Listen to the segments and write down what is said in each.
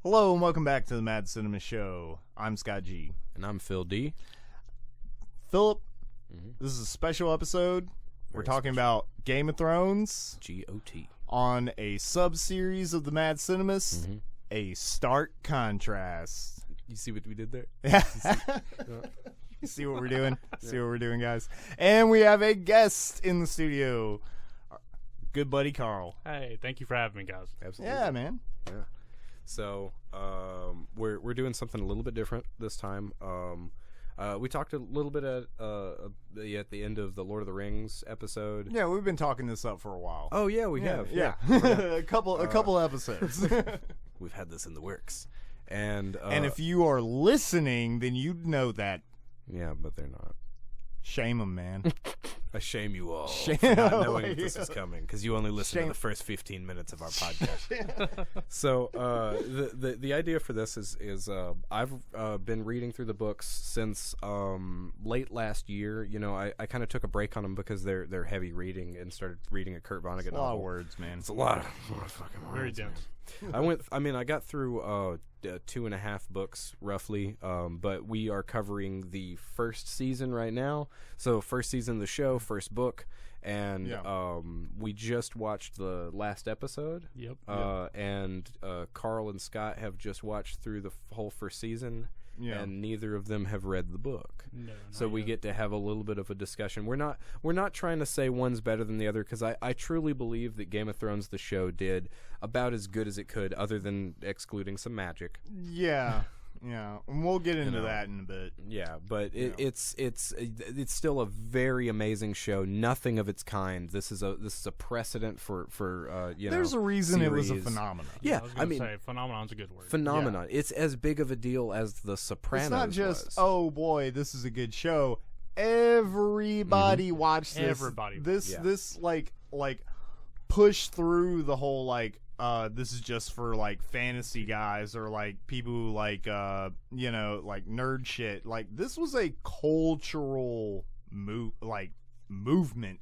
Hello and welcome back to the Mad Cinema Show. I'm Scott G. And I'm Phil D. Philip, This is a special episode. We're talking about Game of Thrones. G-O-T. On a sub-series of the Mad Cinemists, a stark contrast. You see what we did there? You see what we're doing? See what we're doing, guys? And we have a guest in the studio. Our good buddy Carl. Hey, thank you for having me, guys. Absolutely. Yeah, man. Yeah. So, we're doing something a little bit different this time. We talked a little bit at the end of the Lord of the Rings episode. Yeah, we've been talking this up for a while. Oh yeah, we have. Yeah. a couple episodes. We've had this in the works. And if you are listening, then you'd know that. Yeah, but they're not. Shame them, man. I shame you all Shame- for not knowing that this is coming, because you only listen to Shame- the first 15 minutes of our podcast. So the idea for this is I've been reading through the books since late last year. You know, I kind of took a break on them because they're heavy reading, and started reading a Kurt Vonnegut A lot novel. of words, man. It's a lot of fucking words. Very dense. I got through 2.5 books roughly, but we are covering the first season right now. So first season of the show, first book, and we just watched the last episode. Yep. And Carl and Scott have just watched through the whole first season. Yeah. And neither of them have read the book. No, So we get to have a little bit of a discussion. We're not trying to say one's better than the other, because I truly believe that Game of Thrones, the show, did about as good as it could, other than excluding some magic. Yeah. And we'll get into that in a bit. Yeah, but it's still a very amazing show. Nothing of its kind. This is a precedent for There's a reason series. it was a phenomenon. Yeah, I mean, say phenomenon's a good word. phenomenon. Yeah. It's as big of a deal as The Sopranos. It's not just was. oh boy, this is a good show. Everybody watched this. Everybody. This like push through the whole this is just for like fantasy guys or like people who like like nerd shit. Like this was a cultural movement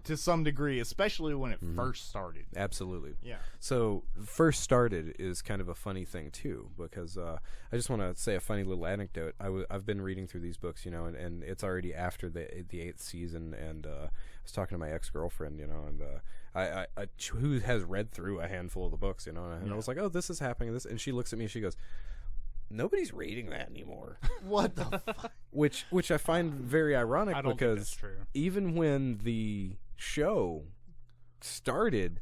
to some degree, especially when it first started. Absolutely. Yeah. So first started is kind of a funny thing too, because I just want to say a funny little anecdote. I've been reading through these books, and it's already after the 8th season, and I was talking to my ex-girlfriend, and I who has read through a handful of the books, and I was like, oh, this is happening, and she looks at me and she goes, nobody's reading that anymore. What the fuck? Which I find very ironic, I don't think because that's true. even when the show started,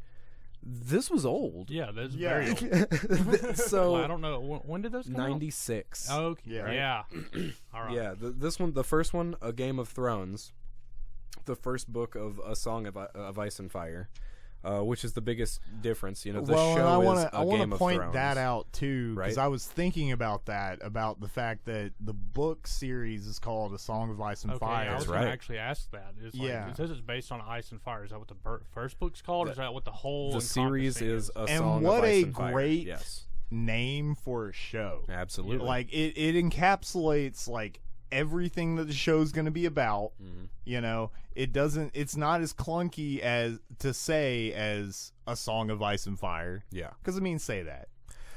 this was old. Yeah, that's Yeah. very old. So Well, I don't know. When did those come 96. out? Okay. Yeah. Yeah. All right. Yeah, the first one, A Game of Thrones, the first book of A Song of Ice and Fire, which is the biggest difference. The Well, show and I is want A to Game of point Thrones. that out too, because right? I was thinking about the fact that the book series is called A Song of Ice and Okay, Fire. I was That's going right. to actually ask that. It's like, Yeah. It says it's based on Ice and Fire. Is that what the first book's called? Or is that what the whole The series encompassing is A And Song what of Ice a and Fire. great Yes, name for a show. absolutely. Like it encapsulates like everything that the show's going to be about. It's not as clunky as to say as A Song of Ice and Fire, Yeah. because say that.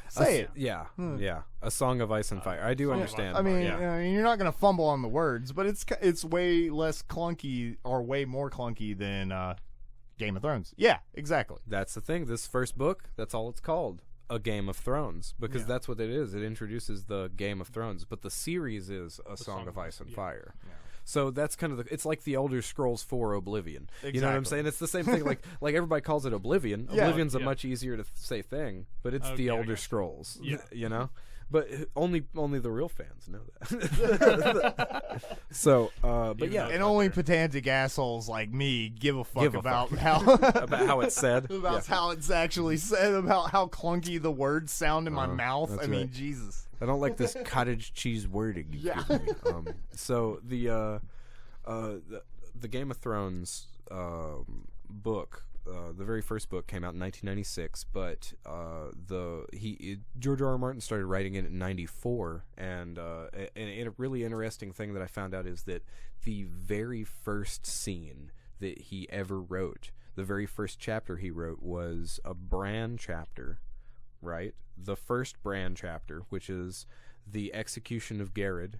Say it. Yeah, yeah. A Song of Ice and Fire. I do Song of understand. I mean, yeah. you're not going to fumble on the words, but it's way less clunky, or way more clunky than Game of Thrones. Yeah, exactly. That's the thing. This first book, that's all it's called. A Game of Thrones, because that's what it is. It introduces the Game of Thrones, but the series is A Song of Ice and Fire. Yeah. So that's kind of it's like the Elder Scrolls 4 Oblivion. You know what I'm Exactly. saying? It's the same thing. Like everybody calls it Oblivion. Yeah. Oblivion's a Yeah. much easier to say thing, but it's the Okay, I Elder gotcha. Scrolls. Yeah. But only the real fans know that. So, but Even yeah, though- And only pedantic assholes like me give a fuck Give a about fuck. how about how it's said. about how it's actually said, about how clunky the words sound in my Uh-huh. mouth. That's I mean, right. Jesus. I don't like this cottage cheese wording. You've Yeah. given me. So the Game of Thrones book, the very first book came out in 1996, but George R.R. Martin started writing it in 94, and a really interesting thing that I found out is that the very first scene that he ever wrote, the very first chapter he wrote, was a Bran chapter right? The first Bran chapter, which is the execution of Garrod,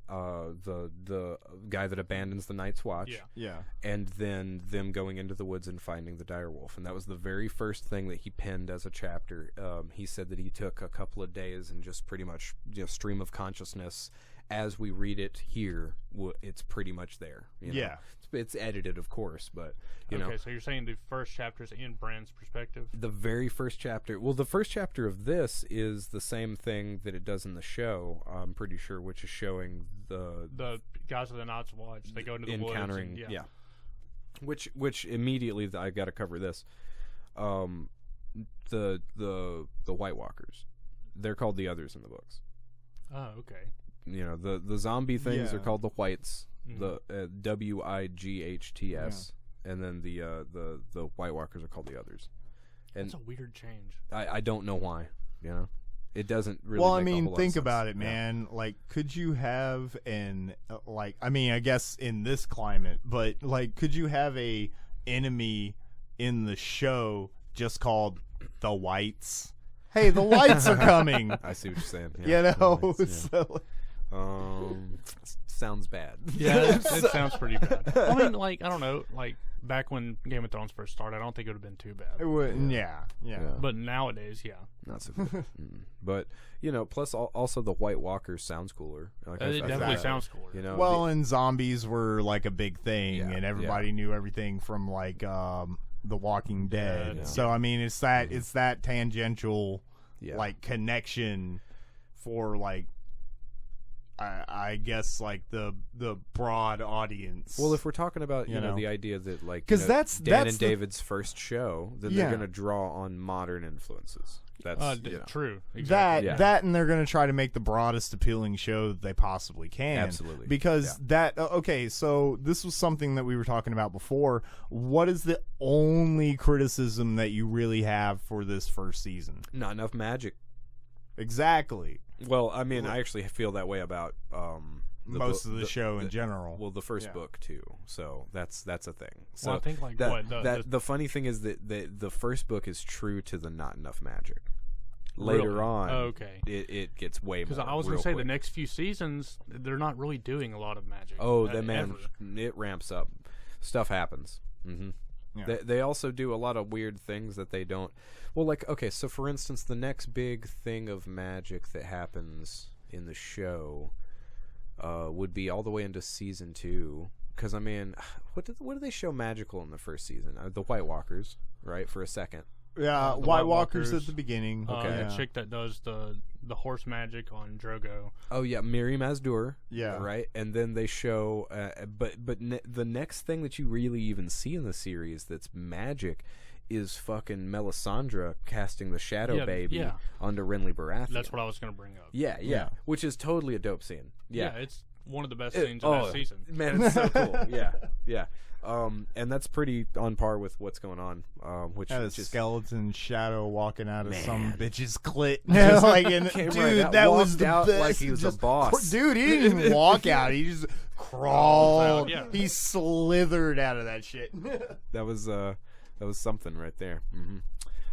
the guy that abandons the Night's Watch. Yeah. Yeah. And then them going into the woods and finding the direwolf. And that was the very first thing that he penned as a chapter. He said that he took a couple of days and just pretty much, stream of consciousness. As we read it here, it's pretty much there. You know? Yeah. It's edited, of course, but, you know. Okay, so you're saying the first chapter is in Bran's perspective? The very first chapter. Well, the first chapter of this is the same thing that it does in the show, I'm pretty sure, which is showing the guys of the Night's Watch. They go into the encountering, woods. yeah. Which immediately I got to cover this. The White Walkers, they're called the Others in the books. Oh, okay. You know, the zombie things are Yeah. called the Whites, Mhm. the WIGHTS, and then the White Walkers are called the Others. And That's a weird change. I don't know why. You know, it doesn't really. Well, I make a mean, whole lot of think sense. about it, Yeah. man. Like, could you have I guess in this climate, but like, could you have a enemy in the show just called the Whites? Hey, the Whites are coming. I see what you're saying. You Yeah, know, the Whites, yeah. so, Sounds bad. Yeah, it sounds pretty bad. I mean, like, I don't know, like, back when Game of Thrones first started, I don't think it would have been too bad. it would, yeah. But nowadays, yeah. Not so good. But, you know, plus also the White Walkers sounds cooler. Like, It definitely Exactly. sounds cooler. You know, Well, and zombies were like a big thing, Yeah, and everybody knew everything from like The Walking Dead. Yeah. So I mean, it's that tangential yeah. like connection for like I guess like the broad audience. Well, if we're talking about, You know. the idea that, like, 'Cause Dan that's and the- David's first show, then Yeah. they're going to draw on modern influences. That's, True. that Exactly. Yeah. that and they're going to try to make the broadest appealing show that they possibly can. Absolutely. Because okay, so this was something that we were talking about before. What is the only criticism that you really have for this first season? not enough magic. Exactly. Well, I mean, I actually feel that way about Most of the show in general. Well, the first Yeah. book too. So that's a thing. So Well, I think, like, the funny thing is that the first book is true to the not enough magic. Later Really? on, Okay. it gets way more. Because I was going to say the next few seasons, they're not really doing a lot of magic. Oh, the man, ever. it ramps up. Stuff happens. Mm-hmm. Yeah. They also do a lot of weird things that they don't. Well, like, okay, so for instance, the next big thing of magic that happens in the show would be all the way into season 2. Because, I mean, what do they show magical in the first season? The White Walkers, right? For a second. Yeah, the White White Walkers Walkers. at the beginning. Okay. The chick that does the horse magic on Drogo. Oh yeah, Miriam Azdur. Yeah. Right, and then they show, the next thing that you really even see in the series that's magic is fucking Melisandre casting the Shadow Baby onto Renly Baratheon. That's what I was going to bring up. Yeah, which is totally a dope scene. Yeah, It's one of the best scenes of that season. Man, it's so cool. Yeah. And that's pretty on par with what's going on. Which Had a just skeleton shadow walking out of some Man. bitch's clit. Just like, and, came dude, right out, that walked was the out best. like he was a boss. Dude, he didn't even walk out. He just crawled. Yeah. He slithered out of that shit. that was something right there.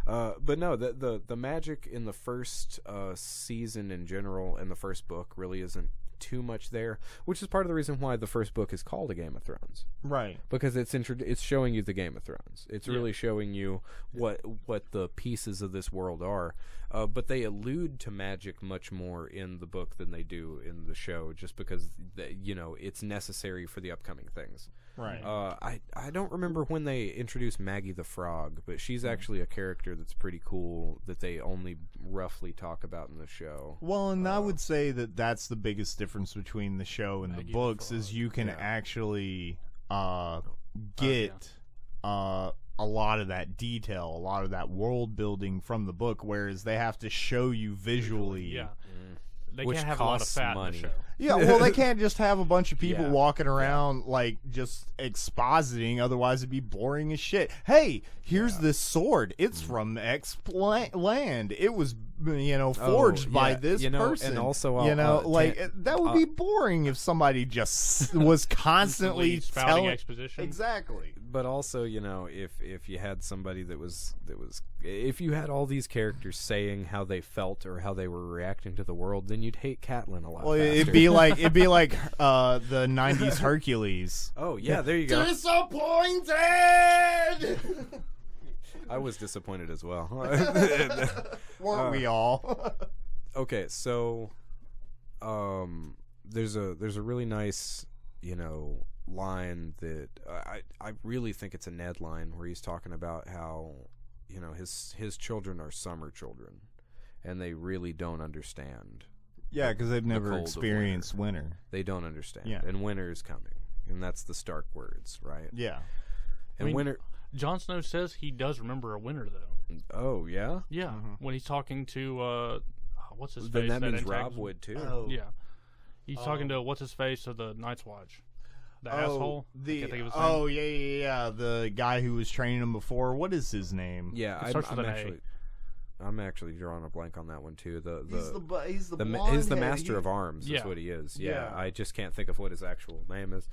But no, the magic in the first season in general and the first book really isn't too much there, which is part of the reason why the first book is called A Game of Thrones. Right. Because it's showing you the Game of Thrones. It's really showing you what the pieces of this world are. But they allude to magic much more in the book than they do in the show, just because it's necessary for the upcoming things. Right. I don't remember when they introduced Maggie the Frog, but she's actually a character that's pretty cool that they only roughly talk about in the show. Well, and I would say that that's the biggest difference between the show and Maggie the the books Frog. is you can Yeah. actually get a lot of that detail, a lot of that world building from the book, whereas they have to show you visually. Yeah. They Which can't have a lot of costs fat money. in the show. Yeah, well, they can't just have a bunch of people Yeah. walking around like just expositing. Otherwise, it'd be boring as shit. Hey, here's this sword. It's from X land. It was, forged by this person. and also, that would be boring if somebody just was constantly spouting telling exposition. Exactly. but also, you know, if you had somebody that was if you had all these characters saying how they felt or how they were reacting to the world, then you'd hate Catelyn a lot. Well, faster. it'd be like the '90s Hercules. Oh yeah, there you go. Disappointed. I was disappointed as well. Weren't we all? Okay, so there's a really nice, you know, line that I really think it's a Ned line where he's talking about how, you know, his children are summer children and they really don't understand. Yeah, because they've never cold of experienced winter. They don't understand. Yeah. And winter is coming. And that's the stark words, right? Yeah. And winter. Jon Snow says he does remember a winter, though. Oh, yeah? Yeah. When he's talking to, what's his Then face? that means antagonist? Rob would, too. Oh. Yeah. He's talking to, what's his face of the Night's Watch? The asshole? I can't think of his name. Yeah. The guy who was training him before. What is his name? Yeah, It starts with an A. I'm actually drawing a blank on that one too. He's the He's the blonde master head. of arms. Yeah. Is what he is. Yeah. Yeah, I just can't think of what his actual name is.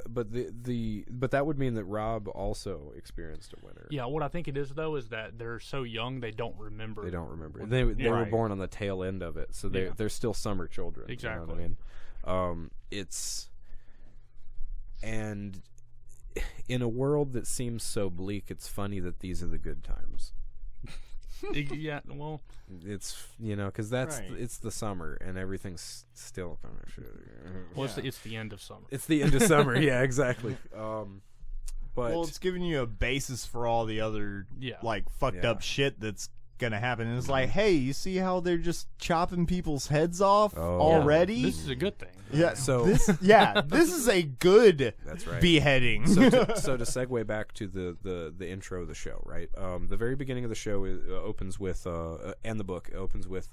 But that would mean that Rob also experienced a winter. Yeah, what I think it is, though, is that they're so young they don't remember. They don't remember. They were Right. born on the tail end of it, so they're still summer children. Exactly. You know what I mean? And in a world that seems so bleak, it's funny that these are the good times. Yeah, well, It's, you know, because it's the summer and everything's still kind of shitty. well it's the end of summer. It's the end of summer. Yeah, exactly. But Well, it's giving you a basis for all the other like fucked up shit that's gonna happen. And it's like, hey, you see how they're just chopping people's heads off already? This is a good thing. Yeah. So- this is a good That's right. beheading. so to segue back to the intro of the show, right? The very beginning of the show opens with and the book opens with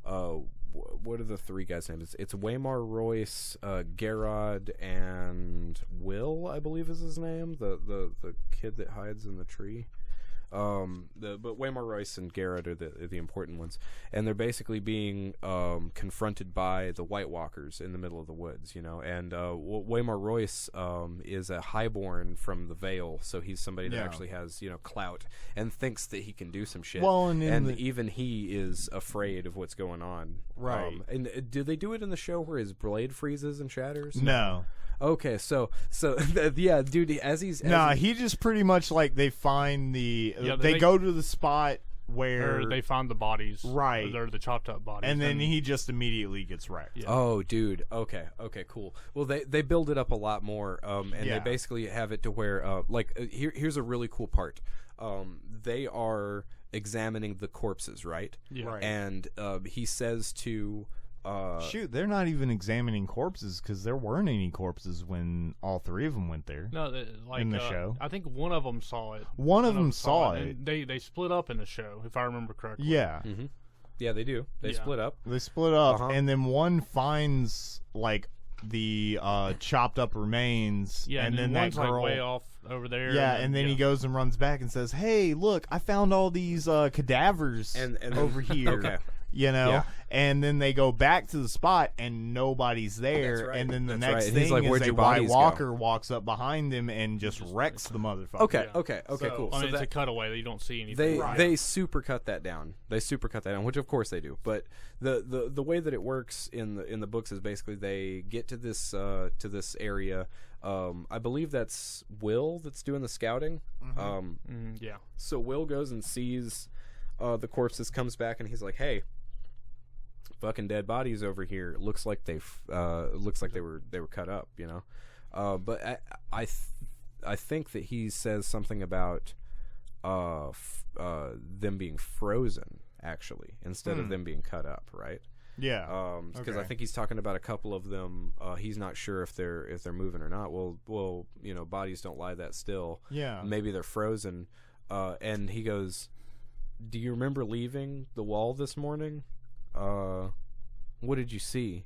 what are the three guys' names? It's Waymar Royce, Garrod, and Will, I believe is his name. The kid that hides in the tree. But Waymar Royce and Garrett are the important ones, and they're basically being confronted by the White Walkers in the middle of the woods, you know. And Waymar Royce is a highborn from the Vale, so he's somebody that actually has, you know, clout and thinks that he can do some shit. Well, and even he is afraid of what's going on. Right. And do they do it in the show where his blade freezes and shatters? No. Okay, so yeah, dude. He just pretty much like they find they go to the spot where they found the bodies, right? They're the chopped up bodies, and then he just immediately gets wrecked. Yeah. Oh, dude. Okay, cool. Well, they build it up a lot more, and they basically have it to where, here's a really cool part. They are examining the corpses, right? Yeah. Right. And he says to. Shoot, they're not even examining corpses because there weren't any corpses when all three of them went there. No, in the show. I think one of them saw it. One of them saw it. And they split up in the show, if I remember correctly. Yeah. Mm-hmm. Yeah, they do. They split up. They split up, and then one finds like the chopped up remains. Yeah, and then that one's girl like way off over there. Yeah, and then he goes and runs back and says, "Hey, look, I found all these cadavers and over here." Okay. You know, Yeah. and then they go back to the spot and nobody's there. That's right. And then the That's next right. And thing he's like, is "Where'd a your White bodies go?" Walker walks up behind him and just wrecks the motherfucker. Okay, Yeah. okay, So, cool. I mean, So it's a that, cutaway. You don't see anything. they super cut that down. They super cut that down, which of course they do. But the way that it works in the books is basically they get to this area. I believe that's Will that's doing the scouting. Yeah. So Will goes and sees the corpses, comes back, and he's like, "Hey, fucking dead bodies over here. It looks like they were cut up, you know." But I think that he says something about them being frozen actually instead of them being cut up, right? Yeah. Because I think he's talking about a couple of them. He's not sure if they're moving or not. Well, you know, bodies don't lie that still. Yeah. Maybe they're frozen. And he goes, "Do you remember leaving the wall this morning? What did you see?"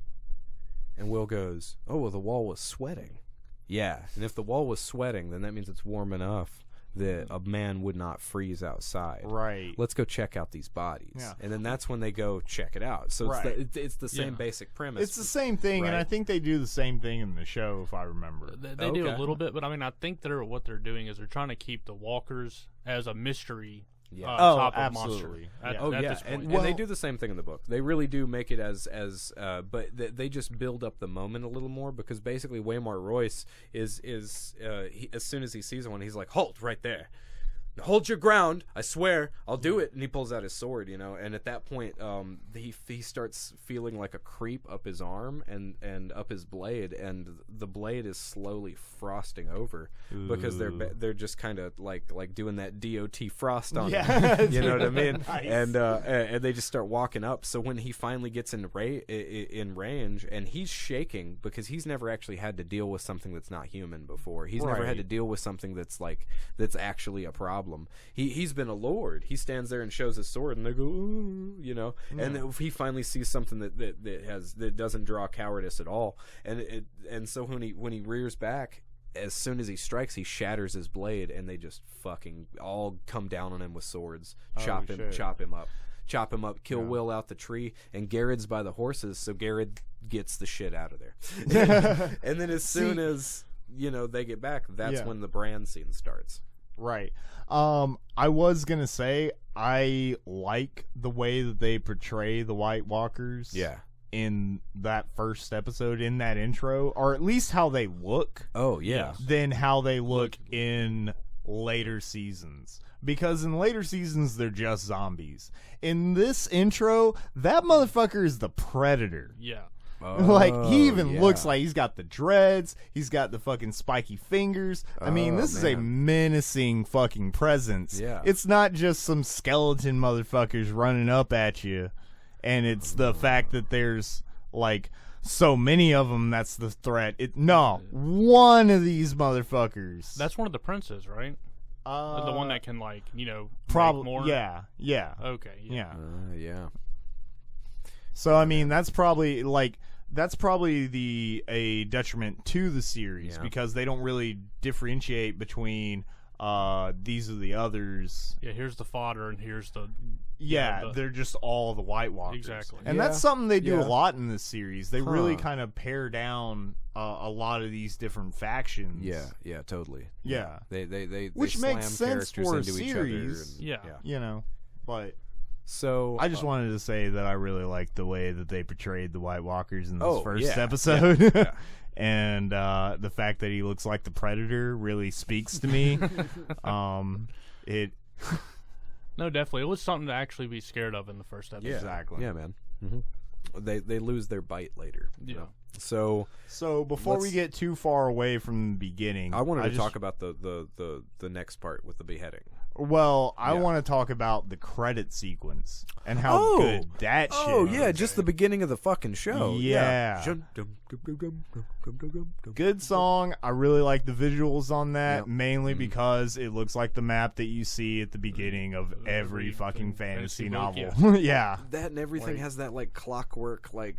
And Will goes, "Oh, well, the wall was sweating." Yeah, and if the wall was sweating, then that means it's warm enough. that a man would not freeze outside. Right. Let's go check out these bodies. Yeah. And then that's when they go check it out. So Right. it's the same basic premise. It's the same thing, and Right. I think they do the same thing in the show, if I remember. They do a Okay. little bit, but I mean, I think what they're doing is they're trying to keep the walkers as a mystery. Yeah. Top of absolutely. monster. At, Yeah. Oh at yeah, this point. and they do the same thing in the book. They really do make it as but they just build up the moment a little more, because basically Waymar Royce is as soon as he sees one, he's like, "Halt right there. Hold your ground. I swear, I'll do it." And he pulls out his sword, and at that point, he starts feeling like a creep up his arm and up his blade, and the blade is slowly frosting over because they're just kind of like doing that DOT frost on it. You know what I mean? Nice. And they just start walking up. So when he finally gets in range, and he's shaking because he's never actually had to deal with something that's not human before. He's never had to deal with something that's actually a problem. He's been a lord. He stands there and shows his sword, and they go, "Ooh," And then he finally sees something that doesn't draw cowardice at all. And so when he rears back, as soon as he strikes, he shatters his blade, and they just fucking all come down on him with swords, chop him up, kill Will out the tree, and Garrett's by the horses, so Garrett gets the shit out of there. And then as soon as they get back, that's when the brand scene starts. Right. I was gonna say I like the way that they portray the White Walkers. Yeah. In that first episode, in that intro, or at least how they look. Oh yeah. Than how they look in later seasons. Because in later seasons, they're just zombies. In this intro, that motherfucker is the Predator. Yeah. Like, he even yeah. looks like he's got the dreads, he's got the fucking spiky fingers. I mean, this is a menacing fucking presence. Yeah. It's not just some skeleton motherfuckers running up at you, and it's the fact that there's, like, so many of them that's the threat. One of these motherfuckers. That's one of the princes, right? The one that can, like, probably make more? Yeah. Okay. Yeah. Yeah. So, I mean, that's probably, a detriment to the series, because they don't really differentiate between these are the others. Yeah, here's the fodder, and here's the... Yeah, they're just all the White Walkers. Exactly. And that's something they do a lot in this series. They really kind of pare down a lot of these different factions. Yeah, totally. Yeah. They Which slam makes sense characters for a into each other. series. Yeah. But... So I just wanted to say that I really liked the way that they portrayed the White Walkers in this first episode. Yeah. And the fact that he looks like the Predator really speaks to me. No, definitely. It was something to actually be scared of in the first episode. Yeah, Exactly. Yeah, man. Mm-hmm. They lose their bite later. Yeah. So before we get too far away from the beginning, I wanted to talk about the next part with the beheading. Well, I want to talk about the credit sequence and how good that shit is. Oh, yeah, just the beginning of the fucking show. Yeah. Good song. I really like the visuals on that, mainly because it looks like the map that you see at the beginning of every fucking fantasy novel. Yeah. That and everything has that, like, clockwork, like,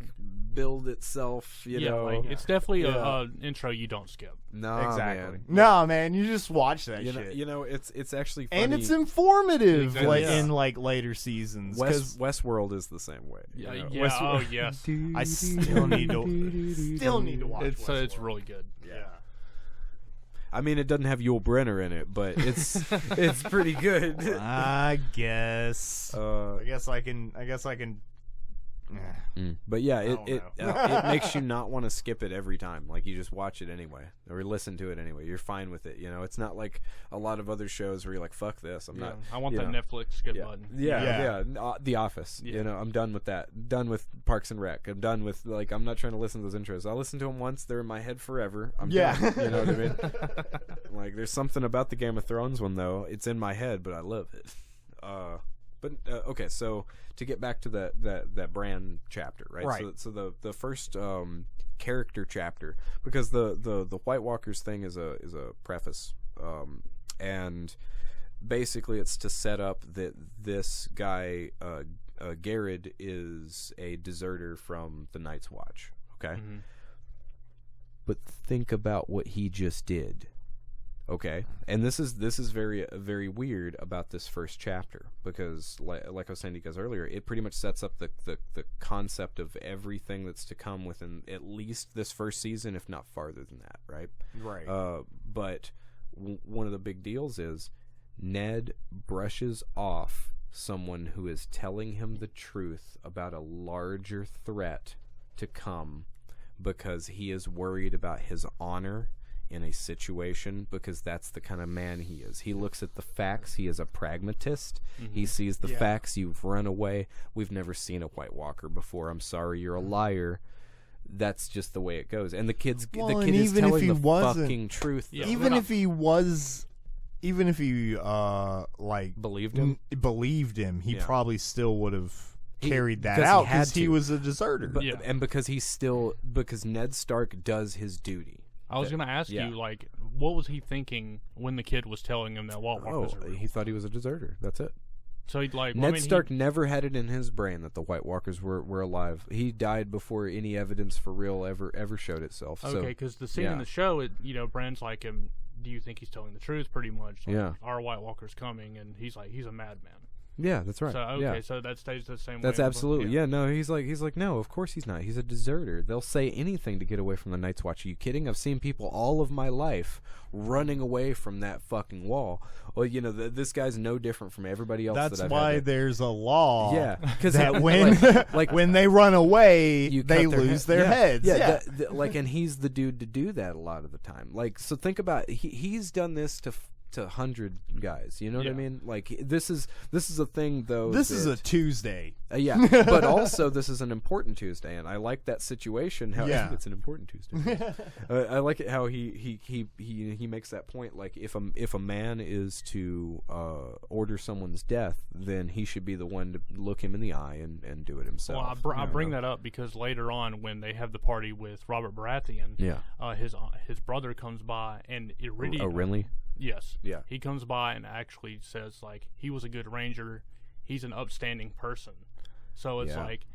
build itself, you know. Like, it's definitely an intro you don't skip. No, Exactly. man. No, man, you just watch that You shit. know, it's actually funny. And it's informative, Exactly. like Yeah. in like later seasons. Westworld is the same way. you know? Oh, yes. I still need to watch. It's Westworld. really good. Yeah. I mean, it doesn't have Yul Brynner in it, but it's it's pretty good. I guess. I guess I can. But yeah, don't it makes you not want to skip it every time. Like, you just watch it anyway or listen to it anyway. You're fine with it. You know, it's not like a lot of other shows where you're like, "Fuck this, I'm not." I want that Netflix skip button. Yeah. The Office. Yeah. You know, I'm done with that. Done with Parks and Rec. I'm done with, like, I'm not trying to listen to those intros. I'll listen to them once. They're in my head forever. I'm done. You know what I mean? Like, there's something about the Game of Thrones one though. It's in my head, but I love it. But okay, so to get back to that brand chapter, right? Right. So the first character chapter, because the White Walkers thing is a preface, and basically it's to set up that this guy Garrett is a deserter from the Night's Watch. Okay, but think about what he just did. Okay, and this is very very weird about this first chapter, because like I was saying to you guys earlier, it pretty much sets up the concept of everything that's to come within at least this first season, if not farther than that, right? Right. But one of the big deals is Ned brushes off someone who is telling him the truth about a larger threat to come, because he is worried about his honor in a situation, because that's the kind of man he is. He looks at the facts. He is a pragmatist. He sees the facts. You've run away. We've never seen a White Walker before. I'm sorry, you're a liar. That's just the way it goes. And the kid is telling the fucking truth. Yeah, even if he was, even if he like Believed him? believed him, he Yeah. probably still would have carried that because he out had because he to. was a deserter. But, Yeah. And because because Ned Stark does his duty. I was going to ask Yeah. you, like, what was he thinking when the kid was telling him that White Walkers are real? He thought he was a deserter. That's it. So he'd like Ned Stark never had it in his brain that the White Walkers were alive. He died before any evidence for real ever showed itself. Okay, because the scene yeah. in the show, Brand's like him. Do you think he's telling the truth? Pretty much. Like, Yeah. Are White Walkers coming? And he's like, he's a madman. Yeah, that's right. So okay, yeah. so that stays the same way. That's in the book? absolutely no. He's like no, of course he's not. He's a deserter. They'll say anything to get away from the Night's Watch. Are you kidding? I've seen people all of my life running away from that fucking wall. Well, this guy's no different from everybody else. That's that I've why had to, there's a law. yeah, because That when when they run away, they lose their heads. Yeah. And he's the dude to do that a lot of the time. Like, so think about he's done this to 100 guys. You know what I Yeah. mean? Like, this is a thing though. This is a Tuesday. Yeah, but also this is an important Tuesday, and I like that situation. How it's an important Tuesday. I like it how he makes that point. Like, if a man is to order someone's death, then he should be the one to look him in the eye and do it himself. Well, I bring that up because later on, when they have the party with Robert Baratheon, his brother comes by, and Iridium. Oh, really? Yes. Yeah. He comes by and actually says, like, he was a good ranger. He's an upstanding person. So it's like,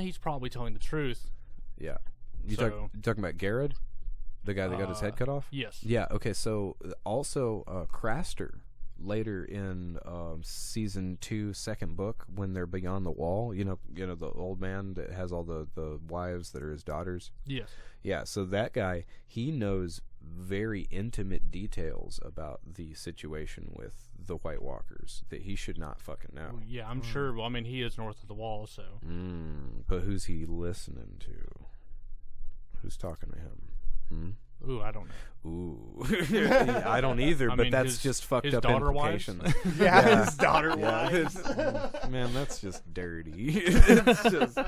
he's probably telling the truth. Yeah. You talking about Garrett? The guy that got his head cut off? Yes. Yeah, okay, so also Craster, later in season 2, second book, when they're beyond the wall, the old man that has all the wives that are his daughters. Yes. Yeah, so that guy, he knows very intimate details about the situation with the White Walkers that he should not fucking know. Yeah, I'm sure. Well, I mean, he is north of the wall, so. But who's he listening to? Who's talking to him? Ooh, I don't know. Ooh. I don't either, but that's just fucked his up daughter wives? implications. Yeah, his daughter Yeah, wives. man, that's just dirty. It's just,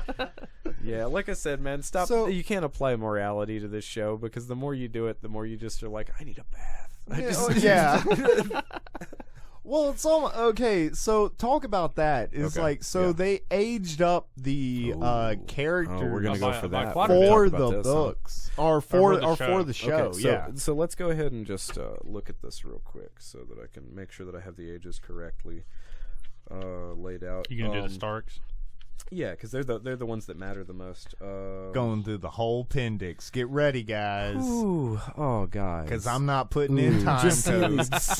yeah, like I said, man, stop. So- You can't apply morality to this show, because the more you do it, the more you just are like, I need a bath. Yeah. Well, it's all okay. So talk about that. It's Okay, like they aged up the characters. Oh, we're gonna go for that. quite We're a gonna bit. for talk about the this, huh? books or for the the show. show. Okay, so, Yeah. So let's go ahead and just look at this real quick, so that I can make sure that I have the ages correctly laid out. You gonna do the Starks? Yeah, because they're the ones that matter the most. Going through the whole appendix. Get ready, guys. Ooh, oh guys, Because I'm not putting in time just seeing, codes.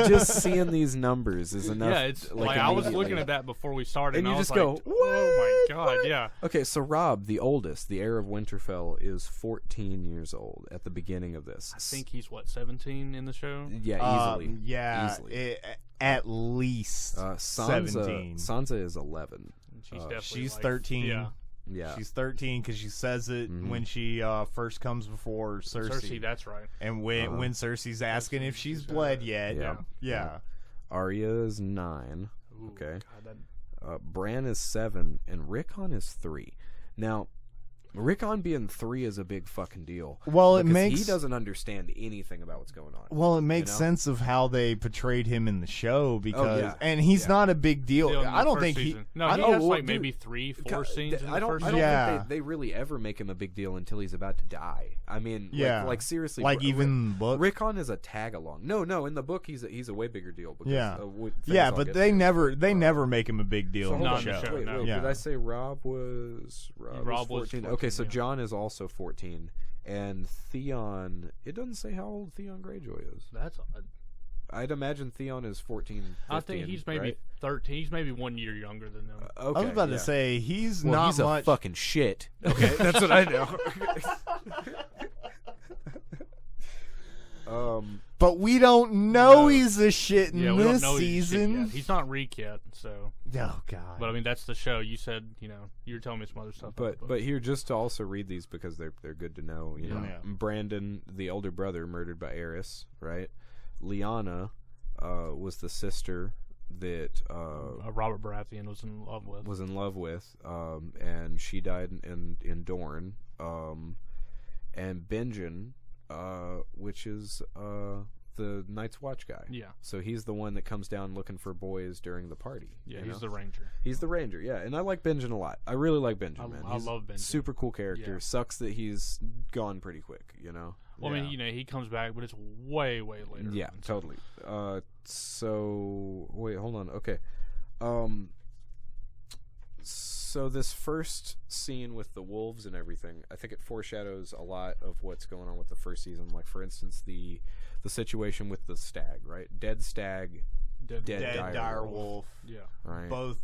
just seeing these numbers is enough. Yeah, it's like I was immediately. looking at that before we started, And and you I was just go, like, "Oh my god!" Yeah. Okay, so Rob, the oldest, the heir of Winterfell, is 14 years old at the beginning of this. I think he's 17 in the show. Yeah, easily. Yeah, easily. at least 17. Sansa is 11. She's definitely She's like, 13. Yeah. Yeah. She's 13 because she says it when she first comes before Cersei. That's right. And when Cersei's asking if she's bled yet. Yeah. Arya is 9. Ooh, Okay. God, Bran is 7, and Rickon is 3. Now, Rickon being 3 is a big fucking deal. Well, it because makes he doesn't understand anything about what's going on. Well, it makes know? sense of how they portrayed him in the show because, yeah. and he's Yeah. not a big deal. Still in the I don't first think season. he. No, I he don't- has well, like dude, maybe 3-4 scenes in the I don't first think Yeah. they really ever make him a big deal until he's about to die. I mean, Yeah. like seriously, like even in the book. Rickon is a tag along. No, in the book he's a way bigger deal. Because, Yeah. things Yeah, I'll but get they to. never make him a big deal So in hold No, the in the show. show, Wait, no. wait, Yeah. did I say Rob was 14, 14? Okay, so yeah. Jon is also 14, And Theon, it doesn't say how old Theon Greyjoy is. That's odd. I'd imagine Theon is 14, 15, I think he's maybe right? 13. He's maybe 1 year younger than them. Okay, I was about to say he's well, not he's much. a fucking shit. Okay, that's what I know. But we don't know he's a shit in Yeah, we don't this know he's shit season. yet. He's not Reek yet, so. Oh God. But I mean, that's the show. You said, you were telling me some other stuff. But here, just to also read these because they're good to know. You know, Yeah. Brandon, the older brother, murdered by Aerys, right? Lyanna was the sister that Robert Baratheon was in love with. And she died in Dorne. And Benjen, which is the Night's Watch guy. Yeah. So he's the one that comes down looking for boys during the party. Yeah, you he's know? the ranger. He's the ranger, yeah. And I like Benjen a lot. I really like Benjen, man. I He's love Benjen. super cool character. Yeah. Sucks that he's gone pretty quick, you know? Well, I mean, he comes back, but it's way, way later. Yeah, on, totally. So wait, hold on. Okay. So this first scene with the wolves and everything, I think it foreshadows a lot of what's going on with the first season. Like, for instance, the situation with the stag, right? Dead stag, dead dire wolf. Yeah. Right. Both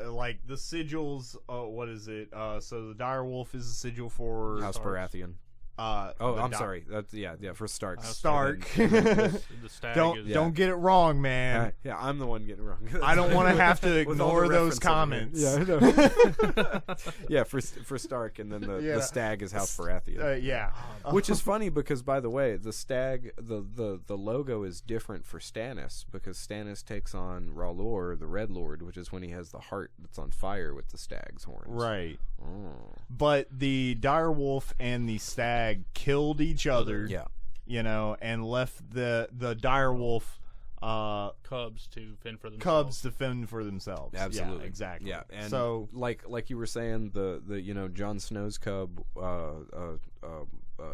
like the sigils. What is it? So the dire wolf is a sigil for House Baratheon. Oh, I'm sorry. That's for Stark. Stark. The stag Don't get it wrong, man. Yeah, I'm the one getting it wrong. I don't want to have to With all the ignore those references. comments. Yeah, I know. Yeah, for Stark, and then the stag is House Baratheon. Yeah. Which is funny because, by the way, the stag, the logo is different for Stannis because Stannis takes on R'hllor, the Red Lord, which is when he has the heart that's on fire with the stag's horns. Right. Oh. But the dire wolf and the stag killed each other. Yeah. You know, and left the dire wolf cubs to fend for themselves. Absolutely. Yeah, exactly. Yeah, and so like you were saying, the Jon Snow's cub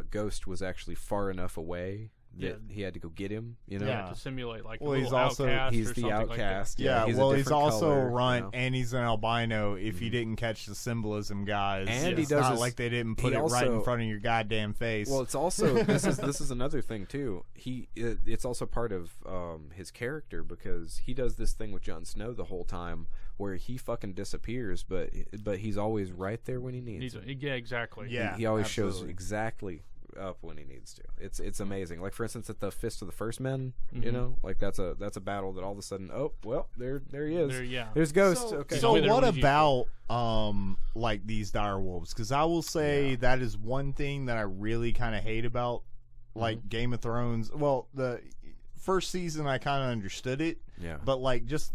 Ghost was actually far enough away that he had to go get him. You know, to simulate like well, a he's little also outcast he's or the something outcast. Like yeah, he's well, a he's different also color, a runt, you know? and he's an albino. If you didn't catch the symbolism, guys, And he it's does not this- like they didn't put he it right in also- front of your goddamn face. Well, it's also this is another thing too. It's also part of his character because he does this thing with Jon Snow the whole time where he fucking disappears, but he's always right there when he needs him. Yeah, exactly. Yeah. He always shows absolutely. exactly up when he needs to. It's amazing. Like, for instance, at the Fist of the First Men, Mm-hmm. you know, like that's a battle that all of a sudden, oh well, there he is. Yeah. There's Ghost. So, Okay. so Either what one's about like these dire wolves? Because I will say that is one thing that I really kind of hate about like Game of Thrones. Well, the first season I kind of understood it, Yeah. but like just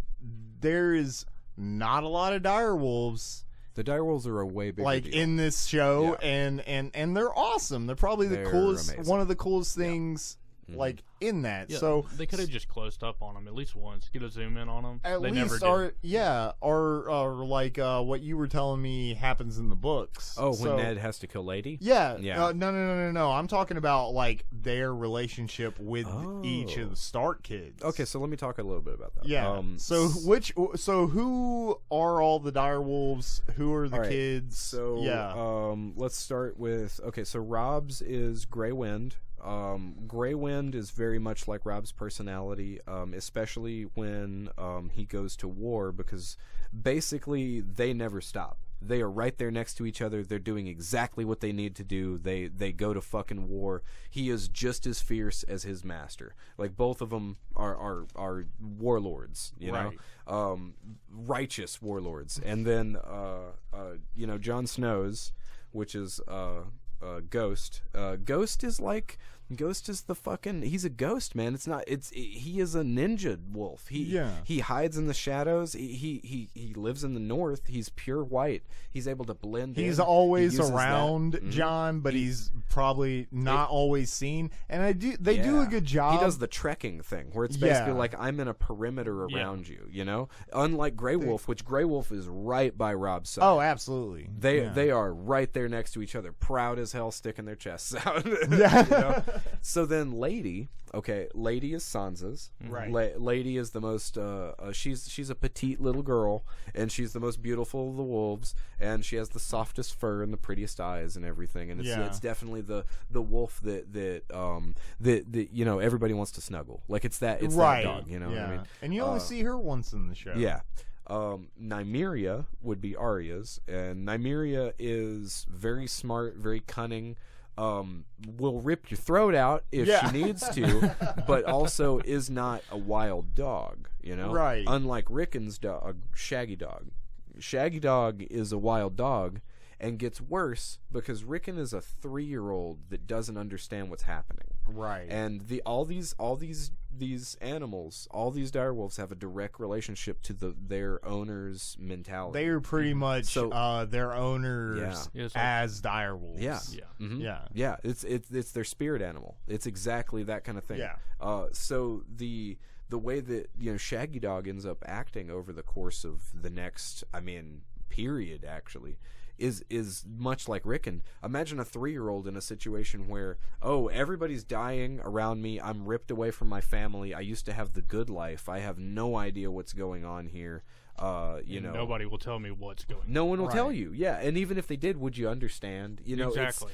there is not a lot of dire wolves The direwolves are a way bigger like deal. in this show, Yeah. and they're awesome. They're probably the They're coolest, amazing. one of the coolest things like in that. Yeah, So they could have just closed up on them at least once, get a zoom in on them. at They least never did. or like what you were telling me happens in the books. Oh, So- when Ned has to kill Lady? Yeah. Yeah. No. I'm talking about like their relationship with each of Oh. the Stark kids. Okay, so let me talk a little bit about that. Yeah. So who are all the dire wolves? Who are the All right, kids? So let's start with so Rob's is Grey Wind. Grey Wind is very much like Rob's personality, especially when he goes to war, because basically they never stop. They are right there next to each other. They're doing exactly what they need to do. They go to fucking war. He is just as fierce as his master. Like, both of them are warlords, you know, righteous warlords. And then Jon Snow's, which is Ghost. Ghost is the fucking. He's a ghost, man. He is a ninja wolf. He hides in the shadows. He lives in the north. He's pure white. He's able to blend in. He's always He uses around that. Mhm. John, but he's probably not always seen. And they do a good job. He does the trekking thing, where it's basically like, I'm in a perimeter around you. You know, unlike Grey Wolf, which Grey Wolf is right by Rob's side. Oh, absolutely. They are right there next to each other, proud as hell, sticking their chests out. Yeah. You know? So then Lady is Sansa's. Right. Lady is the most she's a petite little girl, and she's the most beautiful of the wolves, and she has the softest fur and the prettiest eyes and everything, and it's definitely the wolf that you know, everybody wants to snuggle. Like it's that dog, you know what I mean? And you only see her once in the show. Yeah. Nymeria would be Arya's, and Nymeria is very smart, very cunning, will rip your throat out if she needs to, but also is not a wild dog, you know? Right. Unlike Rickon's dog, Shaggy Dog. Shaggy Dog is a wild dog and gets worse because Rickon is a 3-year-old that doesn't understand what's happening. Right. And all these animals, all these direwolves have a direct relationship to their owner's mentality. They are pretty much their owners Yeah, as direwolves. Yeah. Yeah. Mm-hmm. Yeah. Yeah, it's their spirit animal. It's exactly that kind of thing. Yeah. So the way that, you know, Shaggy Dog ends up acting over the course of the next, period actually, is much like Rickon. Imagine a 3-year-old in a situation where, everybody's dying around me. I'm ripped away from my family. I used to have the good life. I have no idea what's going on here. You know, nobody will tell me what's going on. No one will tell you. Yeah, and even if they did, would you understand? You know, exactly.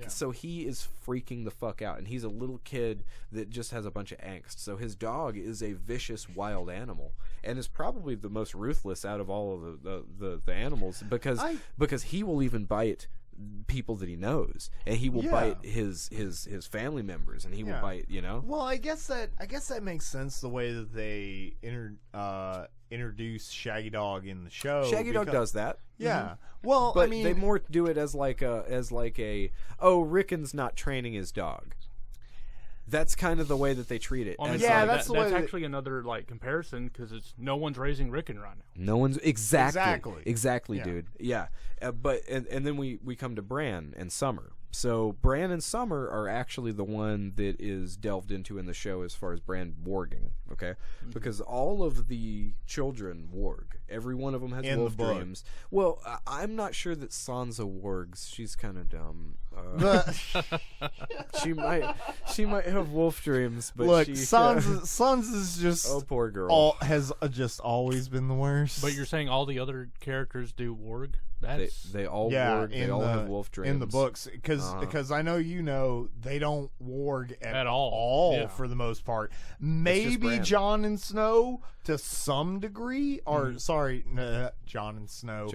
So he is freaking the fuck out, and he's a little kid that just has a bunch of angst. So his dog is a vicious wild animal, and is probably the most ruthless out of all of the animals because he will even bite people that he knows, and he will bite his family members, and he will bite, you know. Well, I guess that makes sense the way that they introduce Shaggy Dog in the show. Shaggy Dog does that. Yeah. Mm-hmm. Well, but I mean, they more do it as like a Rickon's not training his dog. That's kind of the way that they treat it. Well, that's actually another comparison, because it's no one's raising Rickon right now. No one's exactly, yeah. dude. Yeah, but then we come to Bran and Summer. So Bran and Summer are actually the one that is delved into in the show as far as Bran warging, okay? Mm-hmm. Because all of the children warg. Every one of them has wolf dreams. Well, I'm not sure that Sansa wargs. She's kind of dumb. She might have wolf dreams, but look, Sansa's just poor girl. Has just always been the worst. But you're saying all the other characters do warg? They all warg. They all have wolf dreams in the books, because I know they don't warg at all for the most part. Maybe Jon and Snow to some degree, or Jon and Snow.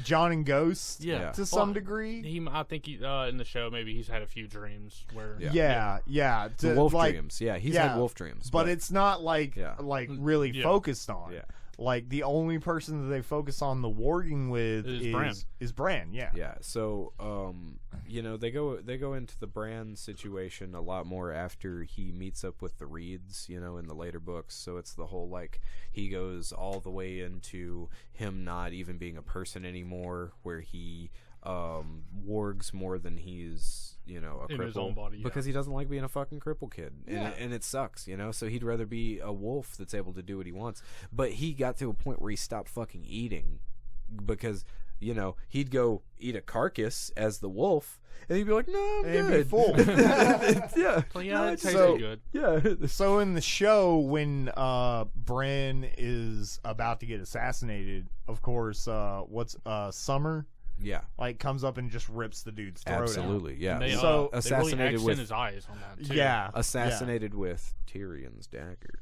Jon and Ghost to some degree. I think in the show maybe he's had a few dreams where the wolf dreams. Yeah, he's had wolf dreams, but it's not really focused on. Yeah. Like, the only person that they focus on the warging with is Bran. Yeah. Yeah. So, they go into the Bran situation a lot more after he meets up with the Reeds, in the later books. So it's the whole, he goes all the way into him not even being a person anymore, where he wargs more than he's a cripple in his own body, because he doesn't like being a fucking cripple kid, and it sucks, so he'd rather be a wolf that's able to do what he wants. But he got to a point where he stopped fucking eating because he'd go eat a carcass as the wolf, and he'd be like, "No, I'm good." Be full. It tasted good. Yeah. So in the show, when Bran is about to get assassinated, of course, Summer? Yeah, comes up and just rips the dude's throat Absolutely, out. yeah. They assassinated really with his eyes on that too. Yeah, assassinated with Tyrion's dagger.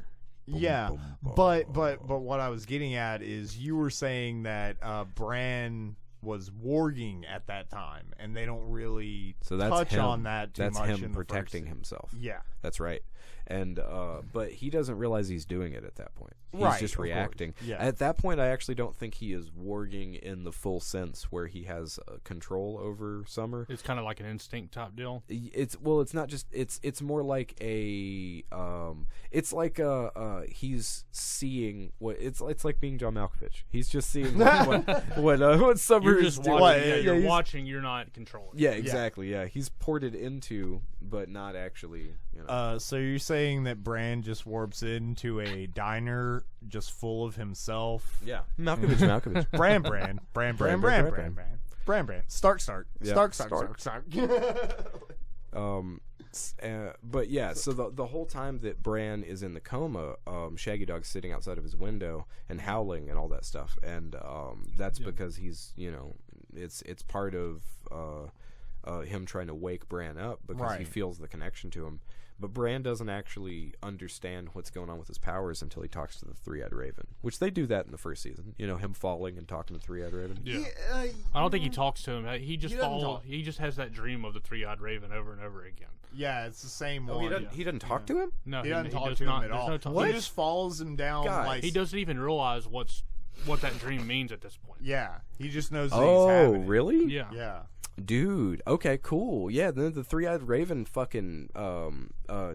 Boom, but what I was getting at is you were saying that Bran was warging at that time, and they don't really touch on that too much. That's him protecting himself. Yeah, that's right. And but he doesn't realize he's doing it at that point. He's just reacting. Yeah. At that point, I actually don't think he is warging in the full sense where he has control over Summer. It's kind of like an instinct type deal. It's not just. It's more like a. It's like he's seeing what it's like being John Malkovich. He's just seeing what Summer is doing. You're watching. You're not controlling. Yeah, exactly. Yeah, he's ported into, but not actually. So you're saying that Bran just warps into a diner just full of himself? Yeah, Malkovich. Bran. Stark. Yeah. Stark. But yeah, so the whole time that Bran is in the coma, Shaggy Dog's sitting outside of his window and howling and all that stuff, and that's because he's, it's part of him trying to wake Bran up because he feels the connection to him. But Bran doesn't actually understand what's going on with his powers until he talks to the Three-Eyed Raven, which they do that in the first season. Him falling and talking to the Three-Eyed Raven. Yeah. I don't think he talks to him. He just falls. He just has that dream of the Three-Eyed Raven over and over again. Yeah, it's the same one. He doesn't talk to him? No, he doesn't talk to him at all. He just follows him down. Like, he doesn't even realize what that dream means at this point. Yeah, he just knows that he's having it. Really? Yeah. Yeah. Dude, okay, cool. Yeah, then the Three-Eyed Raven fucking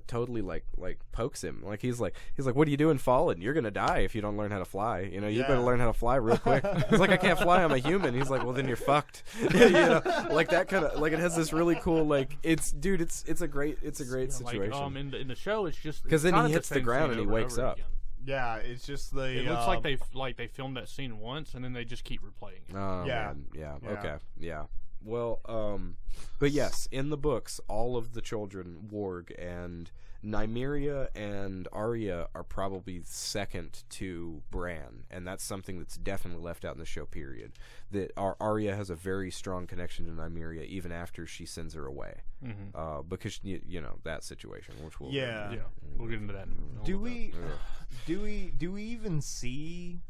totally like pokes him. Like he's like, what are you doing falling? You're gonna die if you don't learn how to fly. You better learn how to fly real quick. He's like, I can't fly, I'm a human. He's like, well then you're fucked. Like that kind of, like it has this really cool, like it's a great situation. Like, in the show it's just because then he hits the ground and he wakes up. Again. Yeah, it's just the. It looks like they filmed that scene once and then they just keep replaying it. Oh, yeah. Yeah. Okay. Yeah. Well, but yes, in the books, all of the children, Warg and Nymeria and Arya, are probably second to Bran, and that's something that's definitely left out in the show. Period. That Arya has a very strong connection to Nymeria even after she sends her away, because that situation, which we'll we'll get into that. Do we even see?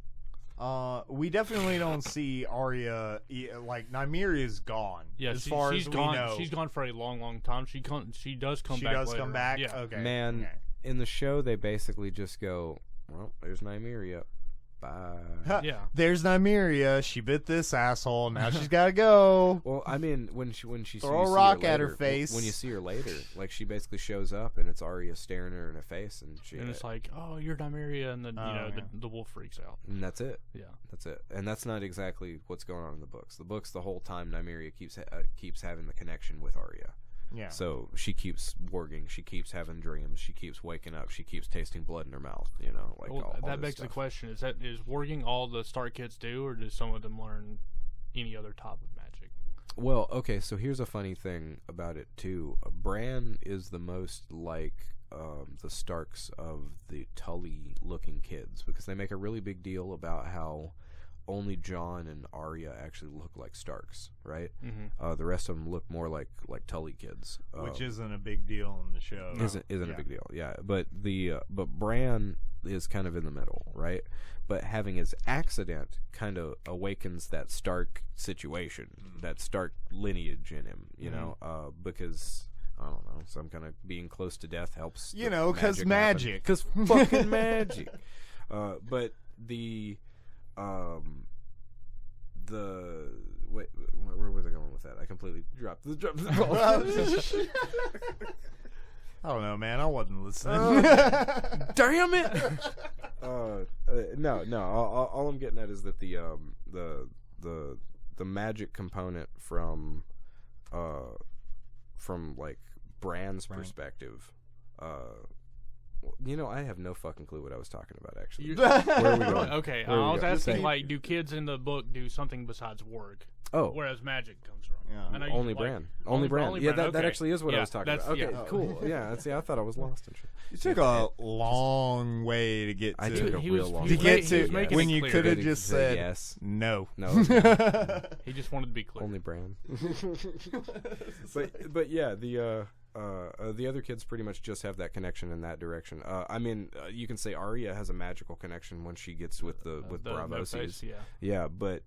We definitely don't see Arya. Like Nymeria's gone. Yeah, as far as gone. We know, she's gone for a long time. She does come back. She does later. come back. Yeah. Okay. Man, in the show they basically just go, well, there's Nymeria. Bye. Yeah. There's Nymeria. She bit this asshole. Now she's got to go. Well, I mean, when she throw a rock at her face. When you see her later, like she basically shows up and it's Arya staring her in her face, and it's like, oh, you're Nymeria, and then the wolf freaks out. And that's it. Yeah, that's it. And that's not exactly what's going on in the books. The books, the whole time, Nymeria keeps having the connection with Arya. Yeah. So she keeps warging. She keeps having dreams. She keeps waking up. She keeps tasting blood in her mouth. Like all that begs the question: is warging all the Stark kids do, or do some of them learn any other type of magic? Well, okay. So here's a funny thing about it too. Bran is the most like the Starks of the Tully-looking kids because they make a really big deal about how only Jon and Arya actually look like Starks, right? Mm-hmm. The rest of them look more like Tully kids, which isn't a big deal in the show. Isn't a big deal, yeah. But Bran is kind of in the middle, right? But having his accident kind of awakens that Stark situation, that Stark lineage in him, you know, because. I don't know. Some kind of being close to death helps. Because magic. Because fucking magic. But wait, where was I going with that? I completely dropped the ball. I don't know, man. I wasn't listening. Damn it! No. All I'm getting at is that the magic component from like Bran's perspective. I have no fucking clue what I was talking about, actually. Where are we going? Okay, I was asking, like, do kids in the book do something besides warg? Oh. Whereas magic comes from. Yeah. Only Bran. Only Bran. Yeah, that actually is what I was talking about. Okay, yeah. Cool. Yeah, I thought I was lost and shit. You took a long way to get to. I took a real long to way. get to when you could have just said yes. No. He just wanted to be clear. Only Bran. But yeah, the other kids pretty much just have that connection in that direction. I mean, you can say Arya has a magical connection when she gets with Braavosi's. Yeah, but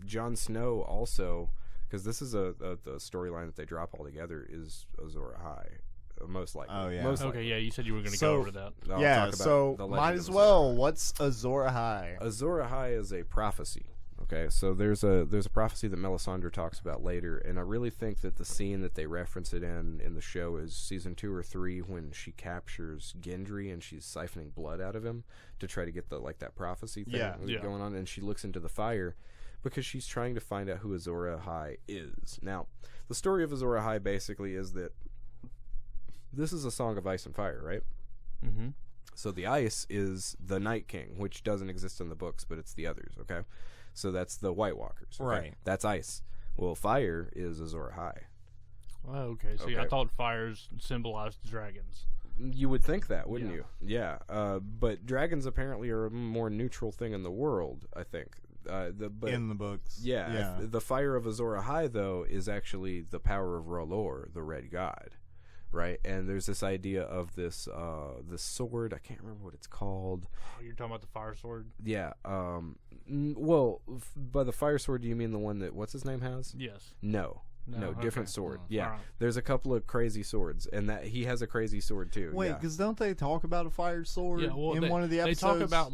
Jon Snow also, because this is the storyline that they drop all together, is Azor Ahai. Most likely. Oh yeah. Okay, yeah. You said you were going to go over that. So might as well. What's Azor Ahai? Azor Ahai is a prophecy. Okay, so there's a prophecy that Melisandre talks about later, and I really think that the scene that they reference it in the show is season 2 or 3 when she captures Gendry and she's siphoning blood out of him to try to get that prophecy thing going on, and she looks into the fire because she's trying to find out who Azor Ahai is. Now, the story of Azor Ahai basically is that this is a song of ice and fire, right? Mm-hmm. So the ice is the Night King, which doesn't exist in the books, but it's the others, okay? So that's the White Walkers. Okay? Right. That's ice. Well, fire is Azor Ahai. Oh, okay. So yeah, I thought fires symbolized dragons. You would think that, wouldn't you? Yeah. But dragons apparently are a more neutral thing in the world, I think. In the books. Yeah. The fire of Azor Ahai, though, is actually the power of R'hllor, the Red God. Right? And there's this idea of this sword. I can't remember what it's called. Oh, you're talking about the fire sword? Yeah. By the fire sword, do you mean the one that what's his name has? Yes. No, different sword. Yeah, right. There's a couple of crazy swords, and that he has a crazy sword too. Wait, because don't they talk about a fire sword in one of the episodes? They talk about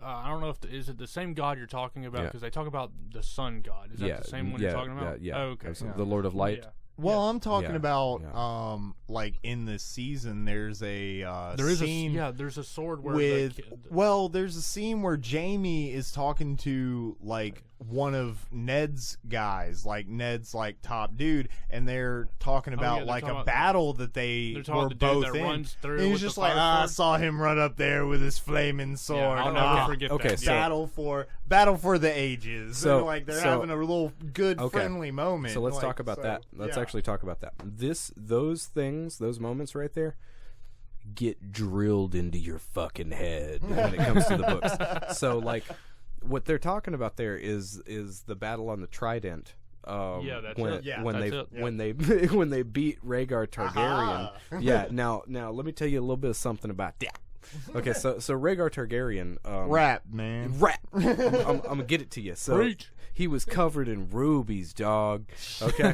I don't know if is it the same god you're talking about, because they talk about the sun god. Is that the same one you're talking about? Yeah. Oh, okay. The Lord of Light. Yeah. Well, I'm talking about like in this season, there's a scene. There's a sword where there's a scene where Jamie is talking to like one of Ned's guys, like Ned's like top dude, and they're talking about like a battle that they were both in. And he's just like, I saw him run up there with his flaming sword. I'll never forget that. Okay, so battle for the ages. So and, like they're having a little good friendly moment. So let's talk about that. Let's actually talk about that. Those moments right there get drilled into your fucking head when it comes to the books. So like what they're talking about there is the battle on the Trident. When they beat Rhaegar Targaryen. Now let me tell you a little bit of something about that. Okay, so Rhaegar Targaryen, rap man, I'm gonna get it to you. So he was covered in rubies, dog. Okay,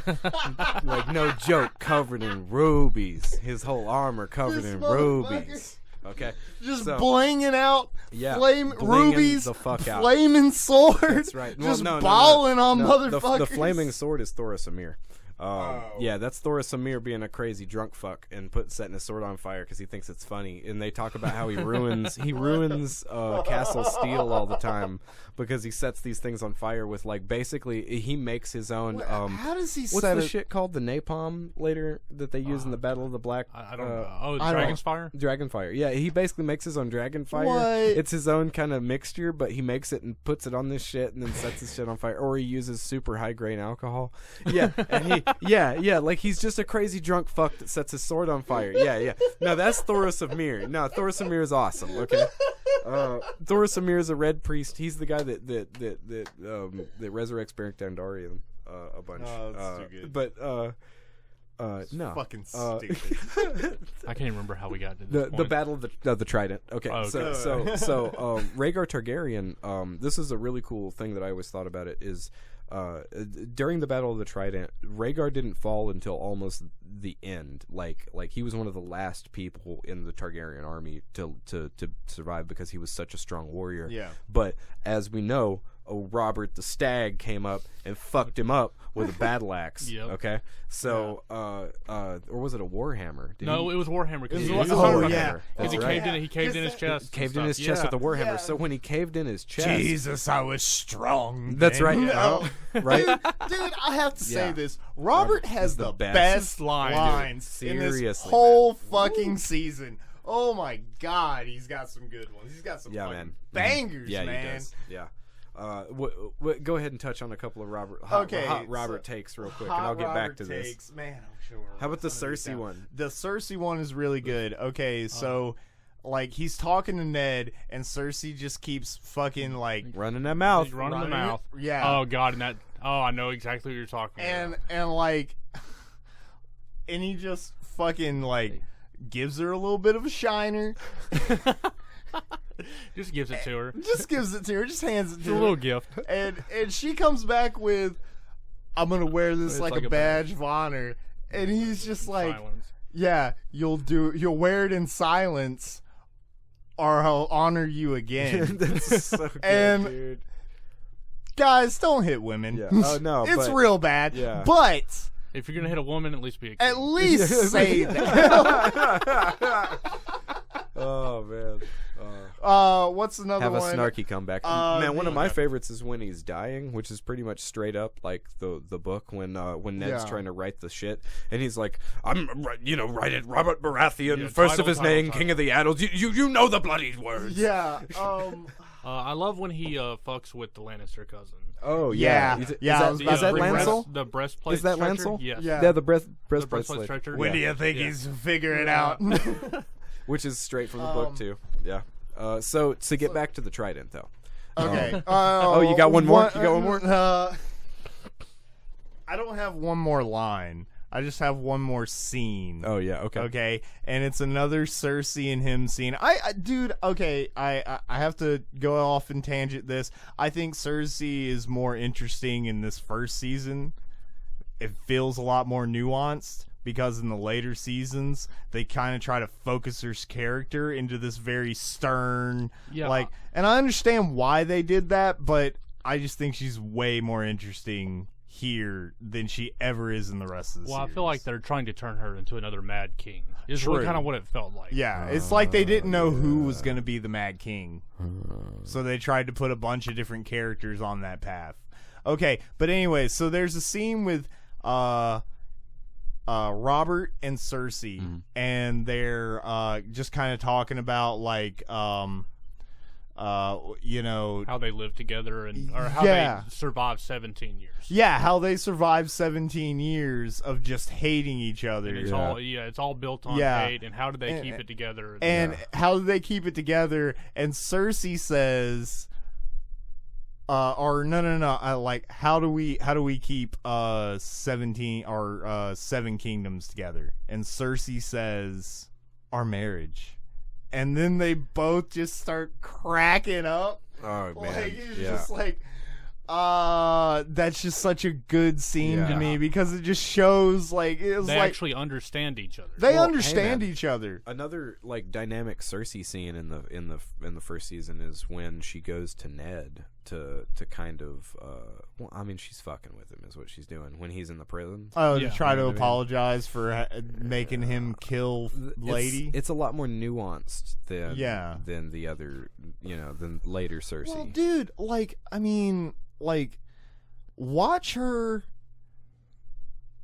like no joke, covered in rubies. His whole armor covered in rubies. Okay, just blinging out, rubies, the fuck out, flaming sword. That's right. Just balling on motherfuckers. The flaming sword is Thoros Amir. Yeah, that's Thoros Amir being a crazy drunk fuck and setting his sword on fire because he thinks it's funny. And they talk about how he ruins Castle Steel all the time because he sets these things on fire with like basically he makes his own. How does he? What's the shit called? The napalm later that they use in the Battle of the Black. I don't know. Oh, Dragon's Fire. Dragon Fire. Yeah, he basically makes his own Dragon Fire. What? It's his own kind of mixture, but he makes it and puts it on this shit and then sets his shit on fire. Or he uses super high grain alcohol. Yeah, and he. Yeah, like he's just a crazy drunk fuck that sets his sword on fire. Yeah. No, that's Thoros Amir. No, Thoros Amir is awesome. Okay, Thoros Amir is a red priest. He's the guy that resurrects Beric Dondarrion a bunch. Oh, that's too good. But no, fucking stupid. I can't remember how we got to this the battle of the Trident. Okay, so Rhaegar Targaryen. This is a really cool thing that I always thought about it is. During the Battle of the Trident, Rhaegar didn't fall until almost the end. Like he was one of the last people in the Targaryen army to survive because he was such a strong warrior. Yeah. But as we know, Robert the Stag came up and fucked him up with a battle axe. Yep. Okay, so or was it a warhammer? It was warhammer. Because he caved in his chest. Caved in his chest with a warhammer. Yeah. So when he caved in his chest, Jesus, I was strong. That's right. Right, dude. I have to say this. Robert has the best lines in this Seriously, whole fucking season. Oh my god, he's got some good ones. He's got some bangers, man. He does. Yeah. Go ahead and touch on a couple of Robert takes real quick, and I'll get back to this. Man, I'm sure. How about the Cersei one? The Cersei one is really good. Okay, so like he's talking to Ned, and Cersei just keeps fucking like running that mouth. He's running the mouth. Yeah. Oh god, and that. Oh, I know exactly what you're talking about. And like, and he just fucking like gives her a little bit of a shiner. Just gives it to her. Just hands it to her. It's a her. little gift. And she comes back with, I'm gonna wear this like a badge of honor. And he's just like, silence. Yeah, you'll wear it in silence, or I'll honor you again. That's so good, and dude. Guys, don't hit women. Yeah. Oh no, it's real bad. Yeah. But if you're gonna hit a woman, at least be a king. At least say that. Oh man. What's another one? Have a snarky comeback. Man, one of my favorites is when he's dying, which is pretty much straight up like the book when Ned's trying to write the shit, and he's like, "I'm write it, Robert Baratheon, first of his name, King of the Adels. You know the bloody words." Yeah. I love when he fucks with the Lannister cousin. Oh yeah, Yeah, Is that Lancel? The breastplate. Is that stretcher? Lancel? Yes. Yeah, the breastplate breastplate stretcher. When do you think he's figuring it out? which is straight from the book too. Yeah. So to get back to the trident though. Okay. Oh, you got one more? You got one more? I don't have one more line. I just have one more scene. Oh yeah. Okay. Okay, and it's another Cersei and him scene. Dude. Okay, I have to go off and tangent this. I think Cersei is more interesting in this first season. It feels a lot more nuanced because in the later seasons they kind of try to focus her character into this very stern, and I understand why they did that, but I just think she's way more interesting here than she ever is in the rest of the series. I feel like they're trying to turn her into another Mad King. Is really kind of what it felt like. Yeah, it's like they didn't know who was going to be the Mad King. So they tried to put a bunch of different characters on that path. Okay, but anyway, so there's a scene with Robert and Cersei, and they're just kind of talking about like how they live together or how they survived 17 years. Yeah, how they survived 17 years of just hating each other. And it's all built on hate. And how do they keep it together? And how do they keep it together? And Cersei says, like how do we keep 17 or 7 kingdoms together? And Cersei says, our marriage. And then they both just start cracking up. Oh man, it's just like, that's just such a good scene to me because it just shows like they actually understand each other. They understand each other. Another like dynamic Cersei scene in the first season is when she goes to Ned to kind of she's fucking with him is what she's doing when he's in the prison. To try to apologize for making him kill lady. It's a lot more nuanced than the other, than later Cersei. Well, dude, watch her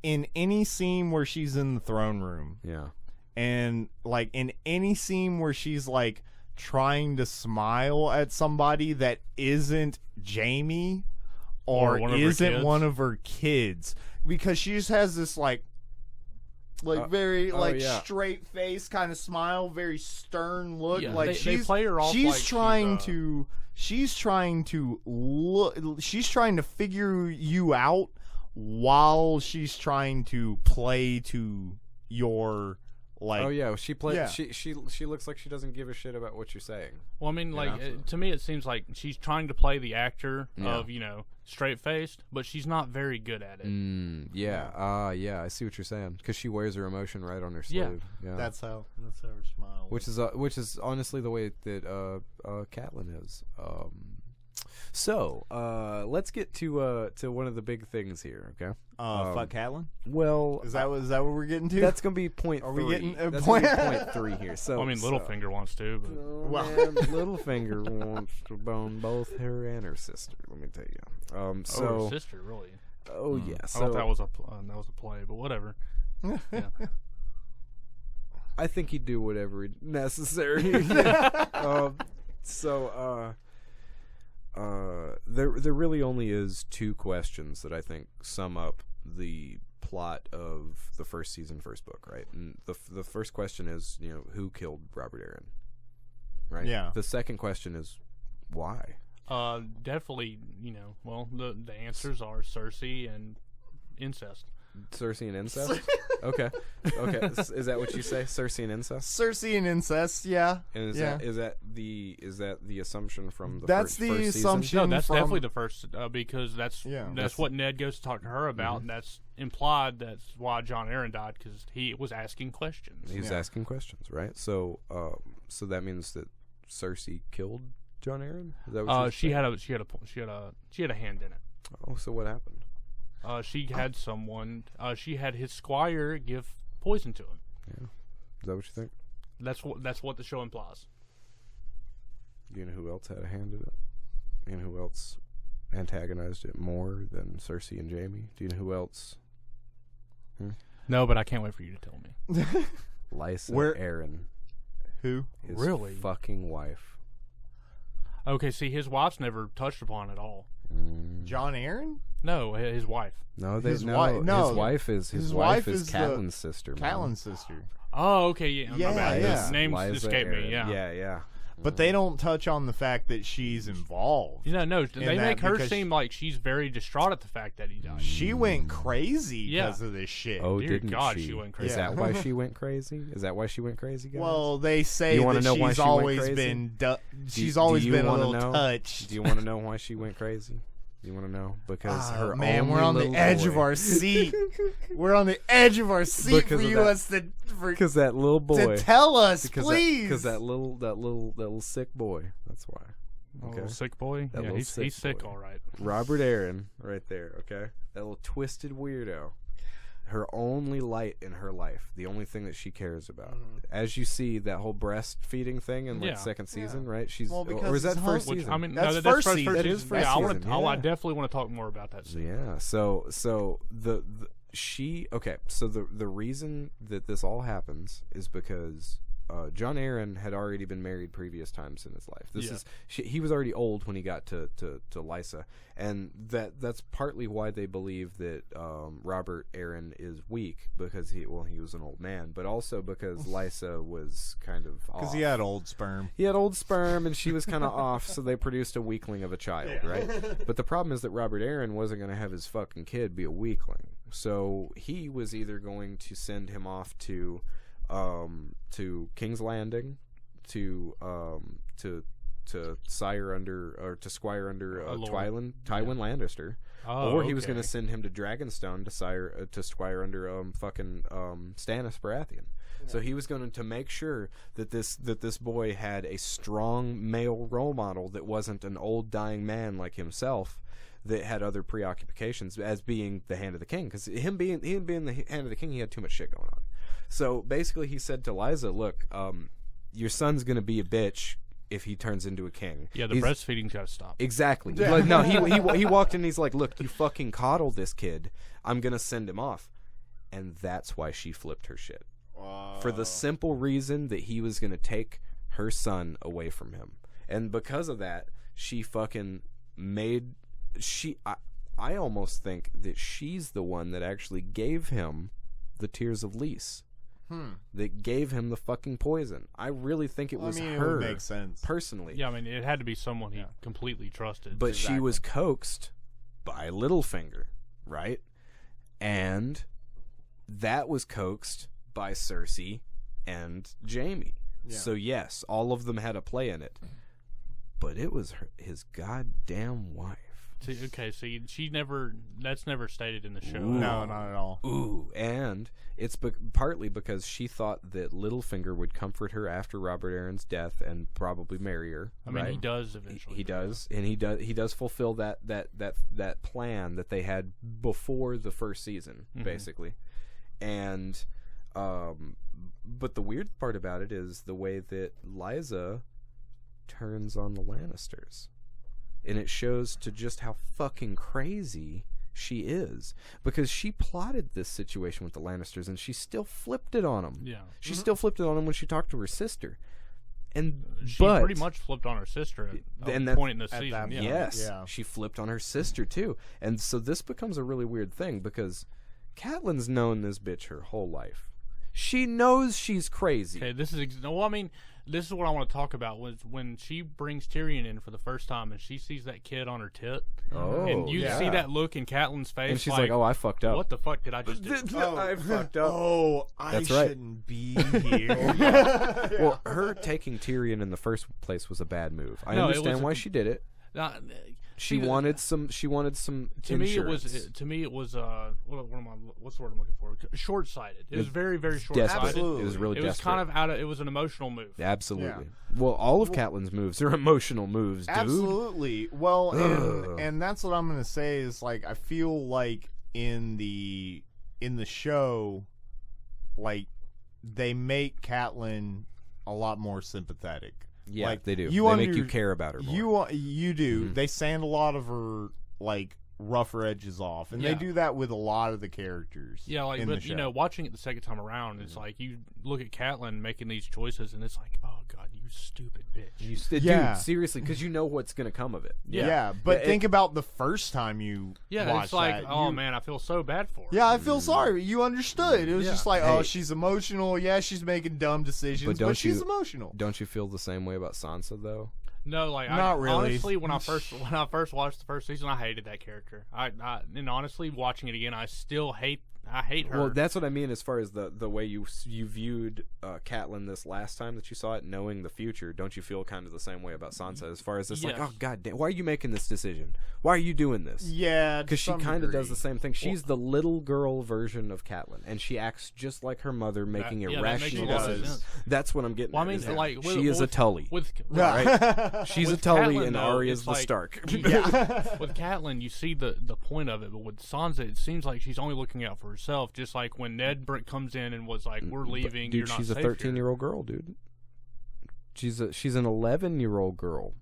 in any scene where she's in the throne room. Yeah. And like in any scene where she's like trying to smile at somebody that isn't Jaime or isn't one of her kids, because she just has this very straight face kind of smile, very stern look. They play her off she's trying to figure you out while she's trying to play to your she looks like she doesn't give a shit about what you're saying. Well, I mean, to me, it seems like she's trying to play the actor of straight faced, but she's not very good at it. I see what you're saying because she wears her emotion right on her sleeve. Yeah. That's how her smile. Which is honestly the way that Catelyn is. So let's get to one of the big things here. Okay. Fuck Catelyn. Well, is that what we're getting to? That's gonna be point. Are we getting that's point? Gonna be point 3 here. So Littlefinger wants to. But. Littlefinger wants to bone both her and her sister. Let me tell you. Her sister, really? Oh yeah. I thought that was a play, but whatever. Yeah. I think he'd do whatever necessary. There really only is 2 questions that I think sum up the plot of the first season, first book, right? And the first question is, who killed Robert Arryn, right? Yeah. The second question is, why? Definitely, the answers are Cersei and incest. Cersei and incest? Okay. Is that what you say? Cersei and incest? Cersei and incest, yeah. And is that the assumption from the first season? Assumption. No, that's definitely the first because that's what Ned goes to talk to her about, and that's implied. That's why Jon Arryn died, because he was asking questions. He's asking questions, right? So, so that means that Cersei killed Jon Arryn? Is that what she had a hand in it. Oh, so what happened? She had someone. She had his squire give poison to him. Yeah, is that what you think? That's what the show implies. Do you know who else had a hand in it? And who else antagonized it more than Cersei and Jaime? Do you know who else? No, but I can't wait for you to tell me. Lysa Arryn. Who? His really? fucking wife. Okay, see, his wife's never touched upon at all. John Aaron? No, his wife. No, His wife is Catelyn's sister. man. Catelyn's sister. Oh, okay, yeah. Yeah, my bad. yeah. His names Liza escape me. Aaron. Yeah. Yeah. But they don't touch on the fact that she's involved. No, they that make her because seem like she's very distraught at the fact that he died. She went crazy Yeah. because of this shit. Oh, Dear didn't God, she? she went crazy. Is that why she went crazy? Guys? Well, they say You wanna that know why she's she went always crazy? been she's do always you been a wanna little know? touched. Do you want to know why she went crazy? You want to know? Because her man, we're only on the little edge boy- of our seat. We're on the edge of our seat Because for of you that- us because that little boy. to tell us, because please. Because that little sick boy. That's why. A Okay. little sick boy. That Yeah, little he's sick, boy. all right. Robert Aaron, right there. Okay, that little twisted weirdo. Her only light in her life, the only thing that she cares about, as you see that whole breastfeeding thing in like Yeah. second season, right? She's Well, because or is that it's first hung- Which, season? I mean, That's no, first season. That is first yeah, season, I yeah. definitely want to talk more about that scene. Yeah. So the reason that this all happens is because John Aaron had already been married previous times in his life. He was already old when he got to Lysa, and that's partly why they believe that Robert Aaron is weak, because he was an old man, but also because Lysa was kind of off. Because he had old sperm. He had old sperm, and she was kind of off, so they produced a weakling of a child, right? But the problem is that Robert Aaron wasn't going to have his fucking kid be a weakling, so he was either going to send him off to King's Landing, to sire under or to squire under Tywin Lannister, or he was going to send him to Dragonstone to squire under Stannis Baratheon. Yeah. So he was going to make sure that this boy had a strong male role model that wasn't an old dying man like himself, that had other preoccupations as being the Hand of the King, because him being the Hand of the King, he had too much shit going on. So basically, he said to Lysa, "Look, your son's gonna be a bitch if he turns into a king." Yeah, the breastfeeding's got to stop. Exactly. Yeah. Like, no, he walked in. And he's like, "Look, you fucking coddle this kid. I'm gonna send him off," and that's why she flipped her shit. For the simple reason that he was gonna take her son away from him, and because of that, she fucking made. I almost think that she's the one that actually gave him the Tears of Lys. That gave him the fucking poison. I really think it was her. It would make sense. Personally. Yeah, I mean, it had to be someone he completely trusted. But she was coaxed by Littlefinger, right? And that was coaxed by Cersei and Jaime. Yeah. So yes, all of them had a play in it. But it was his goddamn wife. That's never stated in the show. Ooh. No, not at all. Ooh, and it's partly because she thought that Littlefinger would comfort her after Robert Aaron's death and probably marry her. I mean, he does eventually. He does, and he does fulfill that plan that they had before the first season, basically. And but the weird part about it is the way that Lysa turns on the Lannisters. And it shows to just how fucking crazy she is, because she plotted this situation with the Lannisters, and she still flipped it on them. Yeah, she still flipped it on them when she talked to her sister, and she pretty much flipped on her sister at a point in the season. Yes, she flipped on her sister too, and so this becomes a really weird thing because Catelyn's known this bitch her whole life. She knows she's crazy. Okay, this is this is what I want to talk about. Was when she brings Tyrion in for the first time and she sees that kid on her tit. And you see that look in Catelyn's face. And she's like, "Oh, I fucked up. What the fuck did I just do? I fucked up. Oh, That's I right. shouldn't be here." Well, her taking Tyrion in the first place was a bad move. I understand why she did it. She wanted some. To me, it was. What's the word I'm looking for? Short-sighted. It was very, very short-sighted. Absolutely. It was really. It was kind of It was an emotional move. Absolutely. Yeah. Well, all of Catelyn's moves are emotional moves, dude. Absolutely. Well, and that's what I'm gonna say is, like, I feel like in the show, like, they make Catelyn a lot more sympathetic. Yeah, like, they do. They make you care about her more. You do. Mm-hmm. They sand a lot of her, like, rougher edges off, and Yeah. they do that with a lot of the characters. Yeah, like, in but the show. you know, watching it the second time around, it's like you look at Catelyn making these choices, and it's like, oh god, you stupid bitch. Yeah. Dude, seriously, because you know what's gonna come of it. Yeah, but Yeah, think about the first time you Yeah, watched it's like, that. oh You- man, I feel so bad for her. Yeah, I feel sorry. You understood. It was Yeah. just like, oh, Hey. she's emotional. Yeah, she's making dumb decisions, but she's emotional. Don't you feel the same way about Sansa though? No, like Not really. Honestly, when I first watched the first season, I hated that character. And honestly, watching it again, I still hate her. Well, that's what I mean as far as the way you viewed Catelyn this last time that you saw it, knowing the future. Don't you feel kind of the same way about Sansa as far as it's like, Yes. oh god damn, why are you making this decision? Why are you doing this? Yeah, Because she kind of does the same thing. She's the little girl version of Catelyn, and she acts just like her mother, making that makes irrational a lot of decisions. sense. That's what I'm getting Well, I at. mean, is that like, she is a Tully. With Right. She's a with Tully, Catelyn, and though, Arya's it's the like- Stark. With Catelyn, you see the point of it, but with Sansa, it seems like she's only looking out for herself. Just like when Ned comes in and was like, "We're leaving." Dude, you're not she's a safe here." 13-year-old girl, dude. She's an 11-year-old girl.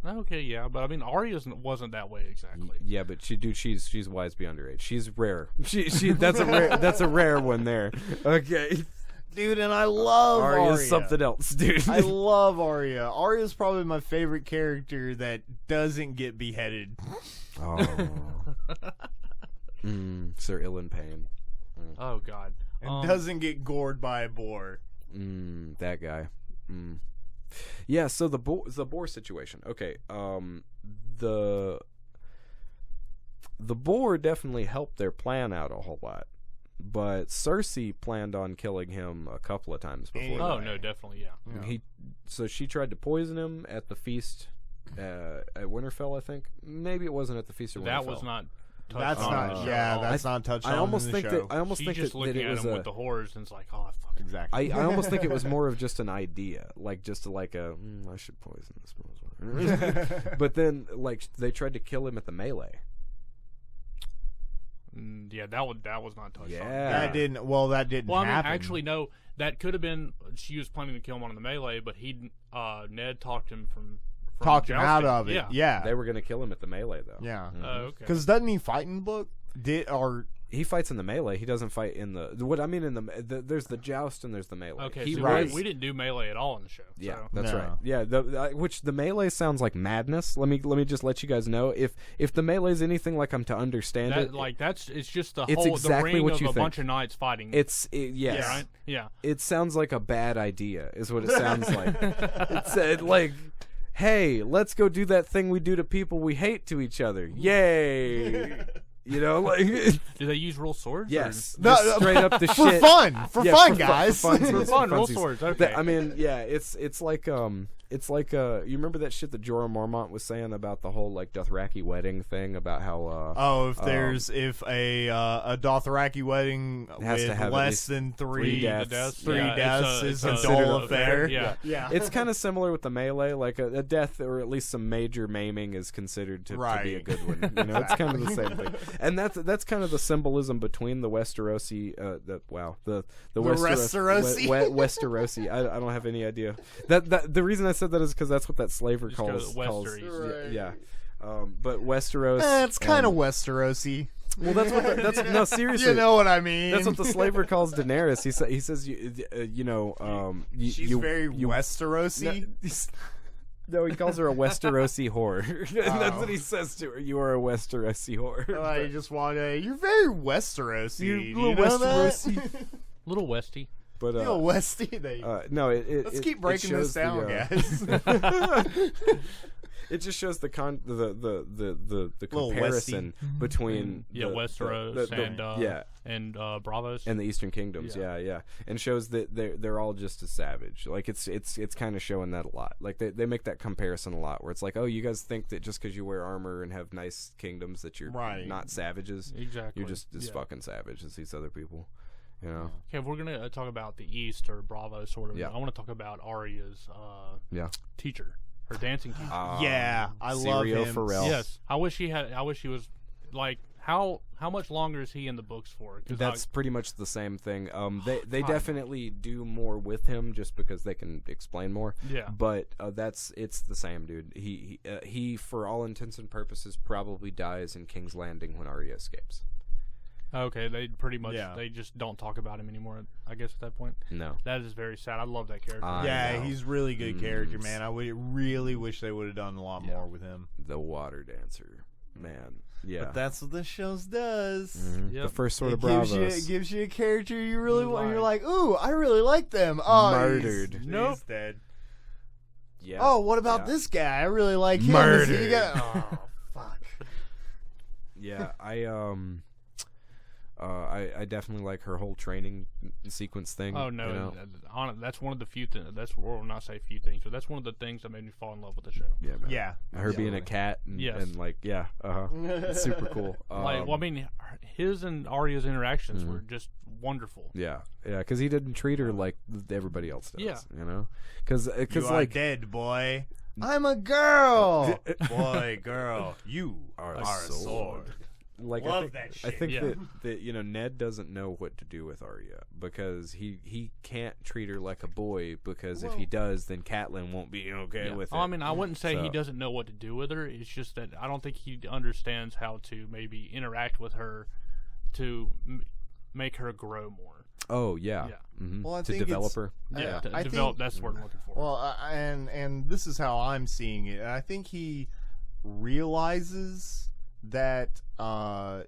Okay, yeah, but I mean, Arya wasn't that way exactly. Yeah, but she's wise beyond her age. She's rare. She that's a rare one there. Okay. Dude, and I love Arya. Arya's something else, dude. I love Arya. Arya's probably my favorite character that doesn't get beheaded. Oh. Sir Ilan Payne. Oh God, And doesn't get gored by a boar. That guy. Yeah, so the boar situation. Okay, the boar definitely helped their plan out a whole lot, but Cersei planned on killing him a couple of times before. Oh no, definitely, yeah. So she tried to poison him at the feast at Winterfell, I think. Maybe it wasn't at the feast of Winterfell. That was not. That's touched on not. in the Yeah, show. that's not touched on I almost in the think show. She's just that looking it at was him a, with the horrors, and it's like, oh, fuck. Exactly. I almost think it was more of just an idea, like just like a I should poison this motherfucker. But then, like, they tried to kill him at the melee. Yeah, that was not touched on. Yeah. That didn't. Well, that didn't Well, I mean, happen. actually, no. That could have been. She was planning to kill him on the melee, but Ned talked him from talked him out jousting. of it. Yeah. They were gonna kill him at the melee, though. Yeah. Oh, okay. Because doesn't he fight in the book? He fights in the melee. He doesn't fight in the. What I mean in the there's the joust and there's the melee. Okay, he so rides- we didn't do melee at all in the show. Yeah, So. that's No. right. Yeah, which the melee sounds like madness. Let me just let you guys know if the melee is anything like I'm to understand it. It's just the It's whole exactly the ring what of you a think. bunch of knights fighting. Yes. Yeah, right? Yeah. It sounds like a bad idea, is what it sounds like. It's like, hey, let's go do that thing we do to people we hate to each other. Yay! You know, like. Do they use real swords? Yes. No, Just straight up the for shit. fun, Yeah, fun, for guys. For funsies, For fun, for real funsies. swords. Okay. I mean, yeah, it's like you remember that shit that Jorah Mormont was saying about the whole like Dothraki wedding thing about how if a Dothraki wedding has to with have at less least than three three deaths. Yeah, deaths it's is a considered dull a affair. Yeah. Yeah. it's kind of similar with the melee, like a death or at least some major maiming is considered to be a Right. good one. You know, it's kind of the same thing, and that's kind of the symbolism between the Westerosi, the Westerosi? Westerosi. I don't have any idea. That the reason I said that is because that's what that slaver Just calls. 'cause Westeries. Yeah. But Westeros. It's kind of and- Westerosi. Well, that's what. That's no, seriously. You know what I mean? That's what the slaver calls Daenerys. He says She's very Westerosi. No, he calls her a Westerosi whore. That's Oh. what he says to her. You are a Westerosi whore. I just want to. You're very Westerosi. You're Do you little know that? Westerosi. Little Westy. But Little Westy. no, Let's keep breaking this down, guys. guys. It just shows the Little comparison between Westeros and Bravos and the Eastern Kingdoms, yeah, and shows that they're all just as savage. Like it's kind of showing that a lot. Like they make that comparison a lot, where it's like, oh, you guys think that just because you wear armor and have nice kingdoms that you're Right. not savages. Exactly. You're just as fucking savage as these other people. You know. Okay, if we're gonna talk about the East or Bravo, sort of. Yeah. I want to talk about Arya's teacher, her dancing teacher. Yeah, I love Sirio him. Farrell. Yes, I wish he was like How much longer is he in the books for? That's pretty much the same thing. They definitely do more with him just because they can explain more. Yeah. But it's the same, dude. He for all intents and purposes probably dies in King's Landing when Arya escapes. Okay, they pretty much they just don't talk about him anymore. I guess at that point. No. That is very sad. I love that character. Yeah, he's really good character, man. I really wish they would have done a lot more with him. The water dancer, man. Yeah, but that's what this show does. Mm-hmm. Yep. The first sort of Bravos. It gives you a character you really want. You're like, ooh, I really like them. Oh, murdered. He's dead. Yeah. Oh, what about this guy? I really like him. Murdered. Oh, fuck. Yeah, I definitely like her whole training sequence thing. Oh no, you know? That's one of the few things. Well, not say few things, but that's one of the things that made me fall in love with the show. Yeah, man. Yeah. Her being a cat and, Yes. and like, it's super cool. His and Arya's interactions were just wonderful. Yeah, because he didn't treat her like everybody else does. Yeah. You know, because You are like dead, boy. I'm a girl. Boy, girl, you are a sword. Like Love that I shit. think that Ned doesn't know what to do with Arya because he can't treat her like a boy because if he does, then Catelyn won't be okay with it. I mean, I wouldn't say he doesn't know what to do with her. It's just that I don't think he understands how to maybe interact with her to make her grow more. Oh yeah. Mm-hmm. Well, I to think develop her. Yeah, I develop. think, That's the word I'm looking for. Well, and this is how I'm seeing it. I think he realizes that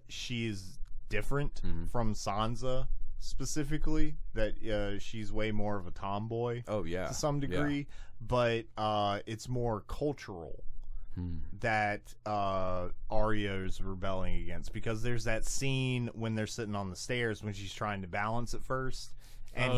she is different from Sansa specifically. That she's way more of a tomboy. Oh yeah, to some degree, but it's more cultural that Arya is rebelling against, because there's that scene when they're sitting on the stairs when she's trying to balance at first, and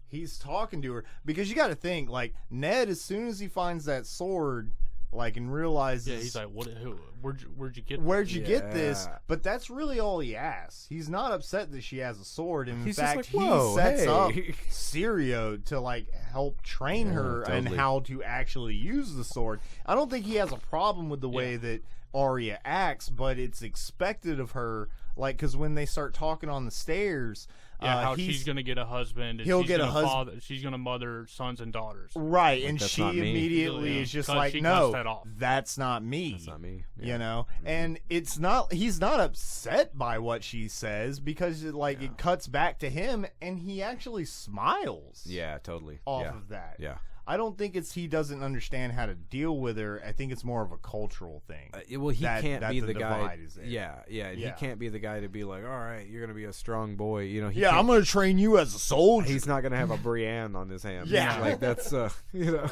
he's talking to her, because you got to think, like, Ned, as soon as he finds that sword, like, and realizes, he's like, where'd you get this? But that's really all he asks. He's not upset that she has a sword, and in He's fact, just like, whoa, he sets up hey. Syrio to, like, help train her and totally. how to actually use the sword. I don't think he has a problem with the way that Arya acts, but it's expected of her, like, because when they start talking on the stairs, how she's gonna get a husband, and he'll get a husband. She's gonna mother sons and daughters, right? And that's she not me. immediately is just like, she no, cuts that off. that's not me. That's not me. You know, and it's not. He's not upset by what she says, because it cuts back to him, and he actually smiles. Yeah, totally. Off of that. Yeah. I don't think it's he doesn't understand how to deal with her. I think it's more of a cultural thing. Well, he can't be the guy. divide is there. Yeah. He can't be the guy to be like, all right, you're gonna be a strong boy. You know. I'm gonna train you as a soldier. He's not gonna have a Brienne on his hands. Yeah. Like that's you know.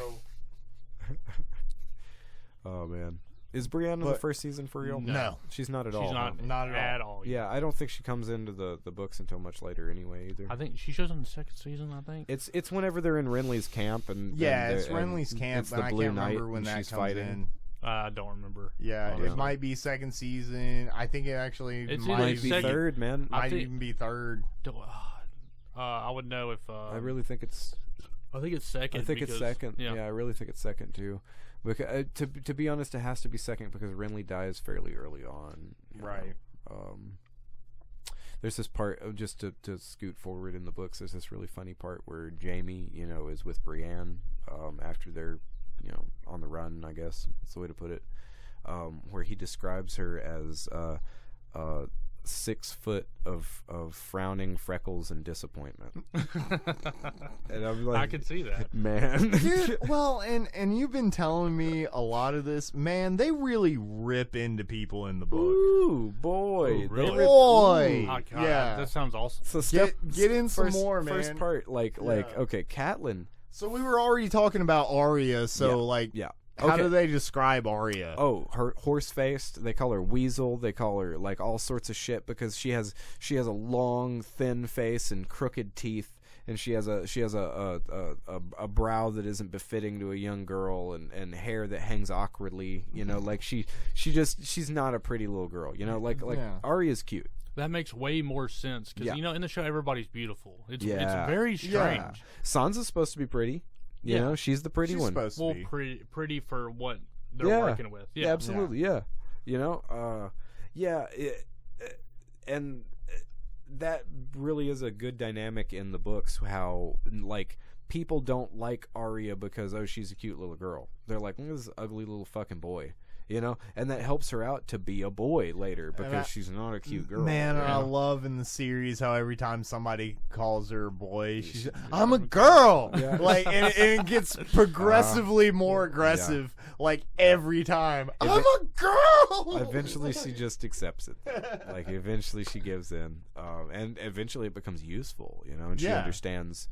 Oh man, is Brienne in the first season for real? No, she's not at all. She's not at all. Yeah, I don't think she comes into the books until much later anyway either. I think she shows in the second season. I think it's whenever they're in Renly's camp and it's Renly's camp. It's and the I Blue can't Knight remember when and that she's comes fighting. in. I don't remember. Yeah, it might be second season. I think it actually might be third, man. Might even be third. I would know if. I really think it's. I think it's second. I think it's second. Yeah. I really think it's second too. Because to be honest, it has to be second because Renly dies fairly early on. Right. There's this part of, just to scoot forward in the books. There's this really funny part where Jaime, is with Brienne after they're, on the run. I guess that's the way to put it. Where he describes her as 6 foot of frowning freckles and disappointment. And I'm like, I can see that, man. Dude, well, and you've been telling me a lot of this, man. They really rip into people in the book. Ooh, boy, Ooh, really? Boy, God, yeah. that sounds awesome. So get in some more, man. First part, okay, Catelyn. So we were already talking about Arya. So how do they describe Arya? Oh, her horse-faced. They call her Weasel. They call her like all sorts of shit because she has a long, thin face and crooked teeth, and she has a brow that isn't befitting to a young girl, and hair that hangs awkwardly. Like she's not a pretty little girl. Arya's cute. That makes way more sense because in the show everybody's beautiful. It's very strange. Yeah. Sansa's supposed to be pretty. You know, she's the pretty one. Supposed to be. Pretty for what they're working with. Yeah, absolutely. Yeah. that really is a good dynamic in the books. How like people don't like Arya because she's a cute little girl. They're like, look at this ugly little fucking boy. You know, and that helps her out to be a boy later because she's not a cute girl. Man, I love in the series how every time somebody calls her a boy, she's I'm a girl. Yeah. Like, and it gets progressively more aggressive. Like every time, I'm a girl. Eventually, she just accepts it. Like eventually, she gives in, and eventually, it becomes useful. You know, and she understands.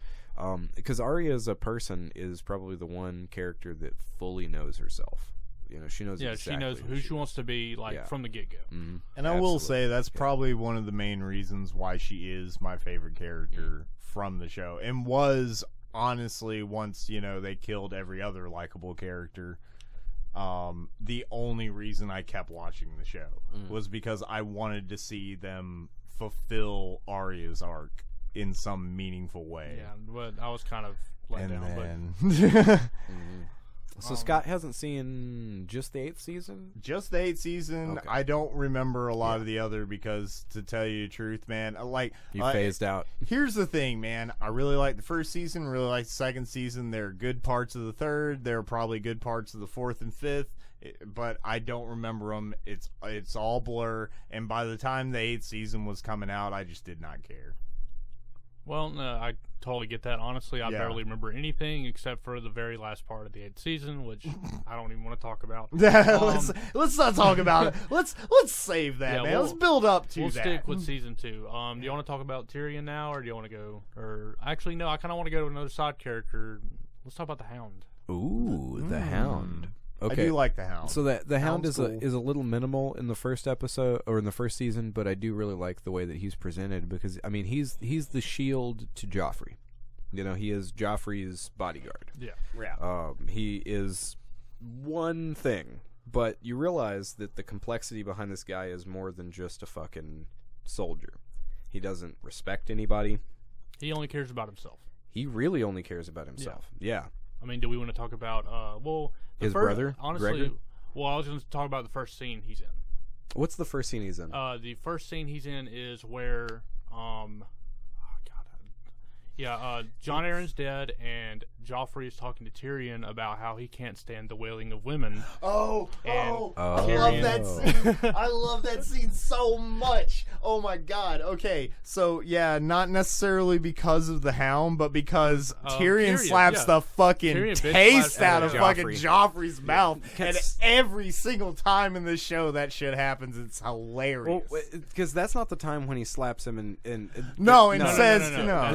Because Arya as a person is probably the one character that fully knows herself. You know, she knows. Yeah, exactly she knows who she wants to be, like from the get-go. Mm-hmm. And I will say that's probably one of the main reasons why she is my favorite character from the show, and was honestly once they killed every other likable character. The only reason I kept watching the show was because I wanted to see them fulfill Arya's arc in some meaningful way. Yeah, but I was kind of let down. So Scott hasn't seen just the 8th season? Just the 8th season. Okay. I don't remember a lot of the other because, to tell you the truth, man, you phased out. Here's the thing, man. I really like the first season, really like the second season. There are good parts of the third. There are probably good parts of the fourth and fifth, but I don't remember them. It's all blur, and by the time the 8th season was coming out, I just did not care. Well, no, I totally get that. Honestly, I barely remember anything except for the very last part of the 8th season, which I don't even want to talk about. Let's not talk about it. Let's save that, man. Let's build up to that. We'll stick with season 2. Do you want to talk about Tyrion now, or do you want to go? Or actually, no. I kind of want to go to another side character. Let's talk about the Hound. Ooh, the Hound. Okay. I do like the Hound. So the Hound is cool. is a little minimal in the first episode or in the first season, but I do really like the way that he's presented because I mean he's the shield to Joffrey. You know, he is Joffrey's bodyguard. Yeah. He is one thing, but you realize that the complexity behind this guy is more than just a fucking soldier. He doesn't respect anybody. He only cares about himself. He really only cares about himself. Yeah. I mean, do we want to talk about his brother? Honestly, Gregor? Well, I was going to talk about the first scene he's in. What's the first scene he's in? The first scene he's in is where Jon Arryn's dead, and Joffrey is talking to Tyrion about how he can't stand the wailing of women. I love that scene. I love that scene so much. Oh my god. Okay, so yeah, not necessarily because of the Hound, but because Tyrion slaps the fucking taste out of fucking Joffrey's mouth, and every single time in this show that shit happens, it's hilarious. Well, because that's not the time when he slaps him and it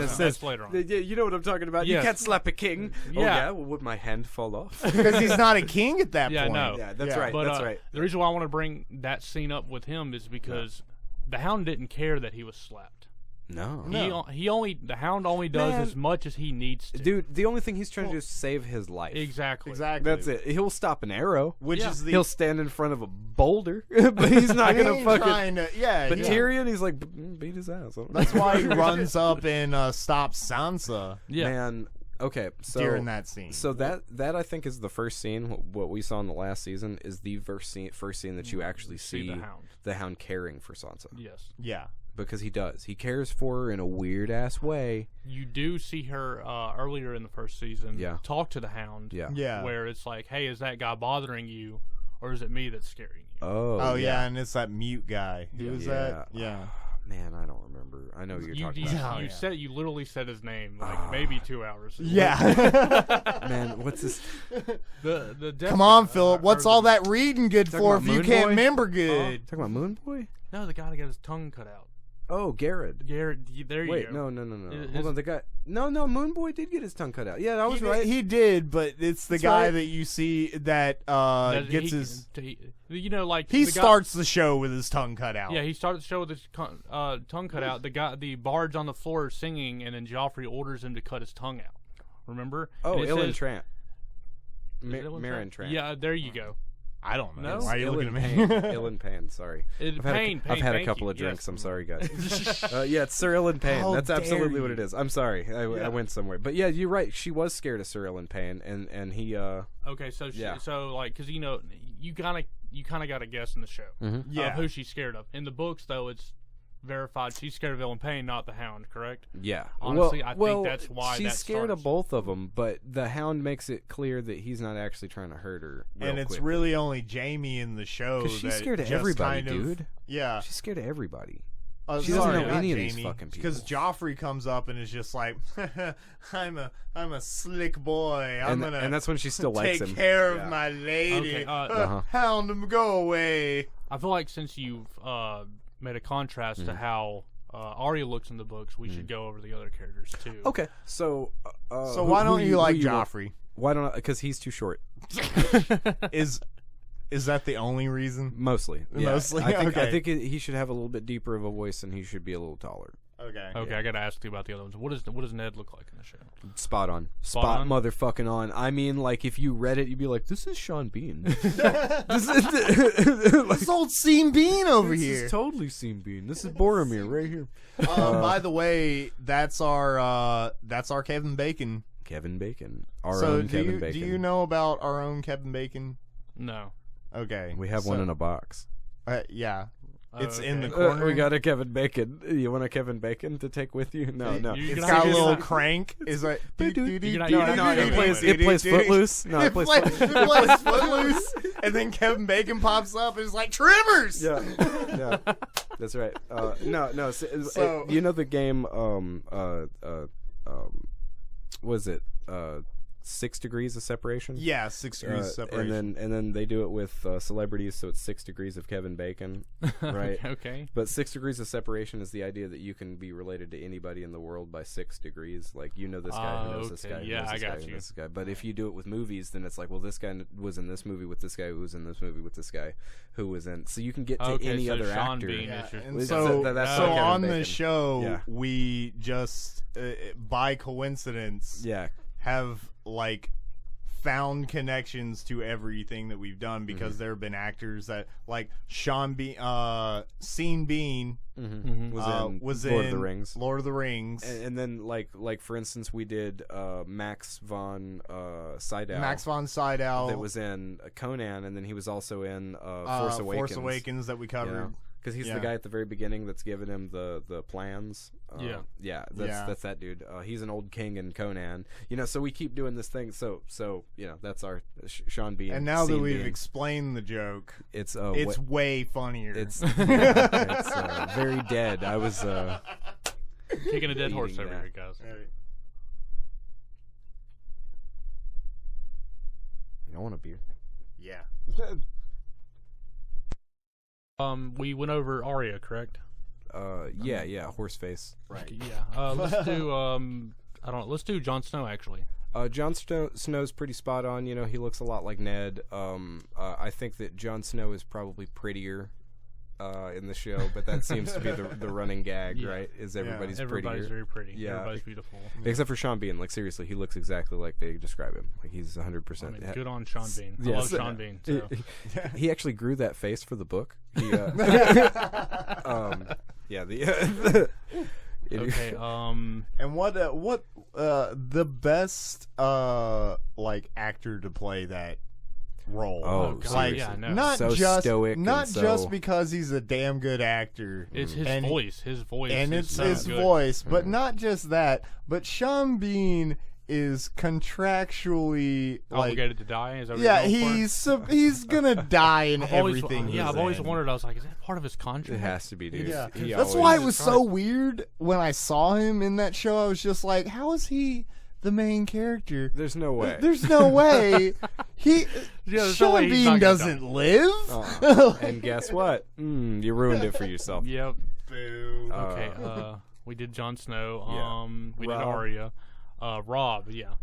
says later on. You know what I'm talking about. Yes. You can't slap a king. Yeah. Oh yeah, well, would my hand fall off? Because he's not a king at that point. No. Yeah, that's right. But, that's right. The reason why I want to bring that scene up with him is because the Hound didn't care that he was slapped. No. The Hound only does as much as he needs to. Dude, the only thing he's trying to do is save his life. Exactly. That's it. He'll stop an arrow, he'll stand in front of a boulder, but he's not gonna fucking. But Tyrion, he's like beat his ass. That's why he runs up and stops Sansa. Yeah. Man. Okay, so during that scene, so that I think is the first scene. What we saw in the last season is the first scene that you actually see the Hound caring for Sansa. Yes. Yeah. Because he does. He cares for her in a weird-ass way. You do see her earlier in the first season talk to the Hound. Yeah. Where it's like, hey, is that guy bothering you, or is it me that's scaring you? Oh yeah, and it's that mute guy. Who was that? Yeah. Man, I don't remember. I know you're talking about. You literally said his name like maybe 2 hours ago. Yeah. Man, what's this? Come on, Philip. What's all that reading good for if you can't remember good? Talking about Moon Boy? No, the guy that got his tongue cut out. Oh, Garrett. There you go. Wait, no. Hold on, the guy. No, Moon Boy did get his tongue cut out. Yeah, I was right. He did, but it's the guy that you see that gets his. He starts the show with his tongue cut out. Yeah, he started the show with his tongue cut out. The bard's on the floor singing, and then Joffrey orders him to cut his tongue out. Remember? Oh, Ilan Trant. Marin Trant. Yeah, there you go. I don't know. No? Why are you looking at me? Ilan Payne, sorry. I've had a couple of drinks. I'm sorry, guys. It's Sir Ilan Payne. That's absolutely what it is. I'm sorry. I went somewhere. But yeah, you're right. She was scared of Sir Ilan Payne, and he... Okay, so because you kind of you kind of got to guess in the show of who she's scared of. In the books, though, it's verified she's scared of Ellen Payne, not the Hound, correct? Yeah. Honestly, I think that's why she's scared of both of them, but the Hound makes it clear that he's not actually trying to hurt her. And it's really only Jamie in the show because she's that scared of just everybody, kind of, dude. Yeah, she's scared of everybody. She doesn't know not any of Jamie, these fucking people. Because Joffrey comes up and is just like, I'm a slick boy. And that's when she still likes take him. care of my lady. Okay, Hound, go away. I feel like since you've made a contrast to how Arya looks in the books, we should go over the other characters too. Okay, so why don't you like Joffrey? Why don't I? Because he's too short. Is that the only reason? Mostly. Yeah. Mostly? I think he should have a little bit deeper of a voice, and he should be a little taller. Okay. Okay, I got to ask you about the other ones. What does Ned look like in the show? Spot on. Spot on? Motherfucking on. I mean, like, if you read it, you'd be like, this is Sean Bean. This old Sean Bean over this here. This is totally Sean Bean. This is Boromir right here. By the way, that's our Kevin Bacon. Kevin Bacon. Our own Kevin Bacon. Do you know about our own Kevin Bacon? No. Okay. We have one in a box. Yeah. It's okay. in the corner. We got a Kevin Bacon. You want a Kevin Bacon to take with you? No. It's got a little crank. Is like it plays Footloose. No, it plays Footloose. And then Kevin Bacon pops up and is like, Tremors! Yeah. That's right. No. So, you know the game, was it 6 Degrees of Separation? Yeah, 6 Degrees of Separation. And then they do it with celebrities, so it's 6 Degrees of Kevin Bacon, right? Okay. But 6 Degrees of Separation is the idea that you can be related to anybody in the world by 6 degrees. Like, you know this guy who knows this guy, who knows this guy, who knows this guy. But if you do it with movies, then it's like, well, this guy was in this movie with this guy who was in this movie with this guy who was in. So you can get to any other Sean actor. Bean so on the Bacon. show, we just, by coincidence, have like found connections to everything that we've done because there have been actors that like Sean Bean, Sean Bean was in Lord of the Rings. Lord of the Rings, and then like for instance, we did Max von Sydow. Max von Sydow that was in Conan, and then he was also in Force Awakens. Force Awakens that we covered. You know? Because he's the guy at the very beginning that's giving him the plans. That's that dude. He's an old king in Conan. You know, so we keep doing this thing. So you know, that's our Sean Bean. And now that we've explained the joke, it's way funnier. It's very dead. I was kicking a dead horse over here, guys. You don't want a beer? Yeah. We went over Arya, correct? Yeah, Horseface. Right. Yeah. Let's do let's do Jon Snow actually. Jon Snow's pretty spot on. You know, he looks a lot like Ned. I think that Jon Snow is probably prettier in the show, but that seems to be the running gag, right? Is everybody's very pretty. Yeah. Everybody's beautiful. Except for Sean Bean. Like, seriously, he looks exactly like they describe him. Like, he's 100%. I mean, good on Sean Bean. I love Sean Bean. So. He actually grew that face for the book. He, okay. And what the best like actor to play that role? Oh, God, like not so just stoic, not and just because he's a damn good actor. It's his voice. His voice, and is it's so his good. voice. But not just that. But Sean Bean is contractually obligated to die. Is that what he's gonna die in everything. I've always wondered. I was like, is that part of his contract? It has to be, dude. Yeah, that's why it was so weird when I saw him in that show. I was just like, how is he the main character? There's no way. There's no way. Sean Bean doesn't live. And guess what? You ruined it for yourself. Yep. Boo. Okay. We did Jon Snow. We did Arya. Rob, yeah.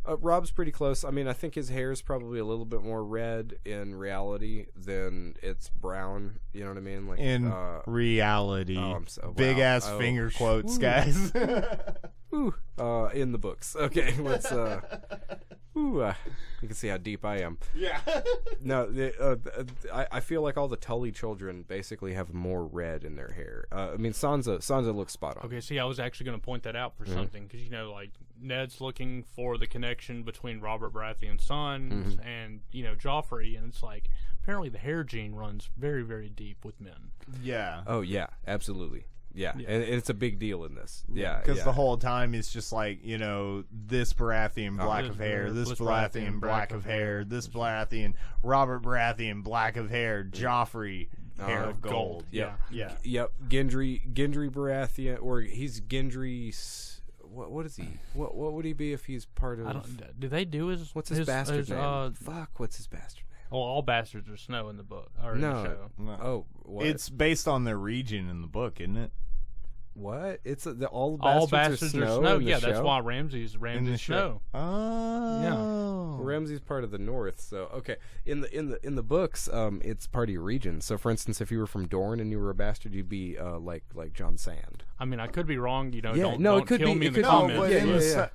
Rob's pretty close. I mean, I think his hair is probably a little bit more red in reality than it's brown. You know what I mean? Like in reality. Big ass finger quotes, guys. In the books. Okay, let's. You can see how deep I am. Yeah. No, I feel like all the Tully children basically have more red in their hair. I mean, Sansa looks spot on. Okay, see, I was actually going to point that out for something because like Ned's looking for the connection between Robert Baratheon's son and Joffrey, and it's like apparently the hair gene runs very, very deep with men. Yeah. Oh yeah, absolutely. Yeah, and it's a big deal in this. Yeah, because the whole time it's just like, this Baratheon black of hair, this Baratheon black of hair, this Baratheon, Robert Baratheon black of hair, Joffrey hair of gold. Yep. Yeah. Yep. Gendry Baratheon, or he's Gendry's. What is he? What would he be if he's part of? Do they do his? What's his bastard name? Fuck. What's his bastard name? Well, all bastards are Snow in the book or in the show. No. Oh, what? It's based on their region in the book, isn't it? What? It's all bastards are Snow. Snow. In the Yeah, show? that's why Ramsay's Snow. Oh. Yeah. Well, Ramsay's part of the North, so okay. In the books, it's part of your region. So, for instance, if you were from Dorne and you were a bastard, you'd be like John Sand. I mean, I could be wrong. Yeah, Don't could kill be- me it in the could be. comments. But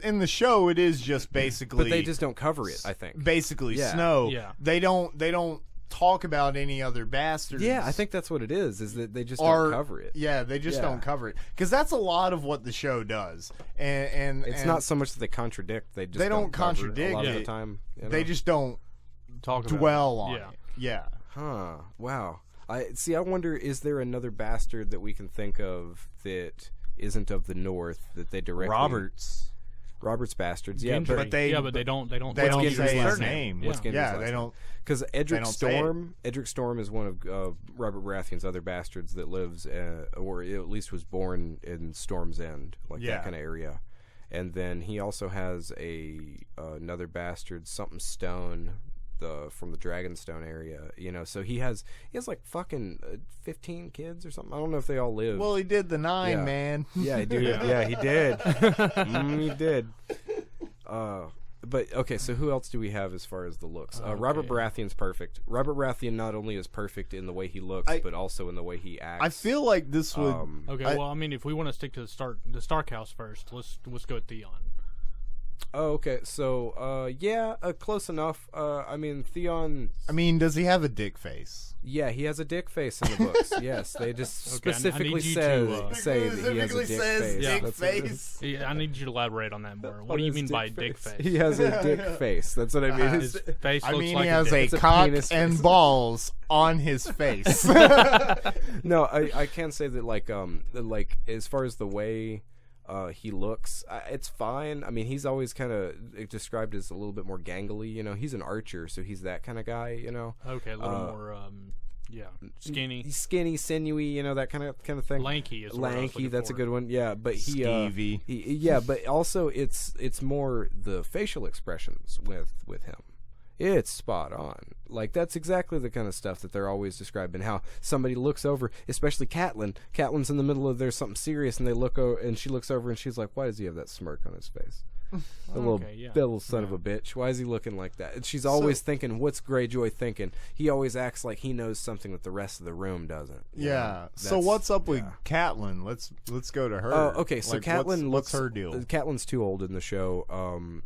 in the show, it is just basically. But they just don't cover it, I think. Basically, Yeah. Snow. Yeah. They don't talk about any other bastards. Yeah, I think that's what it is that they just don't cover it. Yeah, they just Yeah. don't cover it because that's a lot of what the show does, and It's not so much that they contradict; they don't cover it contradict a lot of it. the time. They just don't Talk about dwell it. on Yeah. it. Yeah. Huh. Wow. I wonder, is there another bastard that we can think of that isn't of the North that they directly Robert's bastards? Yeah, Gendry. but they don't they don't use say his surname. name. Yeah. What's Gendry's Yeah, last they name? don't. Because don't say Edric Storm is one of Robert Baratheon's other bastards that lives, or at least was born in Storm's End, like Yeah. that kind of area. And then he also has another bastard, something Stone, from the Dragonstone area. So he has like fucking 15 kids or something. I don't know if they all live. Well, he did the 9, Yeah. man. Yeah, he did. Yeah, he did. He did. But okay, so who else do we have as far as the looks? Robert Baratheon's perfect. Robert Baratheon not only is perfect in the way he looks, but also in the way he acts. I feel like this would. Okay, well, I mean, if we want to stick to the Stark House first, let's go with Theon. Oh, okay. So, close enough. I mean, Theon. I mean, does he have a dick face? Yeah, he has a dick face in the books. Yes, they just Okay, I specifically need you say to, that he has a dick face. dick That's face. Yeah, I need you to elaborate on that more. What do you his mean by dick face? He has a dick face. That's what I mean. His face I looks mean, like he has a a dick. a cock penis and face. balls on his face. No, I can say that like as far as the way he looks, it's fine. I mean, he's always kind of described as a little bit more gangly. He's an archer, so he's that kind of guy. Okay, a little more, skinny. He's skinny, sinewy, that kind of thing. Lanky is the word I was lanky. looking That's a for. good one. Yeah, but he, Skeevy. yeah, but also it's more the facial expressions with him. It's spot on. Like, that's exactly the kind of stuff that they're always describing. How somebody looks over, especially Catelyn. Catelyn's in the middle of there's something serious, and they look over, and she looks over, and she's like, "Why does he have that smirk on his face? That little son of a bitch. Why is he looking like that?" And she's always thinking, "What's Greyjoy thinking?" He always acts like he knows something that the rest of the room doesn't. Yeah. So what's up with Catelyn? Let's go to her. Oh, okay. So Like, Catelyn what's her deal? Catelyn's too old in the show.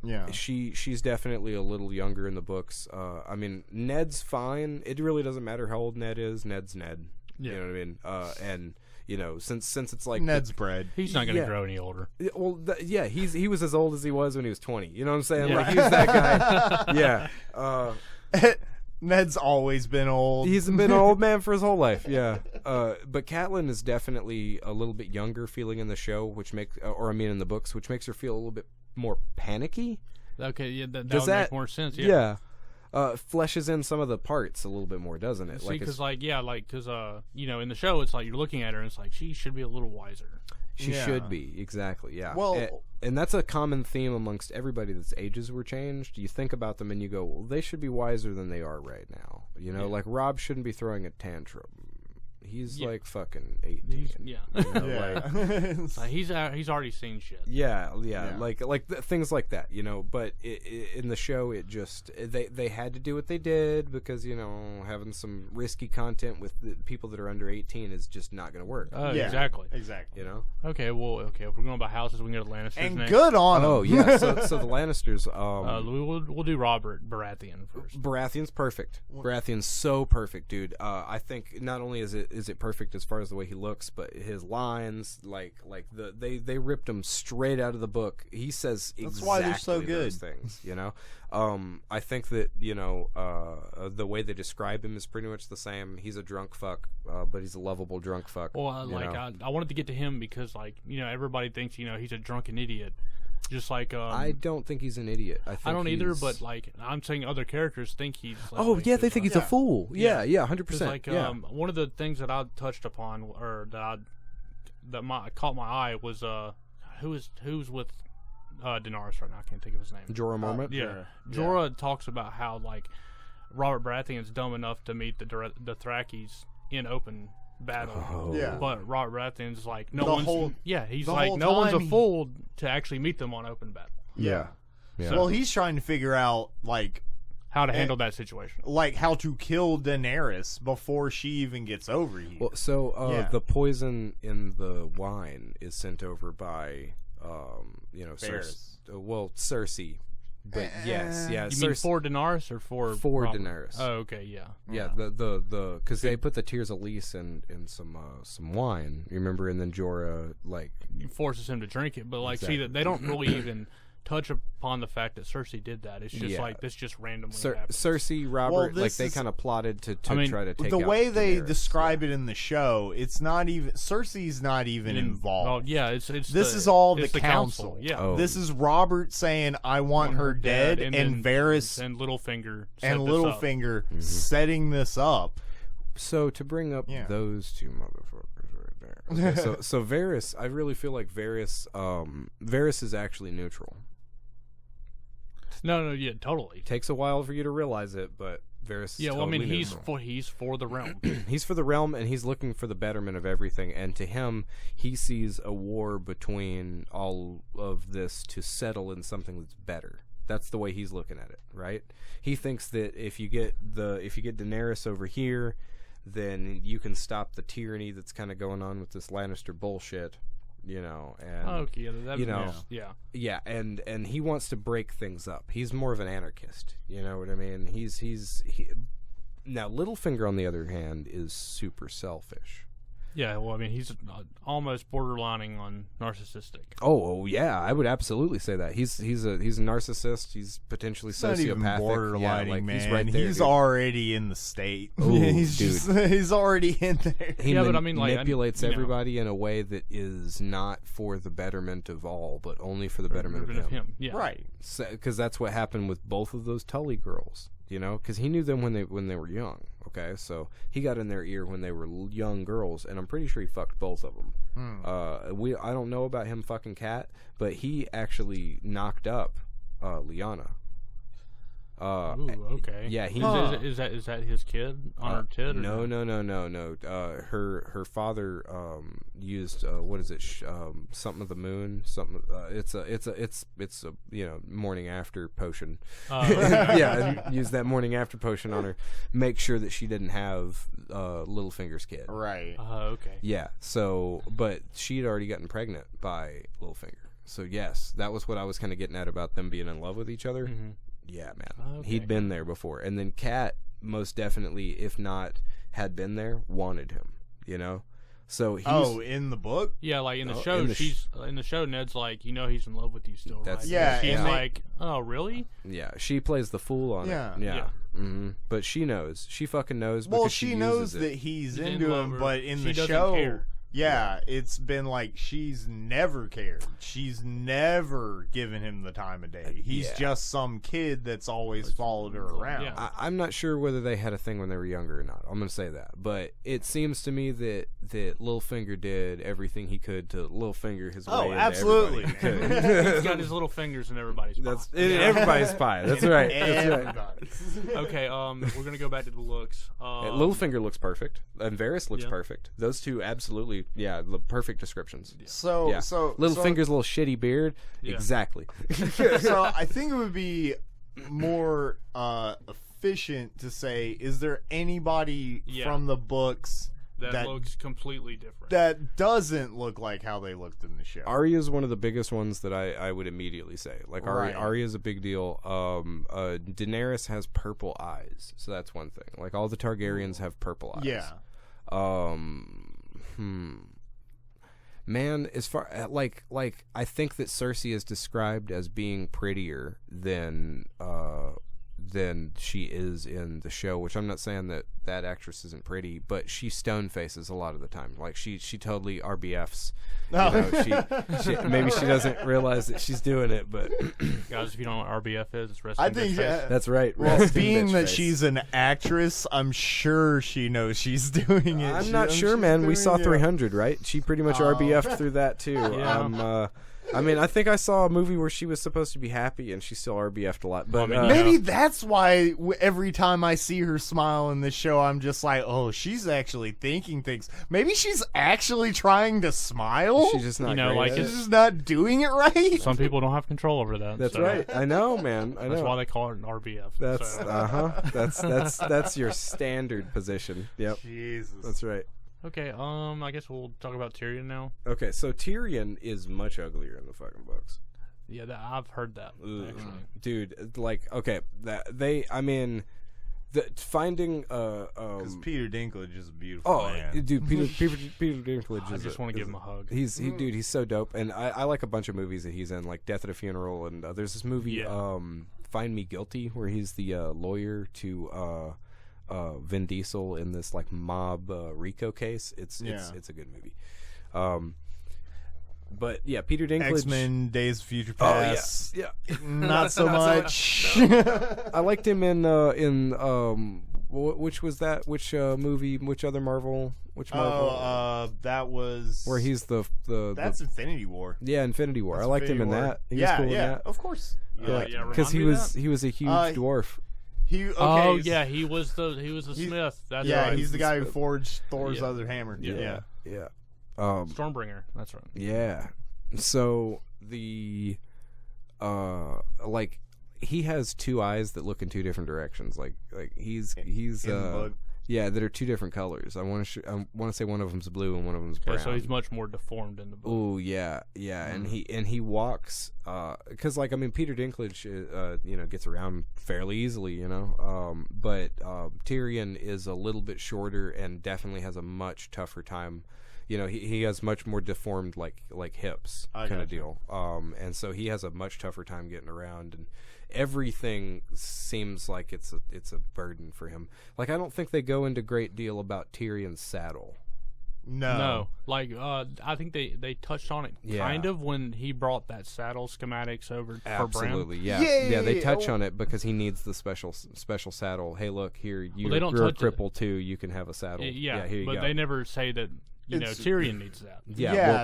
Yeah. She's definitely a little younger in the books. I mean, Ned's fine. It really doesn't matter how old Ned is. Ned's Ned. Yeah. You know what I mean? And since it's like Ned's bred. He's not going to Yeah. grow any older. well, he was as old as he was when he was 20. You know what I'm saying? Yeah. Like, he was that guy. Yeah. Ned's always been old. He's been an old man for his whole life, yeah. But Catelyn is definitely a little bit younger feeling in the show, which makes, in the books, which makes her feel a little bit more panicky. Okay, yeah, that Does would that make more sense. Yeah. Fleshes in some of the parts a little bit more, doesn't it? See, because it's- in the show, it's like you're looking at her, and it's like she should be a little wiser. she Yeah. should be, exactly, yeah. Well- and that's a common theme amongst everybody that's ages were changed. You think about them and you go, well, they should be wiser than they are right now. Like Rob shouldn't be throwing a tantrum. He's like fucking 18. Yeah, Yeah. he's already seen shit. Yeah. Yeah. Like things like that, But in the show, it just they had to do what they did because having some risky content with the people that are under 18 is just not going to work. Yeah. Exactly. Exactly. Okay, if we're going by houses, we can go to Lannisters And next. good on him. Oh yeah, so the Lannisters. We'll do Robert Baratheon first. Baratheon's perfect. Baratheon's so perfect, dude. I think not only is is it perfect as far as the way he looks, but his lines, they ripped him straight out of the book. He says exactly why they're so those good. things, you know. I think that, you know, the way they describe him is pretty much the same. He's a drunk fuck, but he's a lovable drunk fuck. Well, I wanted to get to him because, like, you know, everybody thinks, you know, he's a drunken idiot. Just like I don't think he's an idiot. I don't either, but like I'm saying, other characters think he's. Like, they think he's a fool. Yeah, 100%. Like one of the things that I touched upon, or that caught my eye was who's with Daenerys right now. I can't think of his name. Jorah Mormont. Yeah, Jorah talks about how like Robert Baratheon's dumb enough to meet the Thrakis in open battle. But Robert Baratheon's like he's like no one's a fool to actually meet them on open battle. Yeah. Yeah. Well, he's trying to figure out like how to handle that situation, like how to kill Daenerys before she even gets over here. Well, so the poison in the wine is sent over by Cersei. But yes, You mean for Daenerys or for Robert? Daenerys? Oh, okay, yeah. The because they put the Tears of Lys in some wine. You remember, and then Jorah forces him to drink it. But like, see that they don't really even touch upon the fact that Cersei did that. It's just like this just randomly happens. Cersei, Robert, they kind of plotted to try to take the out way they Daenerys. describe it in the show. It's not even Cersei's not even involved. Yeah, it's this is all the council. Yeah, this is Robert saying I want her dead, and Varys and Littlefinger setting this up. So to bring up those two motherfuckers right there. Okay, so Varys, I really feel like Varys is actually neutral. No, yeah, totally. Takes a while for you to realize it, but Varys is totally neutral. he's for the realm. He's for the realm, and he's looking for the betterment of everything. And to him, he sees a war between all of this to settle in something that's better. That's the way he's looking at it, right? He thinks that if you get Daenerys over here, then you can stop the tyranny that's kind of going on with this Lannister bullshit. You know, and and he wants to break things up. He's more of an anarchist. You know what I mean? Now Littlefinger, on the other hand, is super selfish. Yeah, well, I mean, he's almost borderlining on narcissistic. Oh, yeah, I would absolutely say that. He's a narcissist. He's potentially sociopathic. Not even borderlining, man. He's right there. He's already in the state. Ooh, he's already in there. He manipulates everybody in a way that is not for the betterment of all, but only for the betterment of him. Yeah, right. Because that's what happened with both of those Tully girls. You know, because he knew them when they were young. Okay, so he got in their ear when they were young girls, and I'm pretty sure he fucked both of them. I don't know about him fucking Kat, but he actually knocked up Lyanna. Okay. Yeah, is that his kid on her tit? Or no. Her father used what is it? Something of the moon. Something. It's a morning after potion. Yeah, and use that morning after potion on her. Make sure that she didn't have Littlefinger's kid. Right. Okay. Yeah. So, but she had already gotten pregnant by Littlefinger. So yes, that was what I was kind of getting at about them being in love with each other. Mm-hmm. Yeah, man. Okay. He'd been there before. And then Kat, most definitely, if not had been there, wanted him, you know? So he's... in the book? Yeah, like in the show, in the show, Ned's like, you know he's in love with you still, right? Yeah. She's like, oh, really? Yeah, she plays the fool on it. Yeah. Mm-hmm. But she knows. She fucking knows because she knows uses that it. he's into him, but in the show... care. Yeah, it's been like she's never cared. She's never given him the time of day. He's just some kid that's always followed her around. Yeah. I'm not sure whether they had a thing when they were younger or not. I'm going to say that. But it seems to me that Littlefinger did everything he could to Littlefinger his way into absolutely. He's got his little fingers in everybody's pie. Everybody's pie. That's right. Okay, we're going to go back to the looks. Littlefinger looks perfect. And Varys looks perfect. Those two absolutely, the perfect descriptions. So Littlefinger's little shitty beard, exactly. So I think it would be more efficient to say, is there anybody from the books that looks completely different, that doesn't look like how they looked in the show? Arya's one of the biggest ones that I would immediately say. Like Arya's a big deal. Daenerys has purple eyes, so that's one thing. Like all the Targaryens have purple eyes. Yeah. Man, as far like I think that Cersei is described as being prettier than she is in the show, which I'm not saying that actress isn't pretty, but she stone faces a lot of the time. Like she totally RBFs. Oh. You know, she maybe she doesn't realize that she's doing it, but guys, if you don't know what RBF is, it's resting I think bitch face. that's right. Well, being that she's an actress, I'm sure she knows she's doing it. I'm not sure, man. We saw 300, right? She pretty much RBF'd through that too. Yeah. I mean, I think I saw a movie where she was supposed to be happy, and she still RBF'd a lot. But maybe that's why every time I see her smile in this show, I'm just like, oh, she's actually thinking things. Maybe she's actually trying to smile. She's just not. She's just not doing it right. Some people don't have control over that. That's right. I know, man. I know. That's why they call it an RBF. That's your standard position. Yep. Jesus. That's right. Okay, I guess we'll talk about Tyrion now. Okay, so Tyrion is much uglier in the fucking books. Yeah, I've heard that. Actually, dude, like, okay, finding because Peter Dinklage is a beautiful man. Dude, Peter Dinklage. I just want to give him a hug. Dude, he's so dope, and I like a bunch of movies that he's in, like Death at a Funeral, and there's this movie, Find Me Guilty, where he's the lawyer to Vin Diesel in this like mob RICO case. It's a good movie. But yeah, Peter Dinklage. X-Men, Days of Future Past. Yeah. Not so much. I liked him in which was that? Which movie? Which other Marvel? Which Marvel? That was where he's that's Infinity War. Yeah, Infinity War. I liked him in that. He was cool in that. Of course. Because he was a huge dwarf. He was the smith. That's right. He's the guy who forged Thor's other hammer. Yeah. Stormbringer. That's right. Yeah. So the like he has two eyes that look in two different directions. Like he's that are two different colors. I want to say one of them's blue and one of them's brown. So he's much more deformed in the book. Oh yeah, and he walks because like I mean Peter Dinklage gets around fairly easily, but Tyrion is a little bit shorter and definitely has a much tougher time. He has much more deformed like hips kind of deal. And so he has a much tougher time getting around, and everything seems like it's a burden for him. Like I don't think they go into great deal about Tyrion's saddle. No. Like I think they touched on it kind of when he brought that saddle schematics over for Bran. Absolutely, yeah. They touch on it because he needs the special saddle. Hey, look here, you're a cripple too. You can have a saddle. Here you go. They never say that. Tyrion needs that.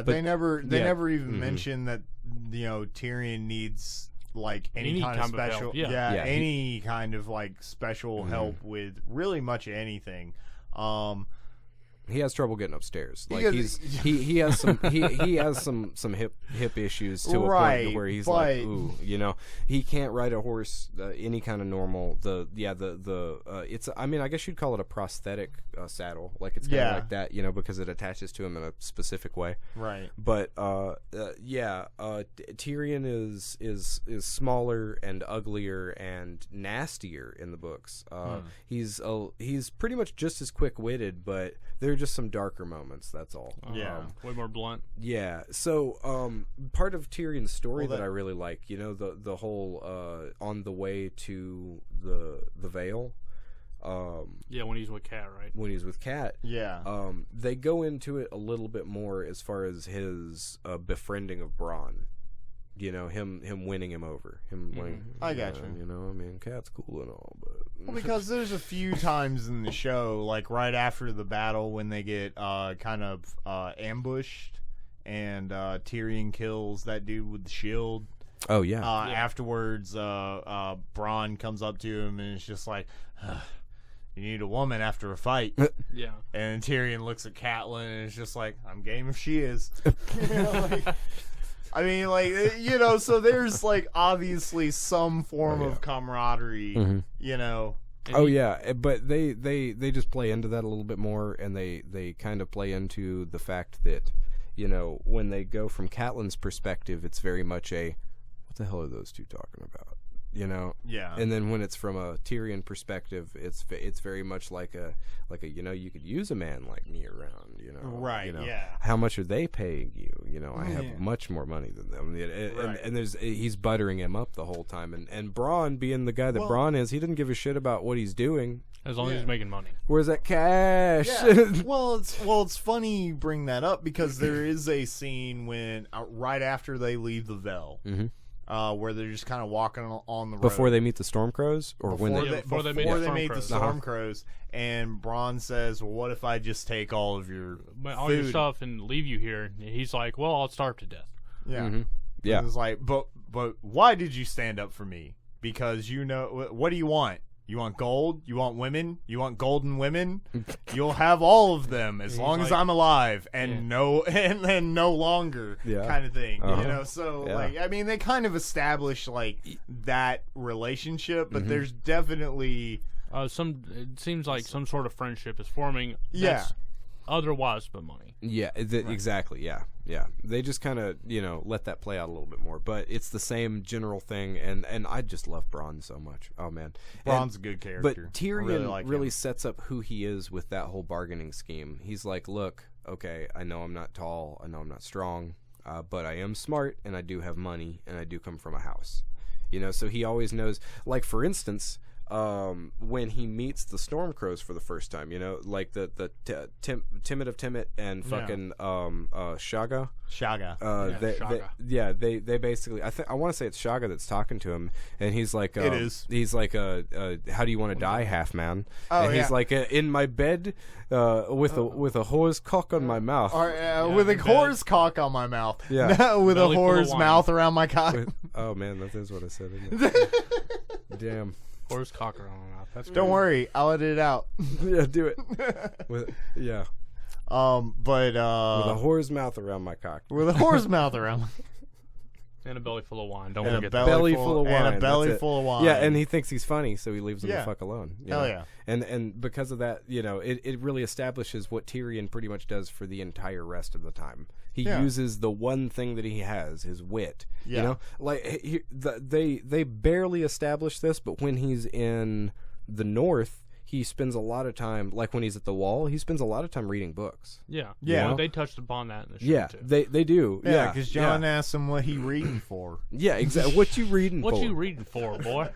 They never even mention that Tyrion needs like any kind of special any kind of like special help with really much anything. He has trouble getting upstairs. Like he has some hip issues to a point where he's like, ooh, he can't ride a horse any kind of normal. It's I mean I guess you'd call it a prosthetic saddle. Like it's kind of like that, because it attaches to him in a specific way. Right. But Tyrion is smaller and uglier and nastier in the books. He's pretty much just as quick-witted, but there are just some darker moments, that's all. Way more blunt. Yeah. So part of Tyrion's story that I really like, the whole on the way to the Vale. When he's with Cat, right? When he's with Cat. Yeah. They go into it a little bit more as far as his befriending of Bronn. Him winning him over. I got you. I mean, Cat's cool and all, but because there's a few times in the show, like right after the battle, when they get kind of ambushed, and Tyrion kills that dude with the shield. Oh yeah. Afterwards, Bronn comes up to him and it's just like, "You need a woman after a fight." Yeah. And Tyrion looks at Catelyn and it's just like, "I'm game if she is." I mean, so there's, like, obviously some form of camaraderie, Oh, yeah, but they just play into that a little bit more, and they kind of play into the fact that, when they go from Catelyn's perspective, it's very much what the hell are those two talking about? you know. Yeah. And then when it's from a Tyrion perspective, it's very much like a you know, you could use a man like me around, you know. Right. You know, yeah. how much are they paying you? You know, I have much more money than them. And he's buttering him up the whole time. And Bronn, being the guy that Bronn is, he didn't give a shit about what he's doing. As long as he's making money. Where's that cash? Yeah. well, it's funny you bring that up because there is a scene when right after they leave the Vale, where they're just kind of walking on the road before they meet the Stormcrows, or before they meet the Stormcrows, and Bronn says, "Well, what if I just take all of your your stuff and leave you here?" And he's like, "Well, I'll starve to death." Yeah, yeah. And it's like, but why did you stand up for me? Because you know, what do you want? You want gold? You want women? You want golden women? You'll have all of them as long as I'm alive, and no longer, kind of thing. You know, so like, I mean, they kind of establish like that relationship, but there's definitely it seems like some sort of friendship is forming. That's otherwise but money. Yeah, exactly. Yeah. They just kind of, you know, let that play out a little bit more, but it's the same general thing. And I just love Bronn so much. Oh man, Bronn's a good character. But Tyrion really sets up who he is with that whole bargaining scheme. He's like, look, okay, I know I'm not tall, I know I'm not strong, but I am smart, and I do have money, and I do come from a house. You know, so he always knows. Like, for instance, when he meets the Stormcrows for the first time, you know, like the Timid of Timid and fucking Shaga. They basically, I want to say it's Shaga that's talking to him, and he's like, it is. He's like, how do you want to die, half man? And he's like, in my bed, with a whore's cock on my mouth. With a whore's cock on my mouth. Yeah, with a whore's mouth around my cock. Oh man, that is what I said, isn't it? Damn. Horse cocker on my mouth. That's Don't worry, I'll edit it out. Yeah, do it. But with a whore's mouth around my cock. With a whore's mouth around. And a belly full of wine. Don't forget that. Belly full of wine. And a belly full of wine. Yeah, and he thinks he's funny, so he leaves him the fuck alone. Hell yeah. And because of that, you know, it really establishes what Tyrion pretty much does for the entire rest of the time. He uses the one thing that he has, his wit. You know, like they barely establish this, but when he's in the North, he spends a lot of time, like when he's at the Wall, he spends a lot of time reading books. Yeah. You know? They touched upon that in the show, too. They do. Yeah, because John asks him what he reading for. Yeah, exactly. What you reading for? What you reading for, boy?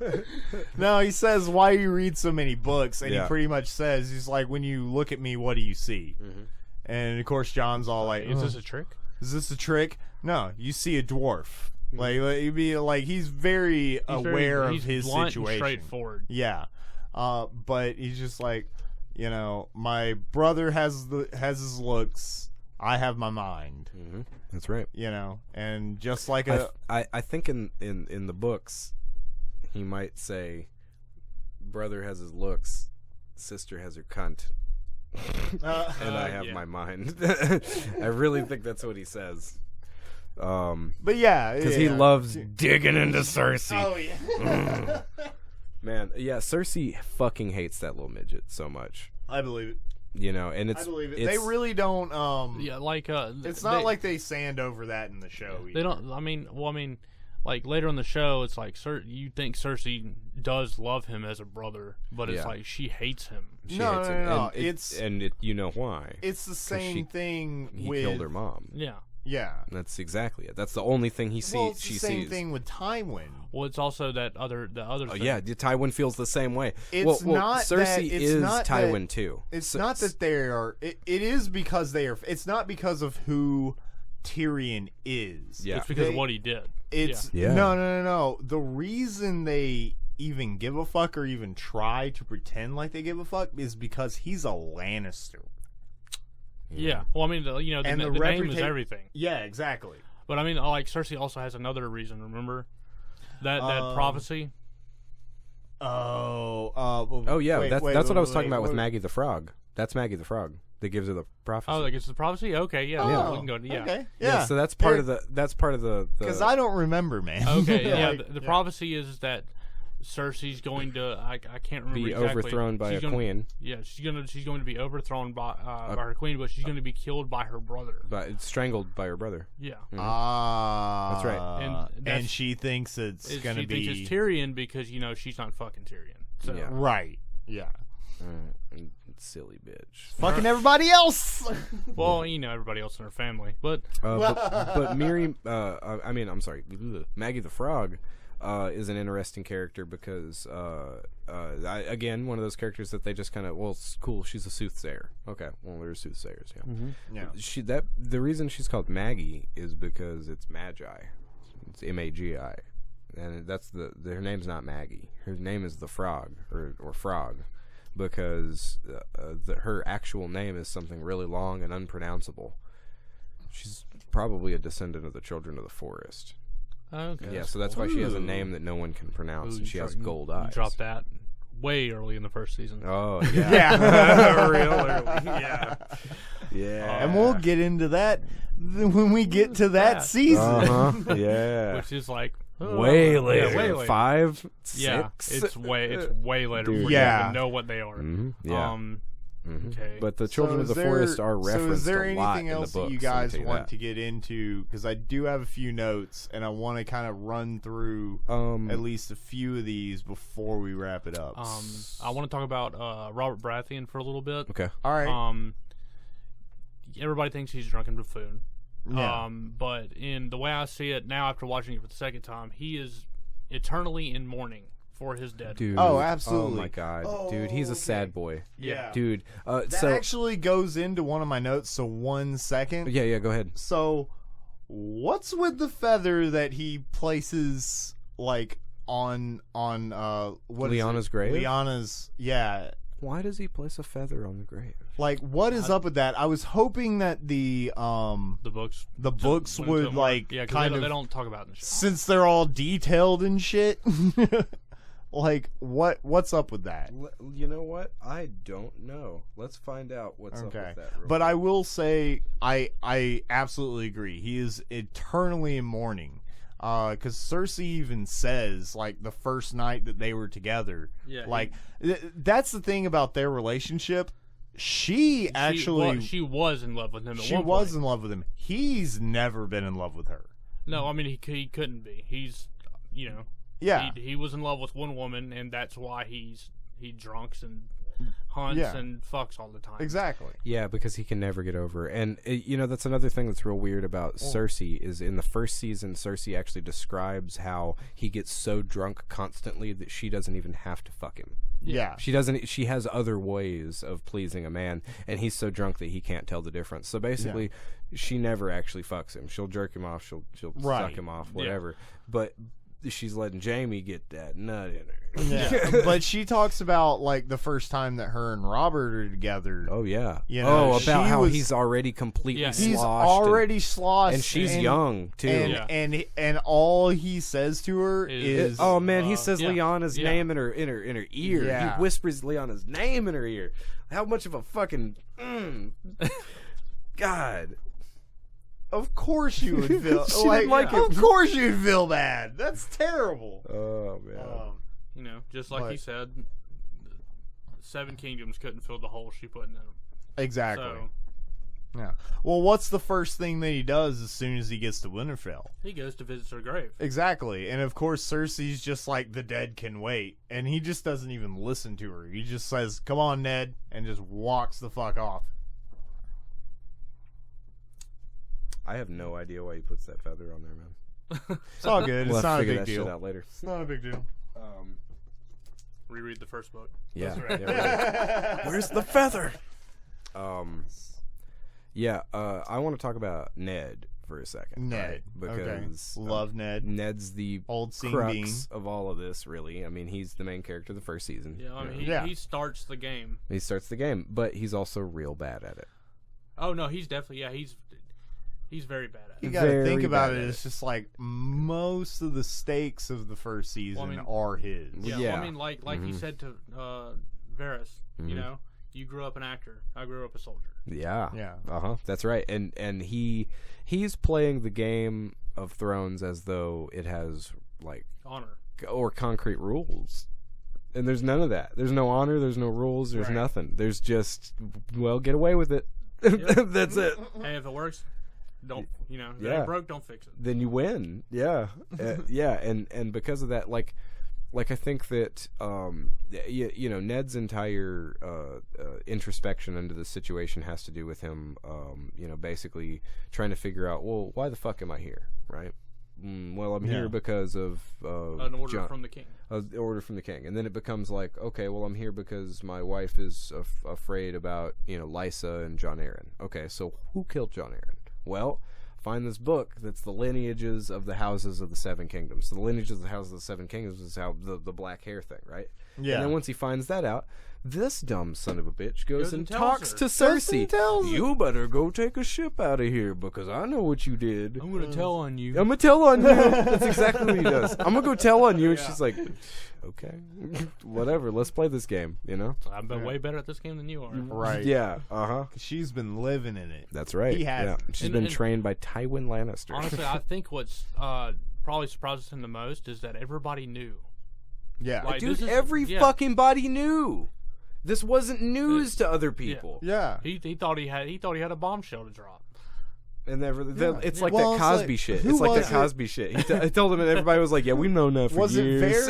No, he says, why you read so many books? And he pretty much says, he's like, when you look at me, what do you see? And, of course, John's all like, is this a trick? Is this a trick? No, you see a dwarf. Like he's very aware of his blunt situation. And straightforward. Yeah. But he's just like, you know, my brother has his looks, I have my mind. That's right. You know, and just like I think in the books, he might say, brother has his looks, sister has her cunt. And I have my mind. I really think that's what he says. But yeah, because he loves digging into Cersei. Oh yeah. Man, yeah, Cersei fucking hates that little midget so much. I believe it. You know, and I believe it. They really don't. It's not like they sand over that in the show. They don't. I mean, like later in the show, it's like you think Cersei does love him as a brother, but it's like she hates him. No. You know why? It's the same thing. He killed her mom. Yeah. That's exactly it. That's the only thing he sees. Well, it's the same thing with Tywin. Well, it's also the other thing. Yeah, Tywin feels the same way. It's not Cersei that, is not Tywin that, too. It's not that they are. It is because they are. It's not because of who Tyrion is. Yeah, it's because of what he did. No. The reason they even give a fuck or even try to pretend like they give a fuck is because he's a Lannister. Yeah. Well, I mean, you know, the name is everything. Yeah, exactly. But I mean, like Cersei also has another reason. Remember that prophecy? Oh yeah. That's what I was talking about with Maggie the Frog. That's Maggie the Frog that gives her the prophecy. Oh, that gives the prophecy. Okay, yeah. We can go. Yeah. Okay. Yeah. So that's part of the. That's part of the. Because I don't remember, man. Okay. Yeah. The prophecy is that Cersei's going to I can't remember be exactly. overthrown by a queen. Yeah, she's going to be overthrown by her queen, but she's going to be killed by her brother. But strangled by her brother. Yeah. That's right. And she thinks it's going to be... She thinks it's Tyrion because, she's not fucking Tyrion. So. Yeah. Right. Yeah. Silly bitch. Fucking everybody else! Well, everybody else in her family. But Miri... I'm sorry. Maggie the Frog... is an interesting character because, again, one of those characters that they just kind of, well, it's cool. She's a soothsayer. Okay, well, they're soothsayers. Yeah. Mm-hmm. Yeah. The reason she's called Maggie is because it's Magi. It's Magi, and that's her name's not Maggie. Her name is the Frog or Frog, because her actual name is something really long and unpronounceable. She's probably a descendant of the Children of the Forest. Okay. Yeah, so that's why she has a name that no one can pronounce, and she has gold eyes. Dropped that way early in the first season. Oh, yeah. Yeah. Real early. Yeah. Yeah. And we'll get into that when we get to that season. Uh-huh. Yeah. Which is like... way later. Yeah, way later. 5, 6? Yeah, it's way later before you even know what they are. Mm-hmm. Yeah. Okay. But the Children of the Forest are referenced a lot in the books. So is there anything else that you guys want to get into? Because I do have a few notes, and I want to kind of run through at least a few of these before we wrap it up. I want to talk about Robert Baratheon for a little bit. Okay. All right. Everybody thinks he's drunk and buffoon. Yeah. But in the way I see it now, after watching it for the second time, he is eternally in mourning for his dead. Dude. Oh, absolutely. Oh my god. Dude, he's a sad boy. Yeah. Dude. That actually goes into one of my notes, so 1 second. Yeah, go ahead. So, what's with the feather that he places, like, on what Lyanna's grave? Lyanna's, yeah. Why does he place a feather on the grave? Like, what is up with that? I was hoping that the books would, like, kind of... They don't talk about it in the show. Since they're all detailed and shit... Like, what's up with that? You know what? I don't know. Let's find out what's up with that. But I will say, I absolutely agree. He is eternally in mourning. Because Cersei even says, like, the first night that they were together. Yeah. Like, that's the thing about their relationship. She was in love with him at one point. She was in love with him. He's never been in love with her. No, I mean, he couldn't be. He's, Yeah, he was in love with one woman, and that's why he drunks and hunts and fucks all the time. Exactly. Yeah, because he can never get over. And that's another thing that's real weird about Cersei is in the first season, Cersei actually describes how he gets so drunk constantly that she doesn't even have to fuck him. Yeah. She has other ways of pleasing a man, and he's so drunk that he can't tell the difference. So basically, she never actually fucks him. She'll jerk him off, she'll suck him off, whatever. Yeah. But she's letting Jaime get that nut in her. Yeah. But she talks about, like, the first time that her and Robert are together. Oh, yeah. About how he's already completely sloshed. He's already sloshed. And she's young, too. And all he says to her is... Oh, man, he says Lyanna's name in her ear. Yeah. He whispers Lyanna's name in her ear. How much of a fucking... God... Of course you would feel Of course you'd feel bad. That's terrible. Oh man. Just like he said, 7 kingdoms couldn't fill the hole she put in them. Exactly. So, yeah. Well, what's the first thing that he does as soon as he gets to Winterfell? He goes to visit her grave. Exactly. And of course Cersei's just like, the dead can wait, and he just doesn't even listen to her. He just says, "Come on, Ned," and just walks the fuck off. I have no idea why he puts that feather on there, man. It's all good. We'll it's not a figure big that deal. Shit out later. It's not a big deal. Reread the first book. Yeah. Right. Right. Where's the feather? I want to talk about Ned for a second. Ned. Right? Because love Ned. Ned's the old crux of all of this, really. I mean, he's the main character of the first season. Yeah, I mean, he starts the game. He starts the game, but he's also real bad at it. Oh, no, he's definitely, he's very bad at it. You gotta think about it. It's just like most of the stakes of the first season are his. Yeah, well, I mean, like he said to Varys, you grew up an actor. I grew up a soldier. Yeah. Yeah. That's right. And he's playing the Game of Thrones as though it has like honor. or concrete rules. And there's none of that. There's no honor. There's no rules. There's nothing. There's just, well, get away with it. That's it. Hey, if it works, don't, if it broke, don't fix it. Then you win. Yeah. And because of that, like I think that, Ned's entire introspection into the situation has to do with him, basically trying to figure out, well, why the fuck am I here, right? Well, I'm here because of an order from the king. Order from the king, and then it becomes like, okay, well, I'm here because my wife is afraid about Lysa and John Arryn. Okay, so who killed John Arryn? Well, find this book that's the lineages of the houses of the Seven Kingdoms. So the lineages of the houses of the Seven Kingdoms is how the black hair thing, right? Yeah. And then once he finds that out, this dumb son of a bitch goes and talks to Cersei. You better go take a ship out of here because I know what you did. I'm going to tell on you. I'm going to tell on you. That's exactly what he does. I'm going to go tell on you. And she's like, okay, whatever. Let's play this game, I've been way better at this game than you are. Right. Yeah. Uh-huh. She's been living in it. That's right. He has. Yeah. She's been trained by Tywin Lannister. Honestly, I think what's probably surprises him the most is that everybody knew. Yeah. Like, dude, every fucking body knew. This wasn't news to other people. Yeah. He thought he had a bombshell to drop. And it's like that Cosby shit. It's like that Cosby shit. He told him, and everybody was like, "Yeah, we've known that for years."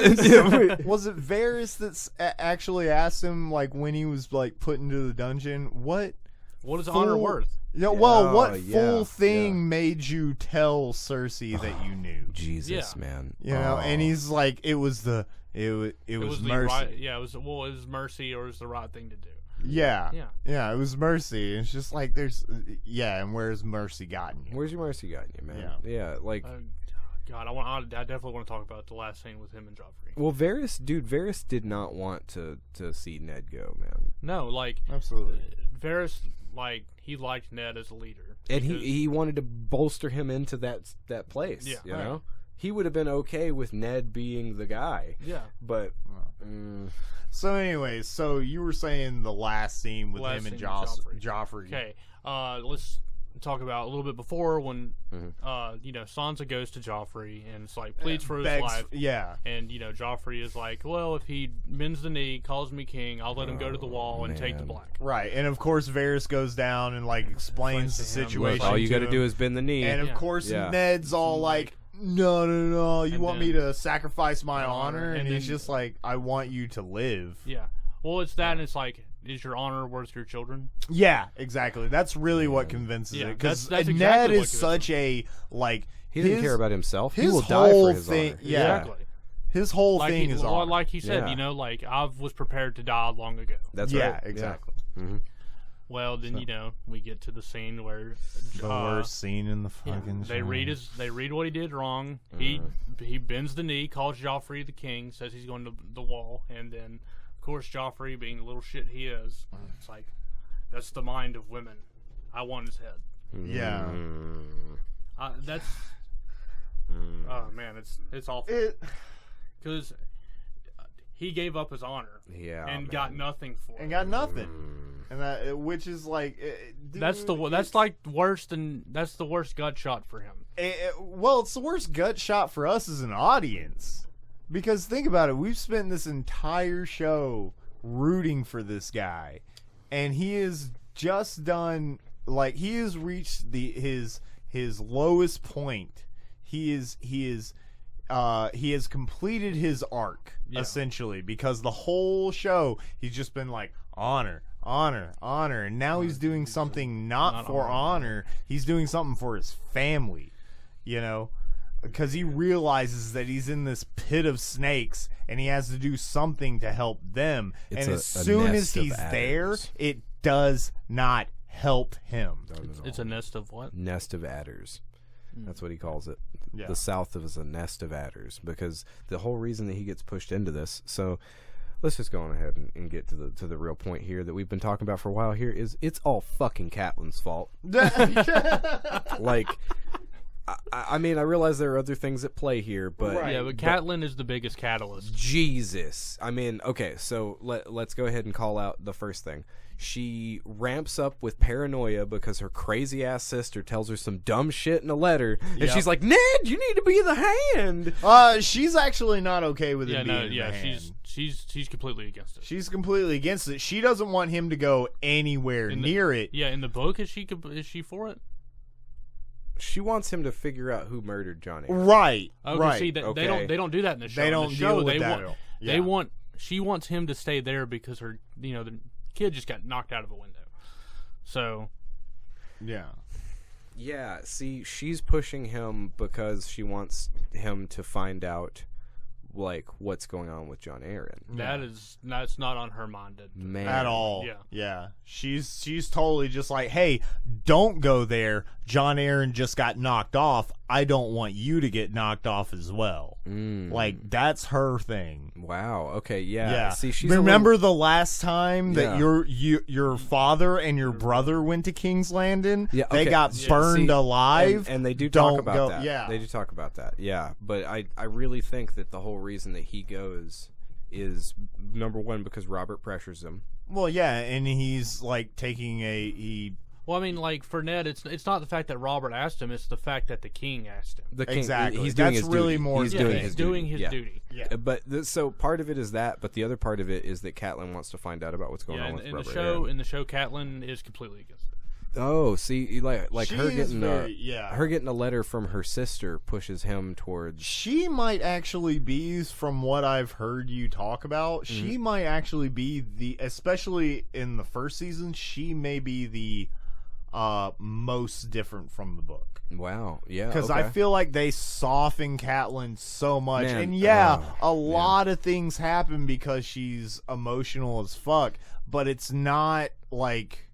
Was it Varys that actually asked him, like, when he was like put into the dungeon, what is honor worth? What full thing made you tell Cersei that you knew? Jesus, man. And he's like, it was mercy. It was mercy, or it was the right thing to do. Yeah, it was mercy. It's just like and where's mercy gotten you? Where's your mercy gotten you, man? Yeah, like. God, I definitely want to talk about the last scene with him and Joffrey. Well, Varys did not want to see Ned go, man. No, like absolutely. Varys, like, he liked Ned as a leader, and he wanted to bolster him into that place. Yeah, you know, he would have been okay with Ned being the guy. Yeah, but. So, anyways, so you were saying the last scene with him and Joffrey. Okay, let's talk about a little bit before when Sansa goes to Joffrey and it's like pleads for his life. Yeah. And Joffrey is like, well, if he bends the knee, calls me king, I'll let him go to the wall and take the black. Right. And of course Varys goes down and like explains the situation. All you got to do is bend the knee. And of course Ned's all like, no, you want me to sacrifice my honor? And he's just like, I want you to live. Yeah. Well, it's that, and it's like, is your honor worth your children? Yeah, exactly. That's really what convinces it. Because that's Ned is such a, like... He doesn't care about himself. He will die for his honor. Yeah. Exactly. His whole thing is honor. Like he said, like, I was prepared to die long ago. That's right. Yeah, exactly. Yeah. Mm-hmm. Well, then, we get to the scene where... the worst scene in the fucking show. They read what he did wrong. He bends the knee, calls Joffrey the king, says he's going to the wall, and then... Of course, Joffrey, being the little shit he is, it's like, that's the mind of women. I want his head. Yeah. That's... Oh, man, it's awful. Because he gave up his honor. Yeah, and got nothing for it. And got nothing. And that, which is like... dude, that's the worst gut shot for him. Well, it's the worst gut shot for us as an audience. Because think about it, we've spent this entire show rooting for this guy, and he has just done, like, he has reached his lowest point. He has completed his arc essentially, because the whole show he's just been like honor, and now he's doing something not for honor. He's doing something for his family, because he realizes that he's in this pit of snakes and he has to do something to help them. And as soon as he's there, it does not help him. It's a nest of what? Nest of adders. That's what he calls it. Yeah. The South is a nest of adders, because the whole reason that he gets pushed into this. So let's just go on ahead and get to the real point here that we've been talking about for a while here is it's all fucking Catelyn's fault. Like... I mean, I realize there are other things at play here, but... Right. Yeah, but Catelyn is the biggest catalyst. Jesus. I mean, okay, so let's go ahead and call out the first thing. She ramps up with paranoia because her crazy ass sister tells her some dumb shit in a letter, and she's like, "Ned, you need to be the hand." She's actually not okay with it being the hand. She's completely against it. She's completely against it. She doesn't want him to go anywhere near it. Yeah, in the book, is she for it? She wants him to figure out who murdered John Aaron. Right. Okay, right. see, they don't do that in the show. They don't deal with that. She wants him to stay there because the kid just got knocked out of a window. So, yeah. See, she's pushing him because she wants him to find out, like, what's going on with John Aaron. That's not on her mind at all. Yeah. She's totally just like, hey, don't go there. John Aaron just got knocked off. I don't want you to get knocked off as well. Like, that's her thing. Wow. Okay. Yeah. See, she's remember the last time that your father and your brother went to King's Landing? Yeah. Okay. They got burned alive, and they do talk about that. Yeah. They do talk about that. Yeah. But I really think that the whole reason that he goes is, number one, because Robert pressures him. Well, yeah, and he's like taking Well, I mean, like, for Ned, it's not the fact that Robert asked him; it's the fact that the king asked him. The king, exactly. He's doing his really duty. more. He's doing his duty. Yeah. But so part of it is that, but the other part of it is that Catelyn wants to find out about what's going on with Robert. In the show, Catelyn is completely against it. Oh, see, like her getting her getting a letter from her sister pushes him towards. She might actually be, from what I've heard you talk about, she might actually be especially in the first season, she may be the most different from the book. Wow, yeah. Because I feel like they soften Catelyn so much. Man, and a lot of things happen because she's emotional as fuck, but it's not like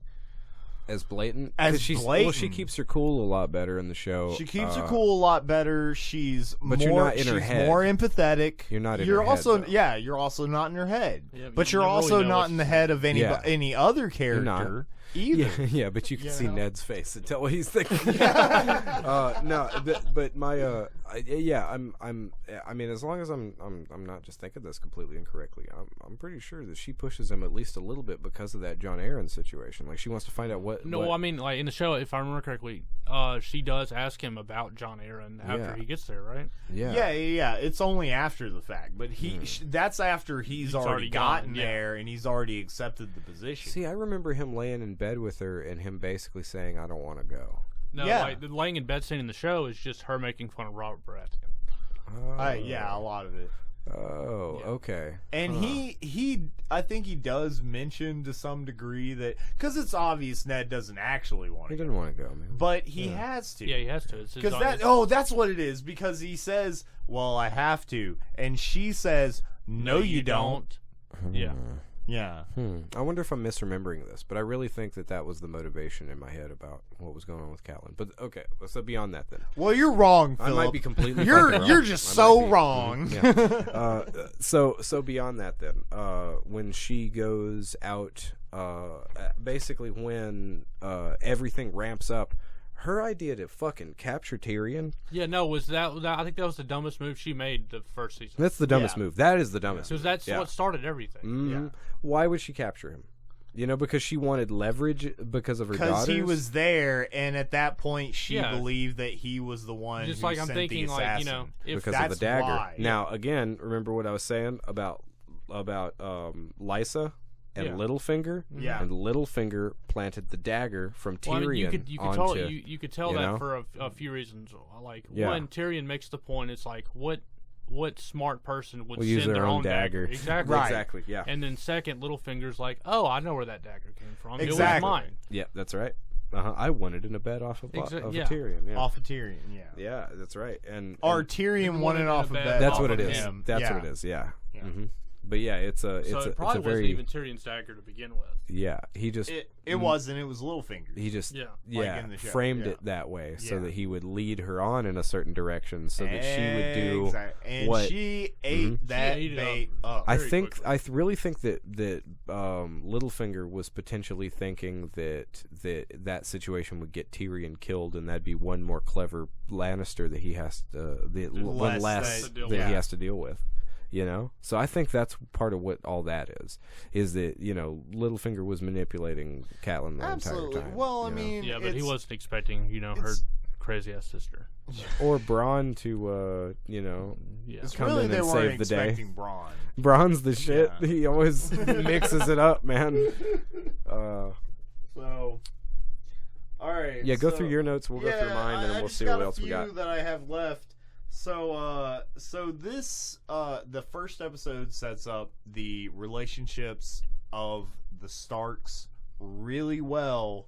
as blatant. As blatant. Well, she keeps her cool a lot better in the show. She keeps her cool a lot better. She's you're not in her head. More empathetic. You're not in her head. You're also not in her head. Yeah, but you're also not in the head of any other character. Either. Yeah, but you can see Ned's face and tell what he's thinking. But my I mean, as long as I'm not just thinking this completely incorrectly, I'm pretty sure that she pushes him at least a little bit because of that John Aaron situation. Like, she wants to find out what. No, I mean, like, in the show, if I remember correctly, she does ask him about John Aaron after he gets there, right? Yeah. It's only after the fact, but that's after he's already gotten there and he's already accepted the position. See, I remember him laying in bed with her and him basically saying, "I don't want to go." No, like, the laying in bed scene in the show is just her making fun of Robert Baratheon. A lot of it. Oh, okay. And I think he does mention to some degree that, because it's obvious Ned doesn't actually want to. He didn't want to go, man. But he has to. Yeah, he has to. Because that's what it is. Because he says, "Well, I have to," and she says, "No, you don't." Yeah. Yeah. I wonder if I'm misremembering this, but I really think that was the motivation in my head about what was going on with Catelyn. But okay, so beyond that then. Well, you're wrong, Philip. I might be completely You're just so wrong. So beyond that then, when she goes out, basically when everything ramps up, her idea to fucking capture Tyrion. Yeah, no, was that I think that was the dumbest move she made the first season. That's the dumbest move. That is the dumbest move. Because that's what started everything. Mm-hmm. Yeah. Why would she capture him? Because she wanted leverage because of her daughters? Because he was there, and at that point she believed that he was the one just who like sent I'm thinking, the assassin. like, if because of the dagger. Why. Now, again, remember what I was saying about Lysa and Littlefinger? Yeah. And Littlefinger planted the dagger from Tyrion you could tell that for a few reasons. Like, one, Tyrion makes the point, it's like, what smart person would use send their own dagger? Exactly. Right. Exactly, yeah. And then second, Littlefinger's like, oh, I know where that dagger came from. Exactly. It was mine. Yeah, that's right. I won it in a bet off of Tyrion. Yeah. Off of Tyrion, Yeah, that's right. And Tyrion won it off a bet. That's what it is. Him. That's what it is. Yeah. Mm-hmm. But yeah, it probably wasn't even Tyrion's dagger to begin with. Yeah, he just it wasn't. It was Littlefinger. He just like in the show. framed it that way so that he would lead her on in a certain direction, so that she would do and she ate that bait up. I really think that Littlefinger was potentially thinking that situation would get Tyrion killed, and that'd be one more clever Lannister that he has to he has to deal with. You know, so I think that's part of what all that is that, you know, Littlefinger was manipulating Catelyn the entire time. Well, I mean, yeah, but he wasn't expecting, you know, her crazy ass sister, or Bronn to, you know, come really in and save the day. Bronn. Bronn's the shit. Yeah. He always mixes it up, man. So, all right. Yeah, go through your notes. We'll go through mine, and then we'll see what else we got. That I have left. So this the first episode sets up the relationships of the Starks really well,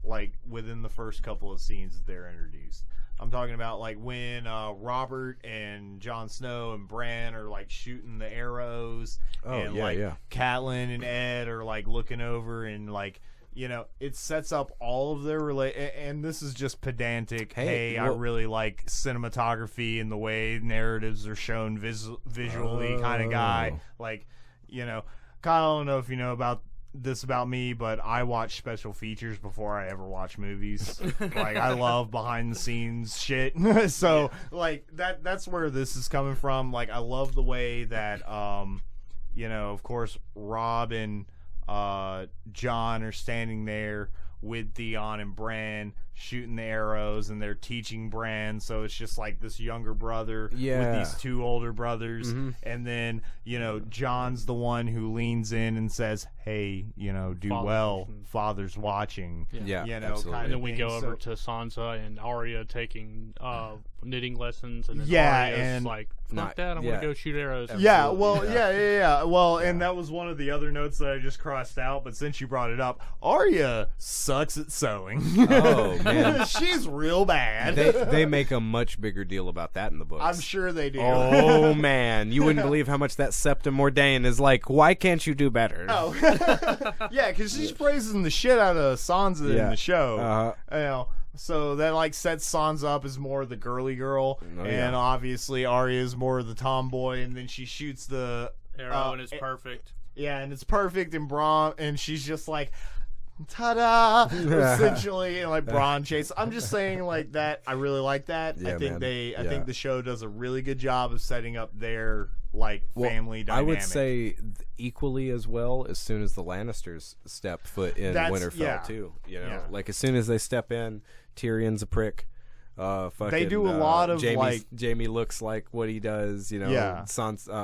like within the first couple of scenes that they're introduced. I'm talking about like when Robert and Jon Snow and Bran are like shooting the arrows, and Catelyn and Ed are like looking over and like. You know, it sets up all of their and this is just pedantic. Hey, I really like cinematography and the way narratives are shown visually kind of guy. Like, you know, Kyle, I don't know if you know about this about me, but I watch special features before I ever watch movies. Like, I love behind the scenes shit. So, like, that's where this is coming from. Like, I love the way that, you know, of course, Rob and John are standing there with Theon and Bran shooting the arrows, and they're teaching Bran, so it's just like this younger brother with these two older brothers, and then, you know, John's the one who leans in and says, hey, you know, do well, Father's watching. Yeah, you know, absolutely. And then we go over to Sansa and Arya taking knitting lessons, and then Arya's and like, fuck that, I'm gonna go shoot arrows. Yeah, well, yeah. Well, and that was one of the other notes that I just crossed out, but since you brought it up, Arya sucks at sewing. Oh, man. She's real bad. They make a much bigger deal about that in the books. I'm sure they do. Oh, man. You wouldn't believe how much that Septa Mordain is like, why can't you do better? Oh. Yeah, because she's praising the shit out of Sansa in the show. You know, so that like sets Sansa up as more the girly girl, and obviously Arya is more the tomboy, and then she shoots the arrow and it's perfect. Yeah, and it's perfect, and she's just like, ta-da, essentially, and like Bronn chase. I'm just saying, like, that I really like that. Yeah, I think the show does a really good job of setting up their like family dynamic. I would say equally as well as soon as the Lannisters step foot in Winterfell too. You know, like as soon as they step in, Tyrion's a prick. They do a lot of Jaime looks like what he does, you know. Cersei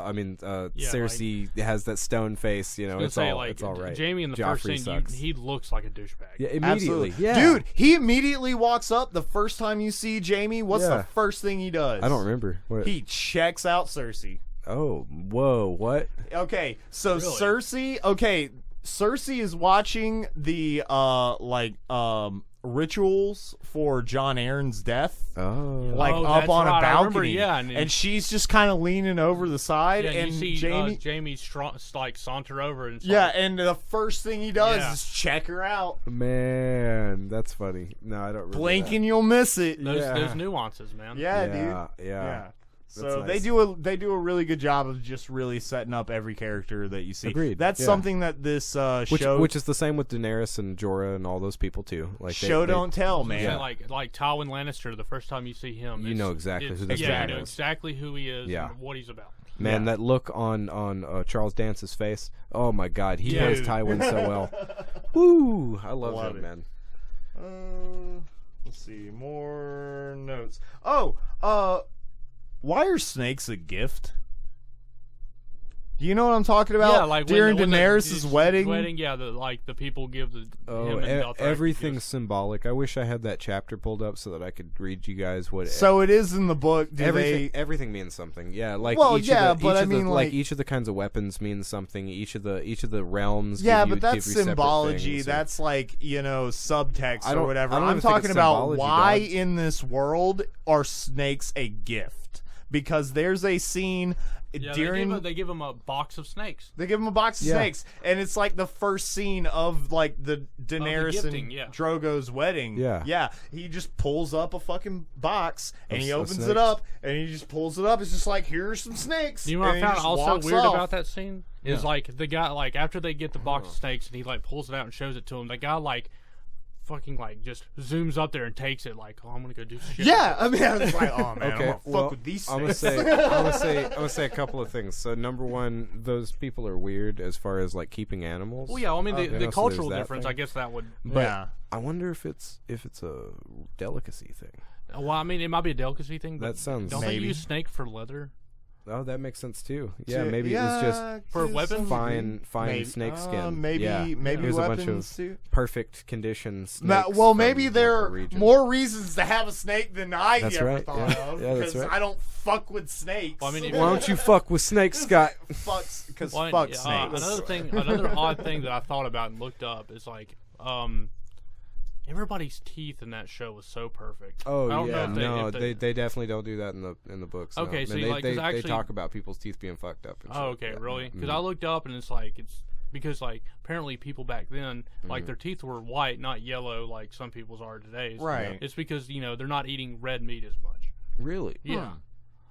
has that stone face, you know. It's all right. Jaime in the Joffrey first scene, he looks like a douchebag. Yeah, immediately. Absolutely. Yeah. Dude, he immediately walks up the first time you see Jaime. What's the first thing he does? I don't remember. What? He checks out Cersei. Oh, whoa, what? Okay, so really? Cersei is watching the rituals for Jon Arryn's death, up on a balcony, and she's just kind of leaning over the side, and you see Jaime's like saunter over, and and the first thing he does is check her out. Man, that's funny. No, I don't. Blink and you'll miss it. Those nuances, man. Yeah, dude. Yeah. So nice. they do a really good job of just really setting up every character that you see. Agreed. That's something that this show, which is the same with Daenerys and Jorah and all those people too. Like don't tell, man. Yeah, like Tywin Lannister. The first time you see him, you know exactly who this guy is. You know exactly who he is and what he's about. Man, that look on Charles Dance's face. Oh my God, he plays Tywin so well. Woo! I love him, man. Let's see more notes. Why are snakes a gift? Do you know what I'm talking about? Yeah, like during Daenerys' wedding. The people give him and everything's symbolic. I wish I had that chapter pulled up so that I could read you guys what. So it is in the book. Everything means something. Yeah, like each of the kinds of weapons means something. Each of the realms. But that's symbology. That's like, you know, subtext or whatever. I'm talking about why in this world are snakes a gift? Because there's a scene during they give him a box of snakes. They give him a box of snakes, and it's like the first scene of like the Daenerys and Drogo's wedding. Yeah. He just pulls up a fucking box and he opens it up and he just pulls it up. It's just like, here's some snakes. You know what I found also weird about that scene is like the guy, like after they get the box of snakes and he like pulls it out and shows it to him, the guy like fucking like just zooms up there and takes it like, oh, I'm gonna go do shit. Yeah, I mean, I was like, oh man, Okay, I'm gonna fuck with these I'm gonna snakes. say a couple of things. So number one, those people are weird as far as like keeping animals. Well, yeah, I mean the so cultural there's that difference. thing. I guess that would. But Yeah. I wonder if it's a delicacy thing. Well, I mean, it might be a delicacy thing. But That sounds Don't they Maybe. use snake for leather? Oh, that makes sense too. Yeah, To- maybe yeah, it was just For to weapons? some fine maybe, snake skin. Maybe yeah. maybe Here's a bunch weapons of too. perfect condition snakes. Well, from, maybe like, there a are region. more reasons to have a snake than I That's ever right, thought yeah. of. Yeah, that's because right. I don't fuck with snakes. Well, I mean, Why don't you fuck with snakes, Scott? Fucks because Well, fuck yeah, snakes. another odd thing that I thought about and looked up is like, everybody's teeth in that show was so perfect. Oh I don't yeah, know if they definitely don't do that in the books. Okay, no. so I mean, like, 'cause they actually- talk about people's teeth being fucked up. And Oh, shit. okay, Yeah. really? Because Mhm. I looked up and it's like because like apparently people back then like their teeth were white, not yellow like some people's are today. Right. It's because they're not eating red meat as much. Really? Yeah.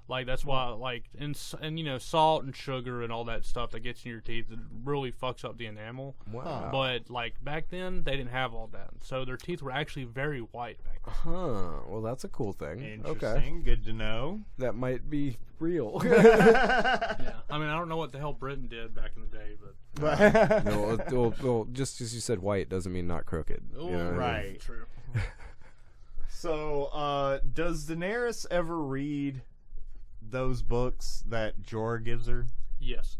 Like that's why like and salt and sugar and all that stuff that gets in your teeth it really fucks up the enamel. Wow. But like back then they didn't have all that, so their teeth were actually very white back then. Huh. Well, that's a cool thing. Interesting. Okay. Good to know. That might be real. Yeah. I mean I don't know what the hell Britain did back in the day, but no, well, just as you said white doesn't mean not crooked. You know what I mean? right. true. So, does Daenerys ever read those books that Jorah gives her? Yes.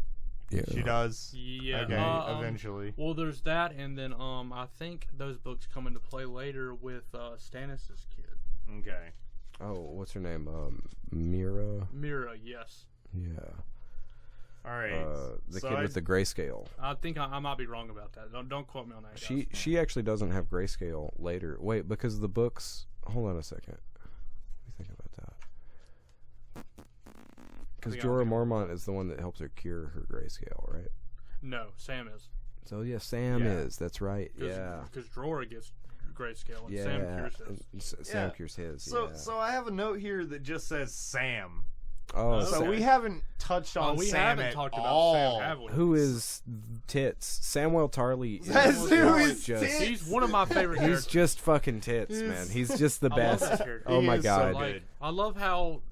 Yeah. She does. Yeah. Okay. Eventually. Well, there's that, and then I think those books come into play later with Stannis' kid. Okay. Oh, what's her name? Mira. Mira, yes. Yeah. All right. The So kid with the grayscale. I think I might be wrong about that. Don't quote me on that. Guys. She actually doesn't have grayscale later. Wait, because the books. Hold on a second. Let me think about that. Because think Jorah I'm- Mormont is the one that helps her cure her grayscale, right? No, Sam is. So yeah, Sam Yeah. is. That's right. Yeah. Because Jorah gets grayscale, and Yeah. Sam cures his. and Sam Yeah. cures his. So, yeah. so I have a note here that just says Sam. Oh, So Okay. we haven't touched on we Sam haven't at talked all. about Sam, have we? who is Tits? Samuel Tarly. That's is who is just, Tits. He's one of my favorite He's characters. just fucking tits, man. He's just the I love best. that character. Oh He my is so god. good. Like, I love how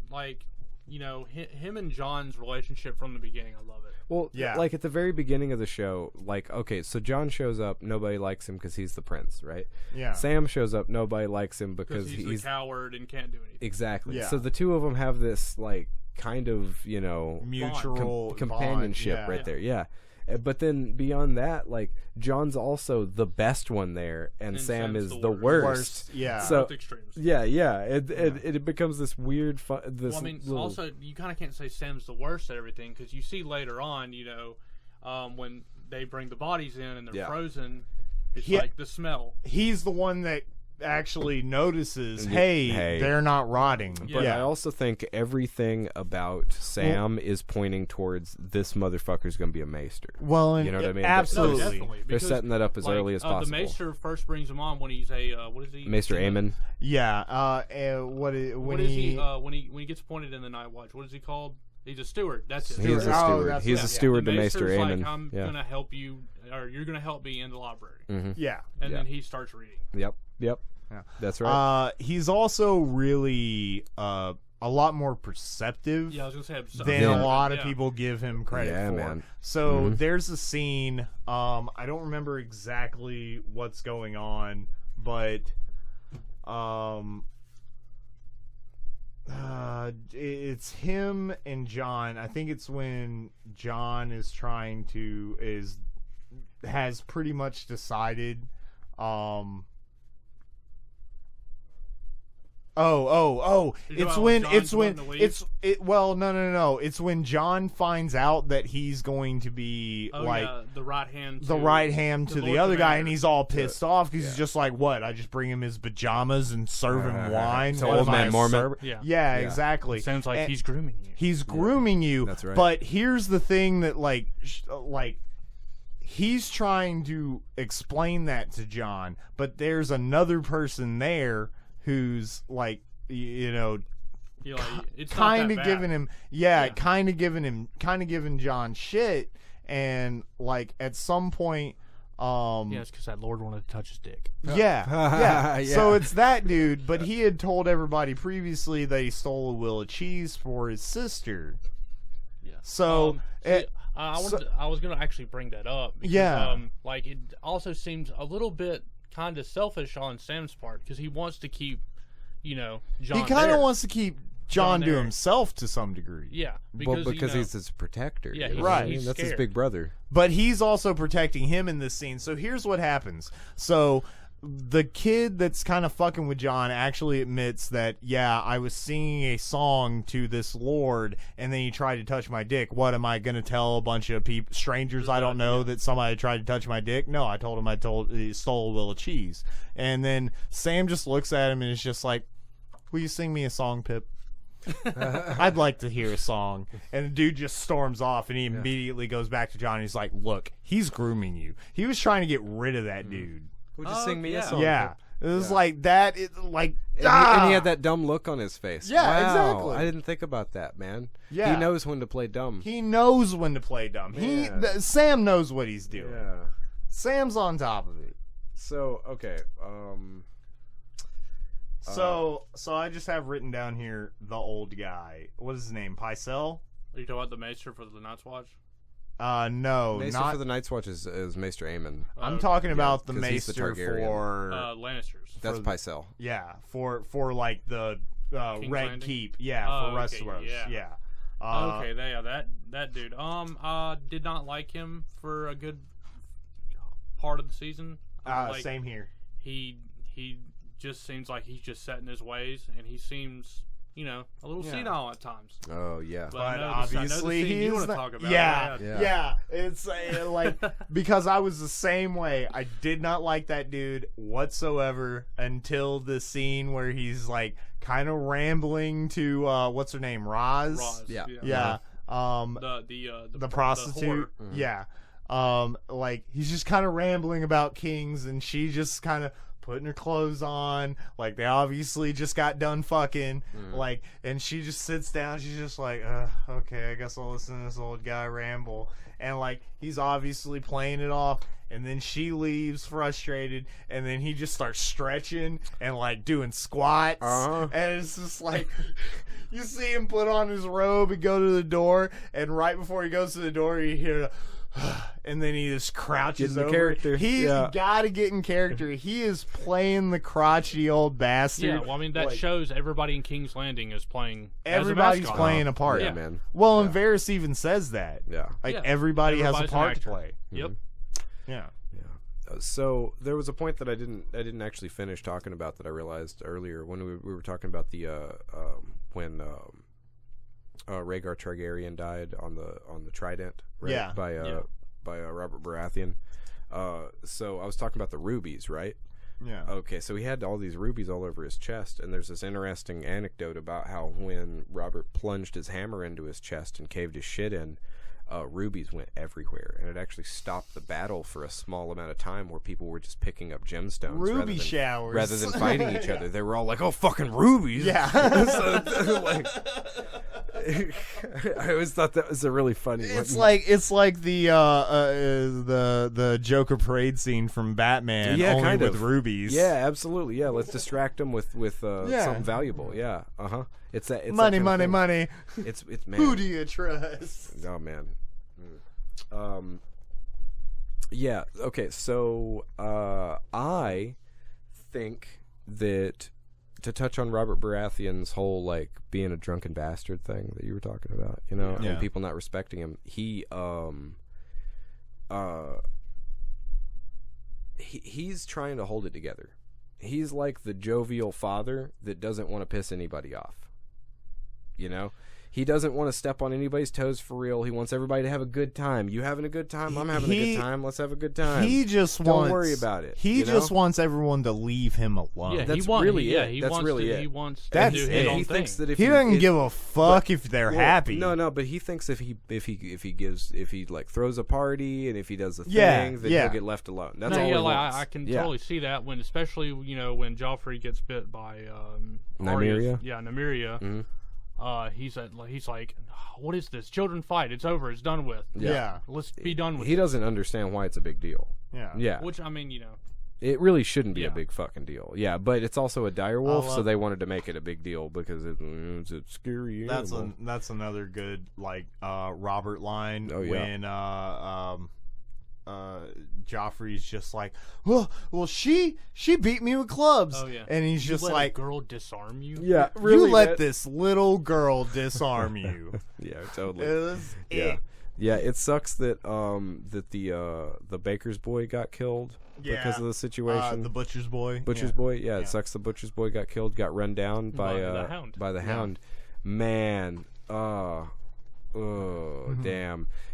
him and John's relationship from the beginning. I love it. Well, Yeah. like at the very beginning of the show, like, okay, so John shows up, nobody likes him because he's the prince, right? Yeah. Sam shows up, nobody likes him because Because he's the coward and can't do anything. exactly. Yeah. So the two of them have this like kind of Mutual companionship bond, right there, yeah. But then beyond that, like John's also the best one there, and Sam Sam's is the the worst. worst. Yeah. So Both extremes. yeah. It becomes this weird. This Well, I mean, little, also you kind of can't say Sam's the worst at everything because you see later on, when they bring the bodies in and they're Yeah. frozen, it's Yeah. like the smell. He's the one that actually notices, Yeah. hey, Hey. they're not rotting. But I also think everything about Sam is pointing towards this motherfucker's going to be a maester. Well, and You know what I mean? No, Absolutely. definitely. They're because, setting that up as like, early as possible. The Maester first brings him on when he's a what is he? Maester Aemon. Yeah. When he gets appointed in the Night Watch? What is he called? He's a steward. That's it. He's a Oh, steward. that's- He's yeah. a steward The to Maester Maester's Aemon. like, I'm Yeah. gonna help you, or you're gonna help me in the library. Yeah. And Yeah. then he starts reading. Yep. Yeah. That's right. He's also really a lot more perceptive Yeah, I was gonna say than Yeah. a lot of Yeah. people give him credit Yeah, for. man. So Mhm. there's a scene. I don't remember exactly what's going on, but it's him and John. I think it's when John is has pretty much decided. You're It's talking when about it's John when wanting to leave? no. It's when John finds out that he's going to be the right hand. the right hand to the Lord other guy, Commander. and he's all pissed off because he's yeah. just like, what? I just bring him his pajamas and serve him wine. So What old am I, man a Mormon? servant? Yeah. Yeah, Yeah. exactly. Sounds like And he's grooming you. he's grooming you. That's right. But here's the thing that he's trying to explain that to John, but there's another person there who's like, You're like, it's kind of not that giving bad. him Yeah. kind of giving John shit, and like at some point Yeah, it's because that Lord wanted to touch his dick. Yeah. So it's that dude, but he had told everybody previously that he stole a wheel of cheese for his sister. Yeah. So, I was gonna actually bring that up. Because, like it also seems a little bit kind of selfish on Sam's part because he wants to keep, John. He kind of wants to keep John to himself to some degree. Yeah, because he's his protector. Yeah, right. That's his big brother. But he's also protecting him in this scene. So here's what happens. So the kid that's kind of fucking with John actually admits that, yeah, I was singing a song to this Lord, and then he tried to touch my dick. What, am I going to tell a bunch of strangers I don't know that somebody tried to touch my dick? No, I told him he stole a wheel of cheese. And then Sam just looks at him and is just like, will you sing me a song, Pip? I'd like to hear a song. And the dude just storms off, and he immediately goes back to John, and he's like, look, he's grooming you. He was trying to get rid of that dude. Would you sing me a song? Yeah. It was like that. And he had that dumb look on his face. Yeah, wow, exactly. I didn't think about that, man. Yeah. He knows when to play dumb. He knows when to play dumb. Sam knows what he's doing. Yeah. Sam's on top of it. So, okay. So I just have written down here the old guy. What is his name? Picel? Are you talking about the Maester for the Night's Watch? No, Maester not for the Night's Watch is Maester Aemon. I'm talking about the 'cause he's the Maester Targaryen. for Lannisters. That's Pycelle. Yeah, for like the Red Landing? Keep. Yeah, for Westeros. Yeah. Okay, that dude. Did not like him for a good part of the season. Same here. He just seems like he's just set in his ways, and he seems, a little senile at times. Oh yeah, but obviously he's he's talk about. Yeah. It's like because I was the same way. I did not like that dude whatsoever until the scene where he's like kind of rambling to what's her name, Roz. Yeah. The prostitute. Yeah. Like he's just kind of rambling about kings, and she just kind of putting her clothes on, like they obviously just got done fucking, like, and she just sits down, she's just like, okay, I guess I'll listen to this old guy ramble, and like he's obviously playing it off, and then she leaves frustrated, and then he just starts stretching and like doing squats, and it's just like you see him put on his robe and go to the door, and right before he goes to the door you hear and then he just crouches over. Character. He's got to get in character. He is playing the crotchety old bastard. Yeah, well, I mean, that shows everybody in King's Landing is playing. Everybody's playing a part. Yeah, man. Well, and Varys even says that. Yeah. Like, everybody has a part to play. Yep. Yeah. So there was a point that I didn't actually finish talking about that I realized earlier when we were talking about the when Rhaegar Targaryen died on the Trident, right? By Robert Baratheon. So I was talking about the rubies, right? Yeah. Okay, so he had all these rubies all over his chest, and there's this interesting anecdote about how when Robert plunged his hammer into his chest and caved his shit in, rubies went everywhere, and it actually stopped the battle for a small amount of time where people were just picking up gemstones showers rather than fighting each other. They were all like, "Oh, fucking rubies!" Yeah. So, like, I always thought that was a really funny. It's like the Joker parade scene from Batman, only kind with of rubies. Yeah, absolutely. Yeah, let's distract them with something valuable. Yeah, It's money. It's man. Who do you trust? Oh man. Yeah. Okay. So I think that to touch on Robert Baratheon's whole like being a drunken bastard thing that you were talking about, and people not respecting him, he's trying to hold it together. He's like the jovial father that doesn't want to piss anybody off. He doesn't want to step on anybody's toes for real. He wants everybody to have a good time. You having a good time? I'm having a good time. Let's have a good time. Don't worry about it. He just wants everyone to leave him alone. Yeah, that's really it. He That's wants really to, it. He wants That's to do it. his own He thing. thinks that if he doesn't give a fuck if they're happy. No, but he thinks if he like throws a party and if he does the thing, then he'll get left alone. That's all he wants. I can totally see that when, especially when Joffrey gets bit by Nymeria. Nymeria. Mm-hmm. he's like, what is this? Children fight. It's over. It's done with. Yeah. Let's be done with it. He doesn't understand why it's a big deal. Yeah. Which, I mean, it really shouldn't be a big fucking deal. Yeah, but it's also a dire wolf, so they wanted to make it a big deal because it's a scary animal. That's another good Robert line when Joffrey's just like, well, she beat me with clubs. Oh yeah, and he's just like, a girl disarm you. Yeah, really. You let this little girl disarm you. Yeah, totally. Yeah, it sucks that that the baker's boy got killed because of the situation. The butcher's boy. Boy. Yeah, it sucks the butcher's boy got killed, got run down by the hound. Man, damn.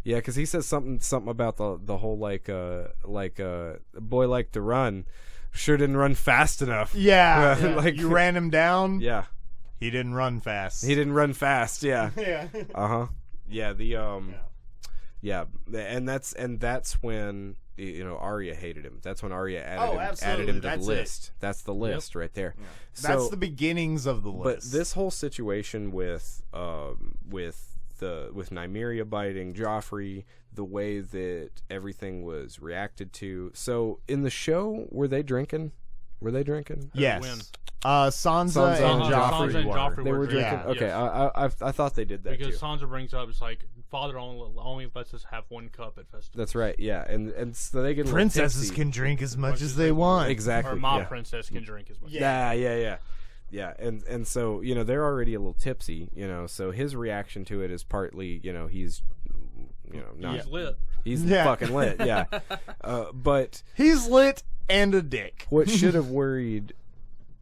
Yeah, because he says something about the whole like a boy liked to run, sure didn't run fast enough. Yeah, like you ran him down. Yeah, he didn't run fast. Yeah. Yeah. Yeah. Yeah, and that's when Arya hated him. That's when Arya added him to the list. That's the list right there. Yeah. So, that's the beginnings of the list. But this whole situation with Nymeria biting Joffrey, the way that everything was reacted to. So in the show, were they drinking? Yes. Sansa and Joffrey were drinking. Yeah. Okay, yes. I thought they did that because too. Sansa brings up, it's like, father only lets us have one cup at festival. That's right. Yeah, and so they get princesses can drink as much as they want. Exactly. Or my princess can drink as much. Yeah, and so they're already a little tipsy. So his reaction to it is partly he's not he's lit. He's fucking lit. Yeah, but he's lit and a dick. What should have worried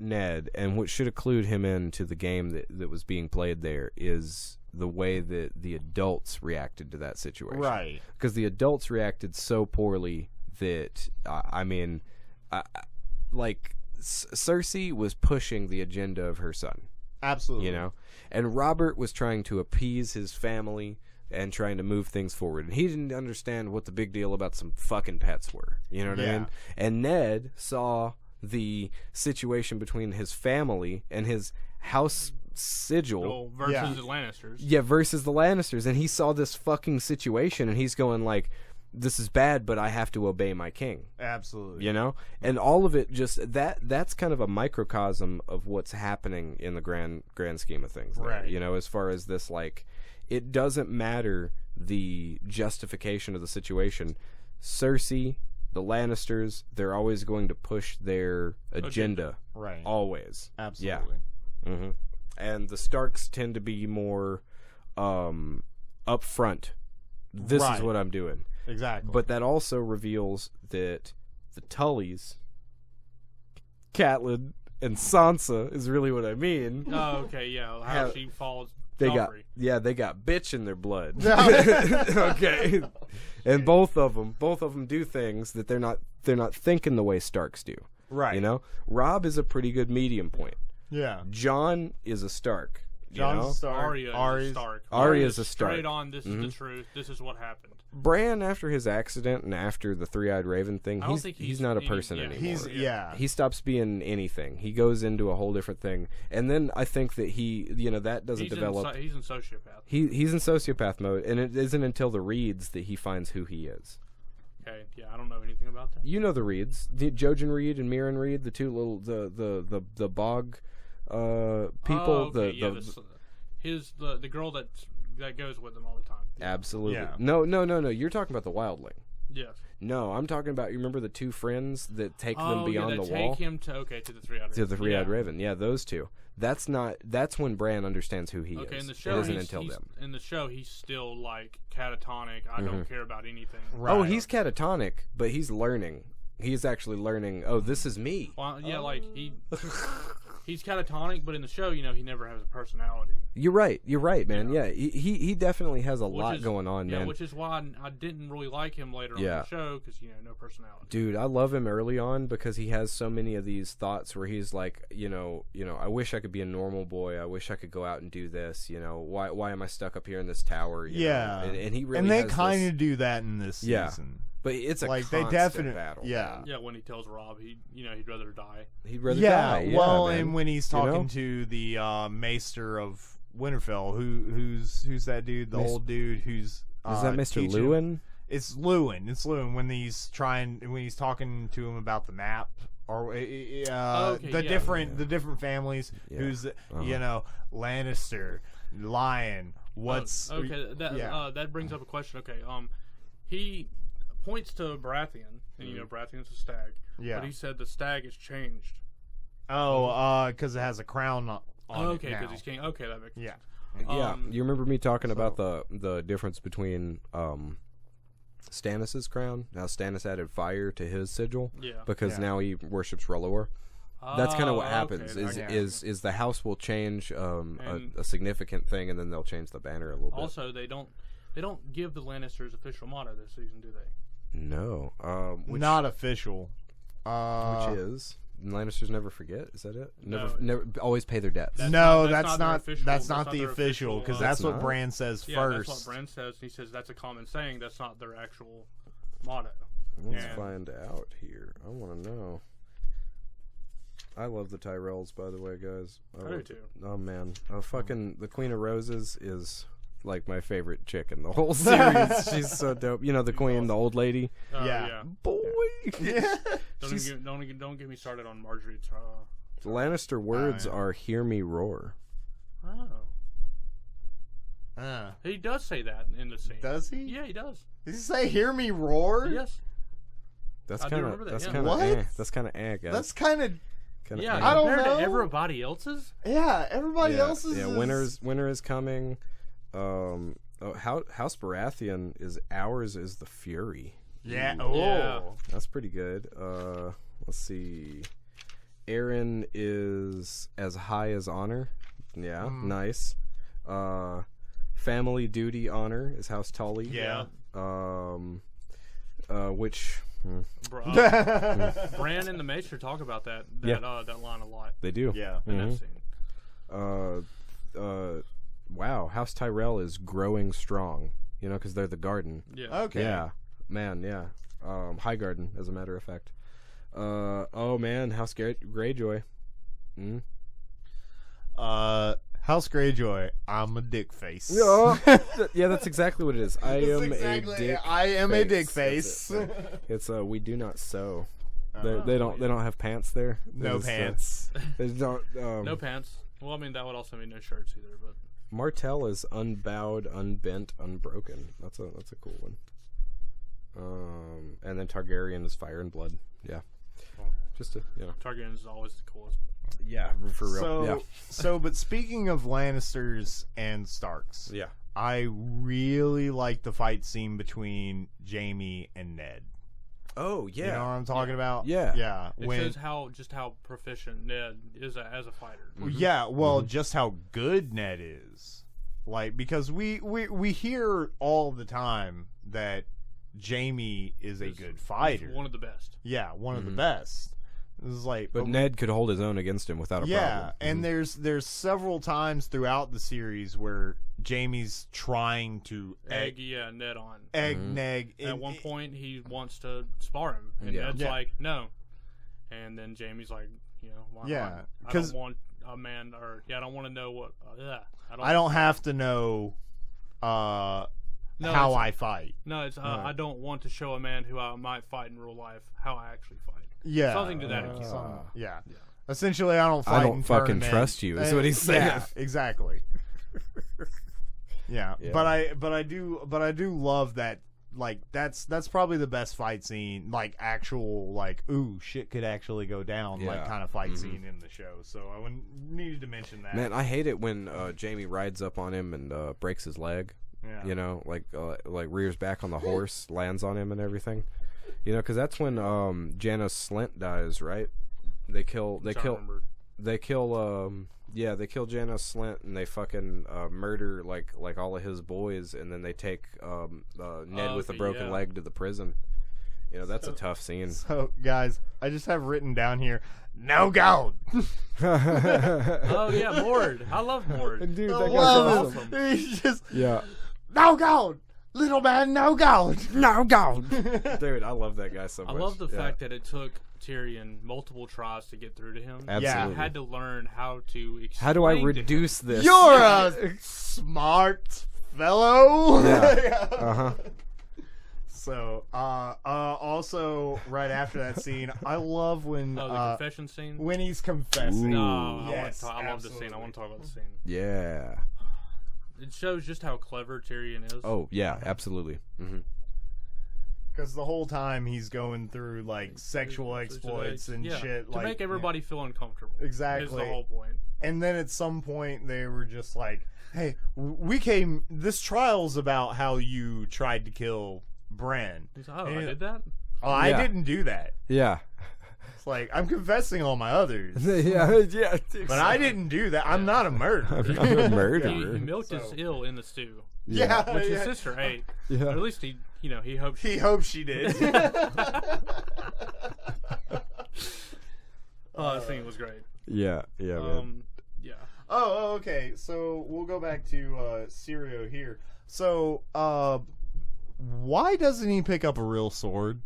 Ned and what should have clued him into the game that was being played there is the way that the adults reacted to that situation. Right. Because the adults reacted so poorly that, Cersei was pushing the agenda of her son. Absolutely. And Robert was trying to appease his family and trying to move things forward. And he didn't understand what the big deal about some fucking pets were. You know what I mean? And Ned saw the situation between his family and his house sigil versus the Lannisters. Yeah, versus the Lannisters. And he saw this fucking situation and he's going like, this is bad, but I have to obey my king. Absolutely. And all of it just that's kind of a microcosm of what's happening in the grand scheme of things. There, right. As far as this, like, it doesn't matter the justification of the situation. Cersei, the Lannisters, they're always going to push their agenda. Right. Always. Absolutely. Yeah. Mm-hmm. And the Starks tend to be more upfront. This is what I'm doing. Exactly. But that also reveals that the Tullys, Catelyn, and Sansa is really what I mean. Oh, okay, yeah. How she follows they Joffrey. They got bitch in their blood. Okay. And both of them do things that they're not thinking the way Starks do. Right. Robb is a pretty good medium point. Yeah. Jon is a Stark. John's a Stark. Arya is a Stark. Arya's a Stark. Straight on, this is the truth. This is what happened. Bran, after his accident and after the three-eyed raven thing, he's not a person anymore. He stops being anything. He goes into a whole different thing. And then I think that that doesn't develop. He's in sociopath. He's in sociopath mode, and it isn't until the Reeds that he finds who he is. Okay, yeah, I don't know anything about that. You know the Reeds, Jojen Reed and Mirren Reed, the two little the bog people. Oh, okay, the girl that goes with him all the time. Absolutely. Yeah. No. You're talking about the wildling. Yes. No, I'm talking about. You remember the two friends that take them beyond the wall? Take him to the three-eyed to the three-eyed raven. Yeah, those two. That's when Bran understands who he is. Okay, in the show, it isn't until then. In the show, he's still like catatonic. I don't care about anything. Right. Oh, he's catatonic, but he's learning. He's actually learning. Oh, this is me. Well, yeah, like he's catatonic, but in the show, he never has a personality. You're right, man. Yeah, he definitely has a lot going on, man. Yeah, which is why I didn't really like him later on in the show, because, no personality. Dude, I love him early on because he has so many of these thoughts where he's like, I wish I could be a normal boy. I wish I could go out and do this. Why am I stuck up here in this tower? And he really they kind of do that in this season. Yeah. But it's a constant battle. Yeah. Yeah, when he tells Robb he'd rather die. He'd rather die. Yeah, well, and when he's talking to the maester of Winterfell. Who's that dude? The old dude who's is that Mr. Lewin? It's Lewin. It's Lewin when he's talking to him about the map or the different families. Yeah. Who's Lannister, Lion. What's okay? That brings up a question. Okay, he points to Baratheon, and Baratheon's a stag. Yeah, but he said the stag has changed. Oh, because it has a crown on it okay, because he's king. Okay, that makes sense. Yeah, you remember me talking about the difference between Stannis' crown? Now Stannis added fire to his sigil because now he worships R'hllor. That's kind of what happens. Is the house will change a significant thing, and then they'll change the banner a little bit. Also, they don't give the Lannisters official motto this season, do they? No, not official. Which is Lannisters never forget. Is that it? Never always pay their debts. That's not the official because that's what Bran says first. That's what Bran says. He says that's a common saying. That's not their actual motto. Let's find out here. I want to know. I love the Tyrells, by the way, guys. I do too. Oh man, the Queen of Roses is like my favorite chick in the whole series. She's so dope. You know the queen, the old lady. Yeah. Boy. Yeah. Don't get me started on Marjorie. The Lannister words are "Hear me roar." Oh. He does say that in the scene. Does he? Yeah, he does. Does he say "Hear me roar"? Yes. That's kind of what? That's kind of guys. That's kind of. Yeah, I don't know. Compared to everybody else's. Yeah, everybody else's. Yeah, winter is coming. House Baratheon ours is the Fury. Yeah. Yeah. That's pretty good. Let's see. Aaron is as high as honor. Yeah, nice. Family duty honor is House Tully. Yeah. Which. Bran and the Maester talk about that line a lot. They do. Yeah. In that scene. Wow, House Tyrell is growing strong. Because they're the garden. Yeah. Okay. Yeah, man. Yeah. High Garden, as a matter of fact. Oh man, House Greyjoy. House Greyjoy. I'm a dick face. Yeah, that's exactly what it is. I am a dick face. It's we do not sew. They don't have pants there. No pants. They don't. No pants. Well, I mean that would also mean no shirts either. But Martell is unbowed, unbent, unbroken. That's a cool one. And then Targaryen is fire and blood. Yeah. Just to Targaryen is always the coolest. Yeah, for real. But speaking of Lannisters and Starks, I really like the fight scene between Jaime and Ned. Oh yeah, you know what I'm talking about? Yeah. It shows how proficient Ned is as a fighter. Yeah, well, just how good Ned is. Like because we hear all the time that Jaime is a good fighter, one of the best. Yeah, one of the best. This is like, but Ned could hold his own against him without a problem. Yeah, and there's several times throughout the series where Jaime's trying to egg Ned on. Ned. At one point, he wants to spar him, and Ned's like, no. And then Jaime's like, why not? I don't want a man, I don't want to know what. I don't have to know how I fight. No, it's I don't want to show a man who I might fight in real life how I actually fight. Yeah, something to that extent. Yeah. Essentially, I don't fight. I don't fucking trust you. Is what he's saying. Yeah, exactly. Yeah, but I do love that. Like that's probably the best fight scene, like actual like ooh shit could actually go down like kind of fight scene in the show. So I needed to mention that. Man, I hate it when Jaime rides up on him and breaks his leg. Yeah. Like rears back on the horse, lands on him and everything. Because that's when Janos Slynt dies, right? They kill Janos Slynt and they fucking murder like all of his boys, and then they take Ned with a broken leg to the prison. That's a tough scene. So guys, I just have written down here, no gold. Oh yeah, Mord. I love Mord. Dude, that guy's awesome. He's just no gold. Little man, no gold. No gold. Dude, I love that guy so much. I love the fact that it took Tyrion multiple tries to get through to him. Absolutely. He had to learn how to explain How do I reduce this? You're a smart fellow. Yeah. Uh-huh. So, also right after that scene, I love when the confession scene when he's confessing. No, yes, I love the scene. I want to talk about the scene. Yeah. It shows just how clever Tyrion is. Oh yeah, absolutely. Mm-hmm. Because the whole time he's going through like sexual exploits and shit, to make everybody feel uncomfortable. Exactly, is the whole point. And then at some point they were just like, "Hey, this trial's about how you tried to kill Bran." He's like, I did that? Oh, I didn't do that. Yeah. It's like, I'm confessing all my others. yeah. Exactly. But I didn't do that. I'm not a murderer. I'm not a murderer. He milked his ill in the stew. Yeah. Which his sister ate. Yeah. Or at least he hoped He hoped she did. The scene was great. Yeah, man. Yeah. Oh, okay. So we'll go back to Syrio here. So, why doesn't he pick up a real sword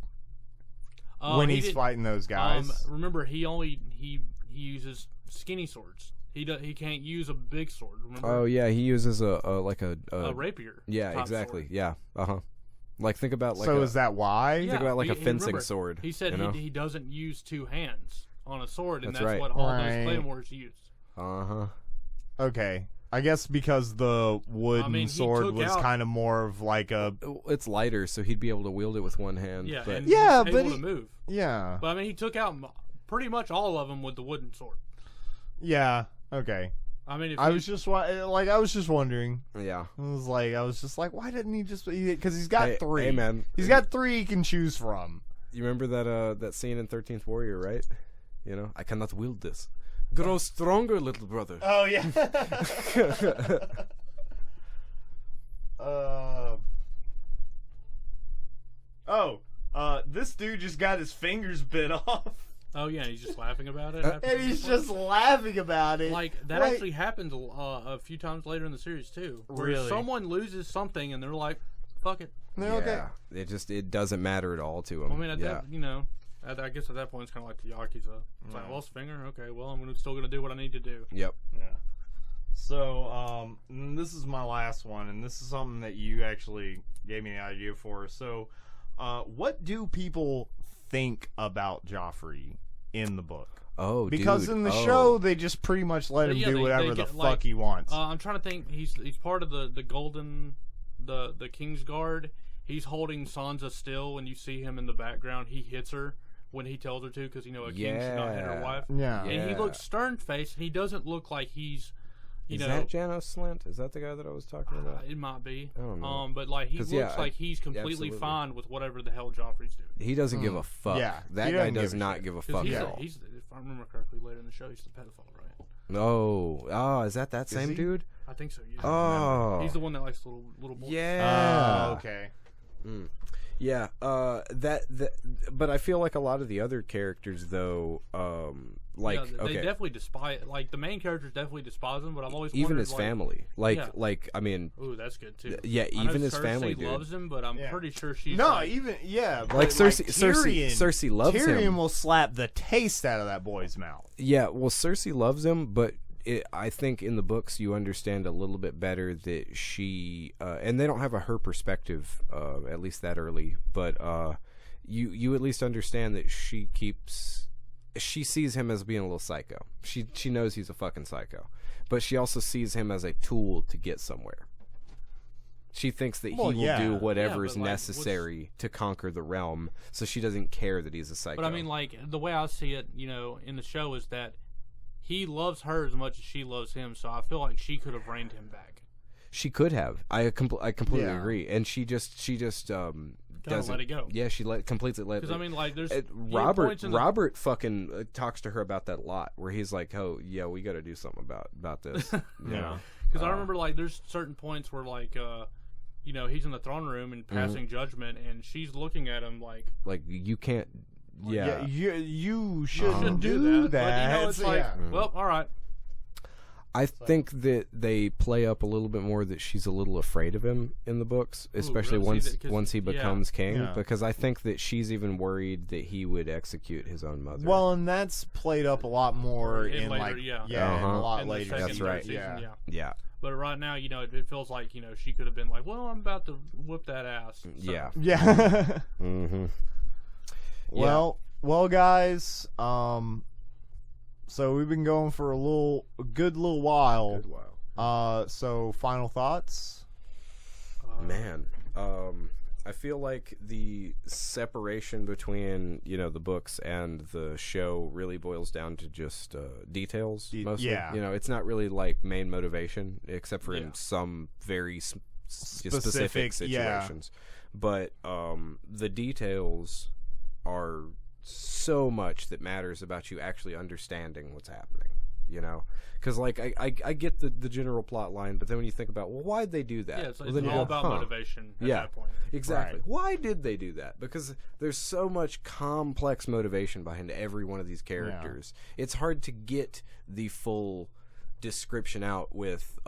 when he's fighting those guys? Remember, he uses skinny swords. He can't use a big sword. Remember? Oh yeah, he uses a rapier. Yeah, exactly. Sword. Yeah. Like think about like. So is that why? Yeah, think about like a fencing remember, sword. He said he doesn't use two hands on a sword, and that's that's right. what all those claymores use. Okay. I guess because the wooden sword was kind of more of like a. It's lighter, so he'd be able to wield it with one hand. Yeah, but and yeah, he's but able to move. Yeah. But I mean, he took out pretty much all of them with the wooden sword. Yeah. Okay. I mean, I was just wondering. Yeah. I was just like, why didn't he just? Because he's got three. Hey, man. He's got three he can choose from. You remember that scene in 13th Warrior, right? You know, I cannot wield this. Grow stronger, little brother. Oh yeah. This dude just got his fingers bit off. Oh yeah, and he's just laughing about it. And he's just laughing about it. Like that actually happens a few times later in the series too. Where really? Someone loses something and they're like, "Fuck it." They're okay. It doesn't matter at all to him. I mean, I guess at that point it's kind of like the Yakuza. It's like, I lost a finger. Okay, well, I'm still gonna do what I need to do. Yep. Yeah. So, this is my last one, and this is something that you actually gave me the idea for. So, what do people think about Joffrey in the book? Oh, because in the show they just pretty much let him do whatever the fuck he wants. I'm trying to think. He's part of the Golden, the King's Guard. He's holding Sansa still, and you see him in the background. He hits her when he tells her to, because a king should not hit her wife. Yeah, and he looks stern-faced. He doesn't look like he's. Is that Janos Slint? Is that the guy that I was talking about? It might be. I don't know. But like he looks like he's completely fine with whatever the hell Joffrey's doing. He doesn't give a fuck. Yeah, that guy does not give a fuck at all. He's, if I remember correctly, later in the show, he's the pedophile, right? No. Is that same dude? I think so. Yeah. Oh, he's the one that likes little boys. Yeah. Okay. Yeah. But I feel like a lot of the other characters, though, they definitely despise. Like the main characters definitely despise him. But I've always even wondered, his family. I mean. Ooh, that's good too. Yeah, even his family. Cersei loves him, but I'm pretty sure she's like Cersei loves him. Tyrion will slap the taste out of that boy's mouth. Yeah, well, Cersei loves him, but I think in the books you understand a little bit better that she and they don't have her perspective at least that early, but you at least understand that she sees him as being a little psycho. She knows he's a fucking psycho, but she also sees him as a tool to get somewhere. She thinks that he will do whatever is necessary to conquer the realm, so she doesn't care that he's a psycho. But I mean, like, the way I see it, in the show is that he loves her as much as she loves him, so I feel like she could have reined him back. She could have. I completely agree. And she just doesn't let it go. Yeah, she completely let it go. Because I mean, like, there's Robert fucking talks to her about that a lot, where he's like, "Oh yeah, we got to do something about this." Yeah. Because I remember, like, there's certain points where, like, he's in the throne room and passing judgment, and she's looking at him like you can't. Yeah, you shouldn't do that. But, it's like, well, all right. I think that they play up a little bit more that she's a little afraid of him in the books, especially once he becomes king, because I think that she's even worried that he would execute his own mother. Well, and that's played up a lot more in later, in a lot later. That's right. Season, yeah. But right now, it feels like she could have been like, "Well, I'm about to whoop that ass." So. Yeah. Mm-hmm. Well, guys. So we've been going for a good little while. So final thoughts? Man, I feel like the separation between the books and the show really boils down to just details. Mostly, it's not really like main motivation, except for in some very specific situations. But the details are so much that matters about you actually understanding what's happening, because like I get the general plot line, but then when you think about, well, why'd they do that? It's all about motivation at that point. Exactly. Right. Why did they do that? Because there's so much complex motivation behind every one of these characters. It's hard to get the full description out with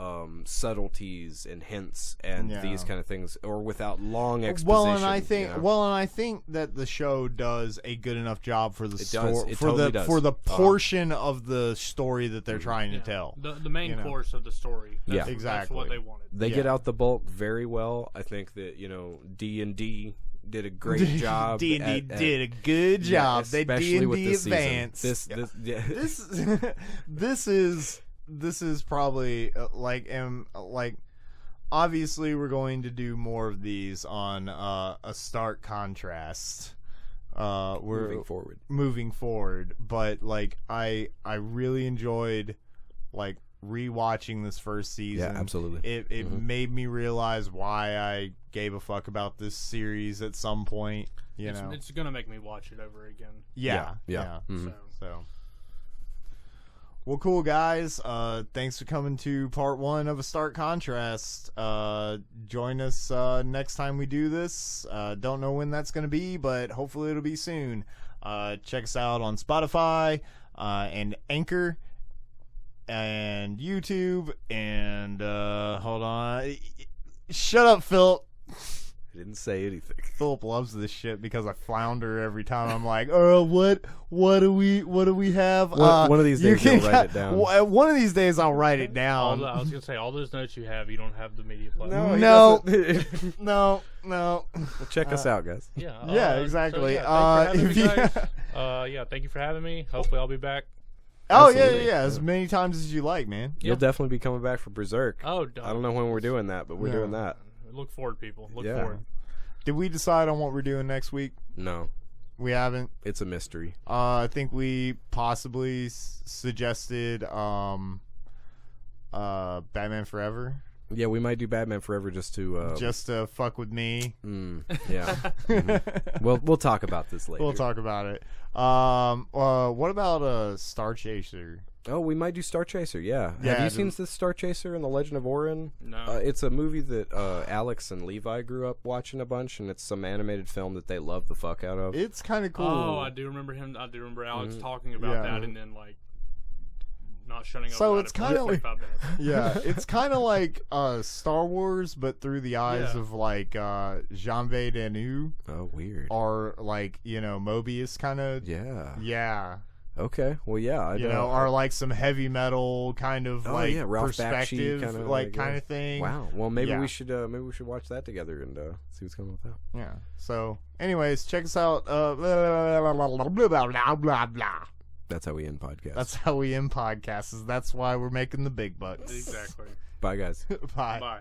subtleties and hints and these kind of things, or without long exposition. Well, and I think that the show does a good enough job for the story, for the portion of the story that they're trying to tell. The main course of the story. Exactly. That's what they wanted. They get out the bulk very well. I think that D&D did a great job. D&D did a good job. They D&D advanced. This is probably obviously we're going to do more of these on a stark contrast. We're moving forward, but I really enjoyed rewatching this first season. Yeah, absolutely. It made me realize why I gave a fuck about this series at some point. It's gonna make me watch it over again. Yeah. Mm-hmm. So. Well, cool, guys. Thanks for coming to part 1 of A Stark Contrast. Join us next time we do this. Don't know when that's going to be, but hopefully it'll be soon. Check us out on Spotify and Anchor and YouTube. And hold on. Shut up, Phil. I didn't say anything. Philip loves this shit because I flounder every time. I'm like, what do we have? One of these days you'll write it down. One of these days I'll write it down. I was gonna say all those notes you have, you don't have the media platform. No. Well, check us out, guys. Yeah, exactly. Thank you for having me. Hopefully I'll be back. Oh, yeah. As many times as you like, man. You'll definitely be coming back for Berserk. Oh, I don't know when we're doing that, but we're doing that. Look forward, people. Look forward. Did we decide on what we're doing next week? No. We haven't? It's a mystery. I think we possibly suggested Batman Forever. Yeah, we might do Batman Forever just to fuck with me. Yeah. Mm-hmm. We'll talk about this later. We'll talk about it. What about Star Chaser? Oh, we might do Star Chaser, yeah. Have you seen this Star Chaser and the Legend of Orin? No. It's a movie that Alex and Levi grew up watching a bunch, and it's some animated film that they love the fuck out of. It's kind of cool. Oh, I do remember him. I do remember Alex talking about that, and then not shutting up. So about it's kind of like, it's kind of like Star Wars, but through the eyes of Jean Danu. Oh, weird. Or Mobius kind of. Yeah. Okay. Well, yeah. Or some heavy metal kind of Ralph perspective, Bakshi kind of thing. Wow. Well, maybe we should watch that together and see what's coming with that. Yeah. So, anyways, check us out. Blah, blah, blah, blah, blah. That's how we end podcasts. That's how we end podcasts. That's why we're making the big bucks. Exactly. Bye, guys. Bye. Bye.